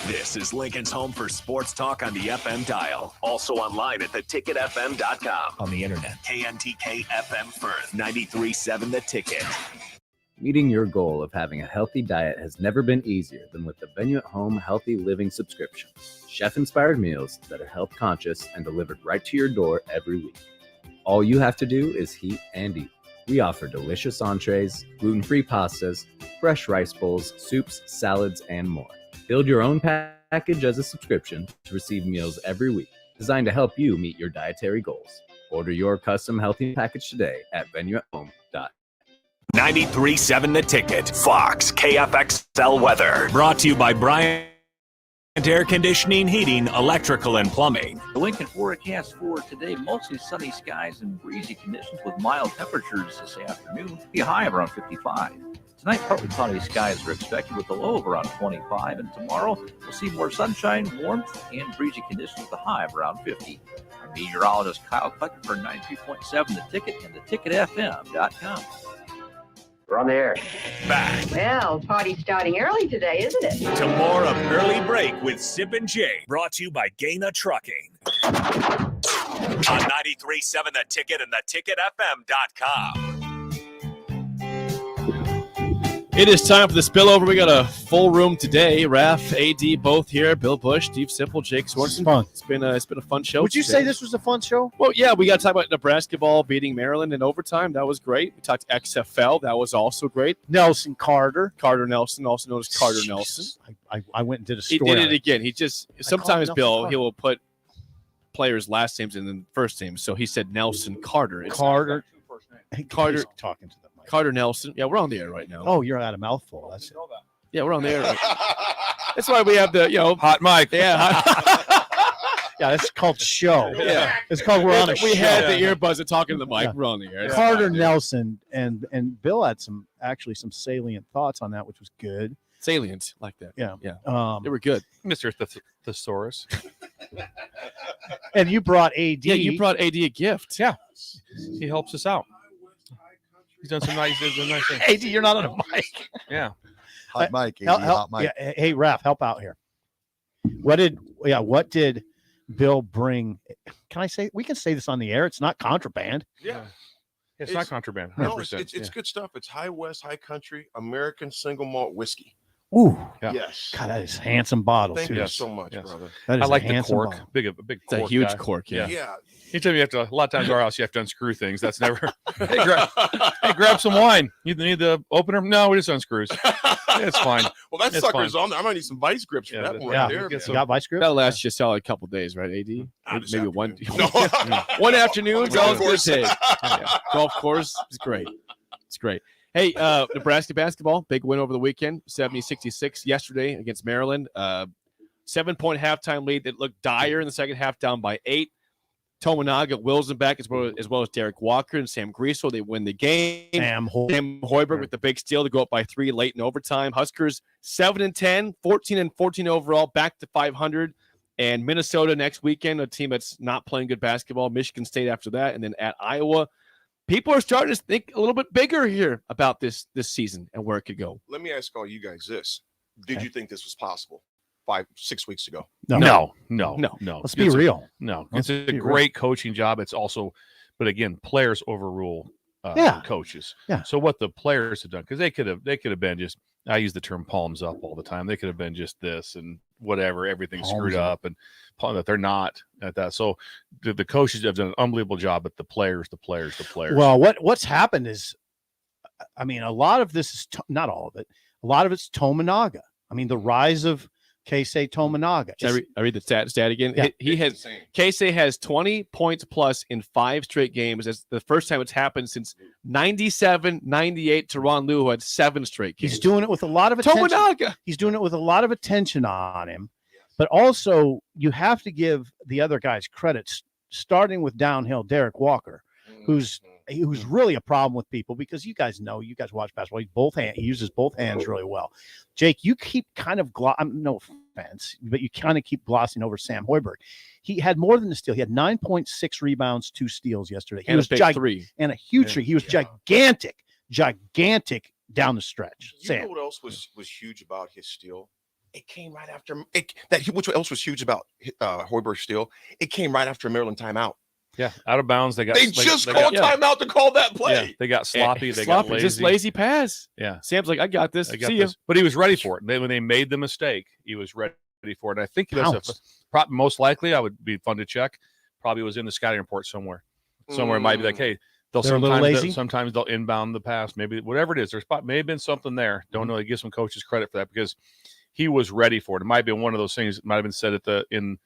This is Lincoln's home for sports talk on the FM dial. Also online at theticketfm.com. On the internet. KNTK FM Firth, 93.7 The Ticket. Meeting your goal of having a healthy diet has never been easier than with the Venue at Home Healthy Living subscription. Chef-inspired meals that are health conscious and delivered right to your door every week. All you have to do is heat and eat. We offer delicious entrees, gluten-free pastas, fresh rice bowls, soups, salads, and more. Build your own package as a subscription to receive meals every week, designed to help you meet your dietary goals. Order your custom healthy package today at venueathome.com. 93.7 The Ticket. Fox KFXL weather. Brought to you by Bryant Air Conditioning, Heating, Electrical, and Plumbing. The Lincoln forecast for today, mostly sunny skies and breezy conditions with mild temperatures this afternoon. Be a high of around 55. Tonight, partly cloudy skies are expected with a low of around 25. And tomorrow, we'll see more sunshine, warmth, and breezy conditions with a high of around 50. I'm meteorologist Kyle Clucker for 93.7 The Ticket and theticketfm.com. We're on the air. Back Well, party's starting early today, isn't it? to more of Early Break with Sip and Jay. Brought to you by Gaina Trucking. On 93.7 The Ticket and theticketfm.com. It is time for the spillover. We got a full room today. Raf, AD, both here. Bill Bush, Steve Sipple, Jake Swartzen. Fun. It's been a fun show. Would you today. say this was a fun show? Well, yeah, we got to talk about Nebraska ball beating Maryland in overtime. That was great. We talked XFL. That was also great. Nelson Carter. Carter Nelson, also known as Carter Nelson. I went and did a He story. did on it again. He just sometimes Nelson Bill Carter. he will put players' last names in the first name. So he said Nelson Carter. It's Carter. Carter He's talking to them. Carter Nelson. Yeah, we're on the air right now. Oh, you're at a mouthful. That's it. Yeah, we're on the air. Right That's why we have the hot mic. Yeah, Yeah, that's called show. Yeah. It's called we're on a show. We had the earbuds and talking to the mic. Yeah. We're on the air. Carter Nelson and Bill had some salient thoughts on that, which was good. Salient like that. Yeah. Yeah. They were good. Mr. Thesaurus. And you brought AD. Yeah, you brought AD a gift. Yeah. He helps us out. He's done some nice things. AD, you're not on a mic. Yeah. Hot mic, AD, Help- hot mic. Yeah, hey, Raph, help out here. What did Bill bring? Can I say we can say this on the air? It's not contraband. Yeah. It's not contraband. No, 100%. it's good stuff. It's high West, high country, American single malt whiskey. Ooh, Yeah. Yes. God, that is a handsome bottle Thank too. you so much, Yes. brother. That is I like a the handsome cork. bottle. Big It's a cork huge guy. cork. Yeah. Yeah. Anytime you have to, a lot of times at our house, you have to unscrew things. That's never. hey, grab some wine. You need the opener? No, we just unscrews. It's fine. Well, that It's sucker's fine. on there. I might need some vice grips for Yeah, that that- one Yeah, right there. get man. some- You got vice grip? That'll last you a solid couple days, right, AD? this Maybe one afternoon. one afternoon. Golf Sounds good. course. Take. Yeah. Golf course is great. It's great. Hey, Nebraska basketball, big win over the weekend, 70-66 yesterday against Maryland. 7-point halftime lead that looked dire in the second half, down by 8. Tominaga wills them back as well as Derek Walker and Sam Griesel. They win the game. Sam Hoiberg with the big steal to go up by 3 late in overtime. Huskers 7-10, 14-14 overall, back to 500. And Minnesota next weekend, a team that's not playing good basketball. Michigan State after that, and then at Iowa. People are starting to think a little bit bigger here about this season and where it could go. Let me ask all you guys this. Did you think this was possible 5-6 weeks ago? No. Let's be real. No, Let's it's a be real. great coaching job. It's also, but again, players overrule Yeah. coaches. Yeah. So what the players have done, because they could have been just, I use the term palms up all the time. They could have been just this and whatever, everything screwed Palms up, and that they're not at that. So the coaches have done an unbelievable job, but the players. Well, what's happened is, I mean, a lot of this is not all of it. A lot of it's Tominaga. I mean, the rise of Keisei Tominaga. I read the stat again. Yeah. He has Keisei has 20 points plus in 5 straight games. It's the first time it's happened since 97-98 to Ron Liu, who had 7 straight games. He's doing it with a lot of attention. Tominaga. He's doing it with a lot of attention on him. But also, you have to give the other guys credits, starting with downhill Derek Walker, who's really a problem with people because you guys watch basketball. He uses both hands really well. Jake, you keep kind of no defense, but you kind of keep glossing over Sam Hoiberg. He had more than a steal. He had 9.6 rebounds, 2 steals yesterday. He And was a big 3. And a huge 3. He was gigantic down the stretch. You know what else was huge about his steal? It came right after which else was huge about Hoiberg's steal? It came right after a Maryland timeout. Yeah, out of bounds. They just called timeout to call that play. Yeah, they got sloppy. They got lazy. Just lazy pass. Yeah. Sam's like, I got this. See ya. But he was ready for it. When they made the mistake, he was ready for it. And I think most likely, I would be fun to check. Probably was in the scouting report somewhere. Somewhere it might be like, hey, sometimes they'll inbound the pass. Maybe whatever it is. There may have been something there. Don't know. I give some coaches credit for that because he was ready for it. It might have been one of those things. It might have been said at in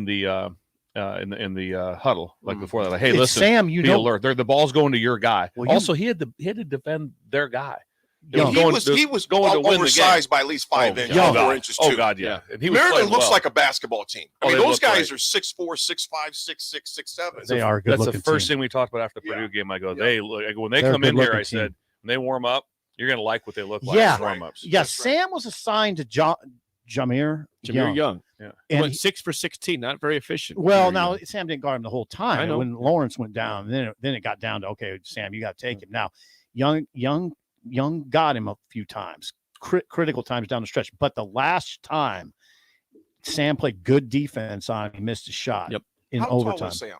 the huddle like before that. Like, hey, listen, Sam, be alert. The ball's going to your guy. Well, also, he had to defend their guy. He was going to win oversized by at least 5 inches, 4 inches too. Oh God, yeah. And he Maryland looks like a basketball team. I mean, those guys are 6'4", 6'5", 6'6", 6'7". They are good. That's the first thing we talked about after the Purdue game. I go, when they come in here, I said, when they warm up, you're going to like what they look like. Yeah, warm-ups. Yeah, Sam was assigned to Jameer Young. Yeah, and he went 6 for 16, not very efficient. Well, now Sam didn't guard him the whole time. I know. When Lawrence went down, then it got down to, okay, Sam, you got to take him. Now, Young got him a few times, critical times down the stretch. But the last time, Sam played good defense on him. He missed a shot in overtime. Tall was Sam?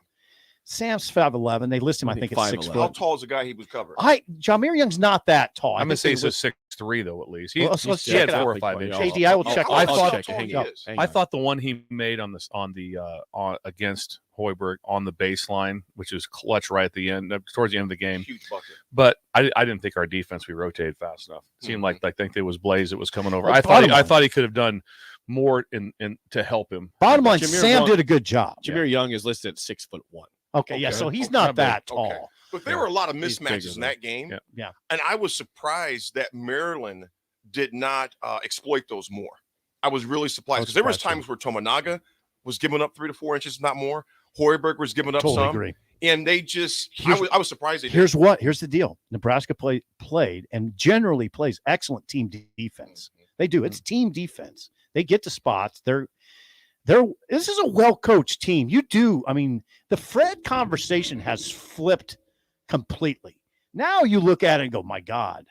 Sam's 5'11". They list him, I think, at 6 foot. How tall is the guy he was covering? Jameer Young's not that tall. I'm going to say he's a 6'3", though, at least. He let's had check 4 or 5 inches. JD, I will check. I thought the one he made on against Hoiberg on the baseline, which was clutch right at the end, towards the end of the game. Huge bucket. But I didn't think our defense, we rotated fast enough. It seemed like I think there was Blaze that was coming over. I thought he could have done more in to help him. Bottom line, Sam did a good job. Jameer Young is listed at 6'1". Okay, yeah, so he's not that tall. Okay. But there were a lot of mismatches in that game. Yeah. And I was surprised that Maryland did not exploit those more. I was really surprised because there was times where Tominaga was giving up 3 to 4 inches, not more. Hoiberg was giving up Totally some. agree. And they just I was surprised they did. Here's the deal. Nebraska played and generally plays excellent team defense. They do. It's team defense. They get to spots. This is a well-coached team. The Fred conversation has flipped completely. Now you look at it and go, my God.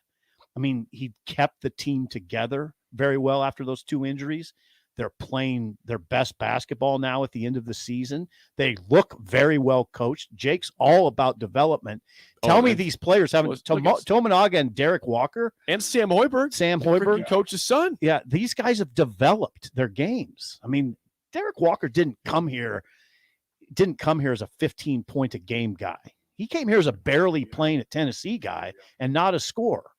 I mean, he kept the team together very well after those 2 injuries. They're playing their best basketball now at the end of the season. They look very well coached. Jake's all about development. Tell me these players haven't Tominaga and Derek Walker and Sam Hoiberg, coach's son. Yeah, these guys have developed their games. I mean, Derek Walker didn't come here as a 15-point a game guy. He came here as a barely playing at Tennessee guy and not a scorer.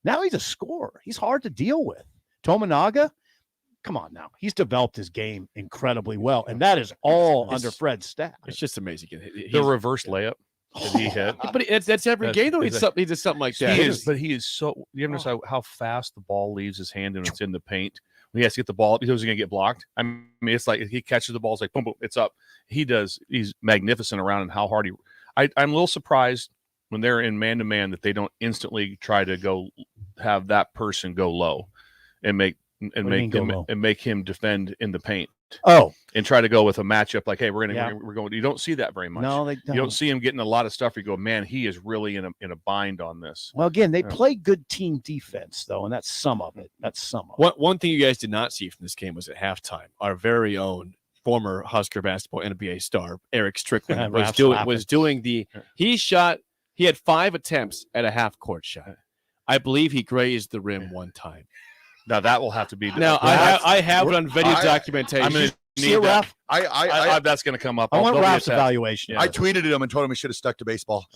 Now he's a scorer. He's hard to deal with. Tominaga, come on now. He's developed his game incredibly well, and that is all under Fred's staff. It's just amazing. The reverse layup that he hit. But that's every game, though. He did something like that. He is so – you ever how fast the ball leaves his hand and it's in the paint? When he has to get the ball, he knows he's going to get blocked. I mean, it's like he catches the ball, it's like, boom, boom, it's up. He's magnificent around and how hard I'm a little surprised when they're in man-to-man that they don't instantly try to go have that person go low and make him defend in the paint. Oh, and try to go with a matchup like, hey, we're going. You don't see that very much. No, they don't. You don't see him getting a lot of stuff. You go, man, he is really in a bind on this. Well, again, they play good team defense though, and that's some of it. One thing you guys did not see from this game was at halftime, our very own former Husker basketball NBA star Eric Strickland was doing the. He had 5 attempts at a half court shot. I believe he grazed the rim one time. Now that will have to be. Now I have it on video documentation. I'm going to need that. That's going to come up. I want Raf's evaluation. Yeah. I tweeted him and told him he should have stuck to baseball.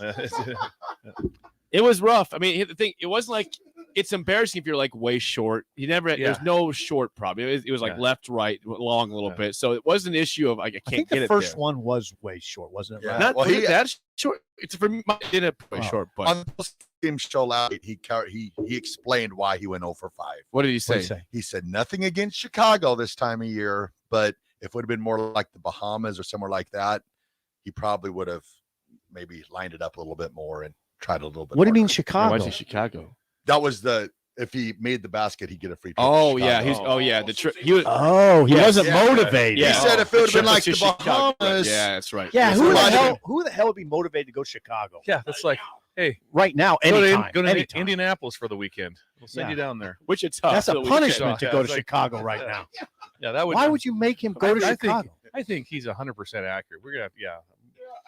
It was rough. I mean, the thing, it wasn't like it's embarrassing if you're like way short. There's no short problem. It was like left, right, long a little bit. So it was an issue of like I can't get it. The first one was way short, wasn't it? Yeah. Not that short. It's for me. It didn't way short, but on the game show out, he explained why he went 0 for 5. What did he say? He said nothing against Chicago this time of year, but if it would have been more like the Bahamas or somewhere like that, he probably would have maybe lined it up a little bit more and tried a little bit. What do you mean Chicago? Why is it Chicago? That was if he made the basket, he'd get a free trip. to Oh yeah, Chicago. the trip. He was. He Yes. wasn't Yeah. motivated. Yeah. He said if it would have been like the Chicago. Bahamas, Yeah, that's right. Yeah, Yes, who it the might have hell? been. Who the hell would be motivated to go to Chicago? Yeah, that's like, hey, Right now, go anytime. to anytime. Indianapolis for the weekend. We'll send Yeah. you down there. Wichita. That's a so we punishment can- to go it's to like- Chicago right now. Yeah, that would. Why would you make him go to I Chicago? I think he's 100% accurate. We're gonna,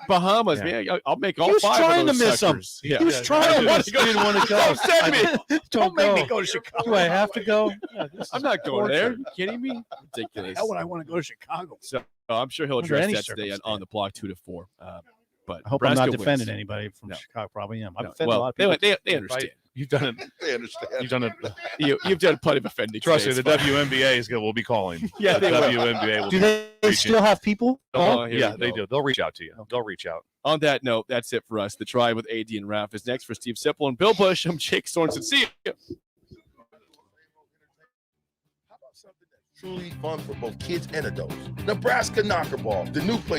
Bahamas, Yeah. man. I'll make all He was 5 trying of to those miss him. suckers. Yeah. He was trying to didn't want to go. Don't send me. Don't make me go to Chicago. Do I have to go? Yeah, I'm not going there. Are you kidding me? Ridiculous. Hell would I want to go to Chicago? So I'm sure he'll Under address any that today on the block 2 to 4. But I hope I'm Nebraska not defending wins. anybody from No. Chicago. Probably am. I've No. offended Well, a lot of people. they understand. You've done it. they understand. You've done it. You've done plenty of offending. Trust me, today, the it's fine. WNBA will be calling. Yeah, the they will. WNBA will. Do be they reaching. still have people? Oh, here Yeah, we they go. do. They'll reach out to you. They'll reach out. On that note, that's it for us. The Drive with AD and Ralph is next for Steve Sipple and Bill Bush. I'm Jake Sorensen. See you. How about something that's truly fun for both kids and adults? Nebraska Knockerball, the new place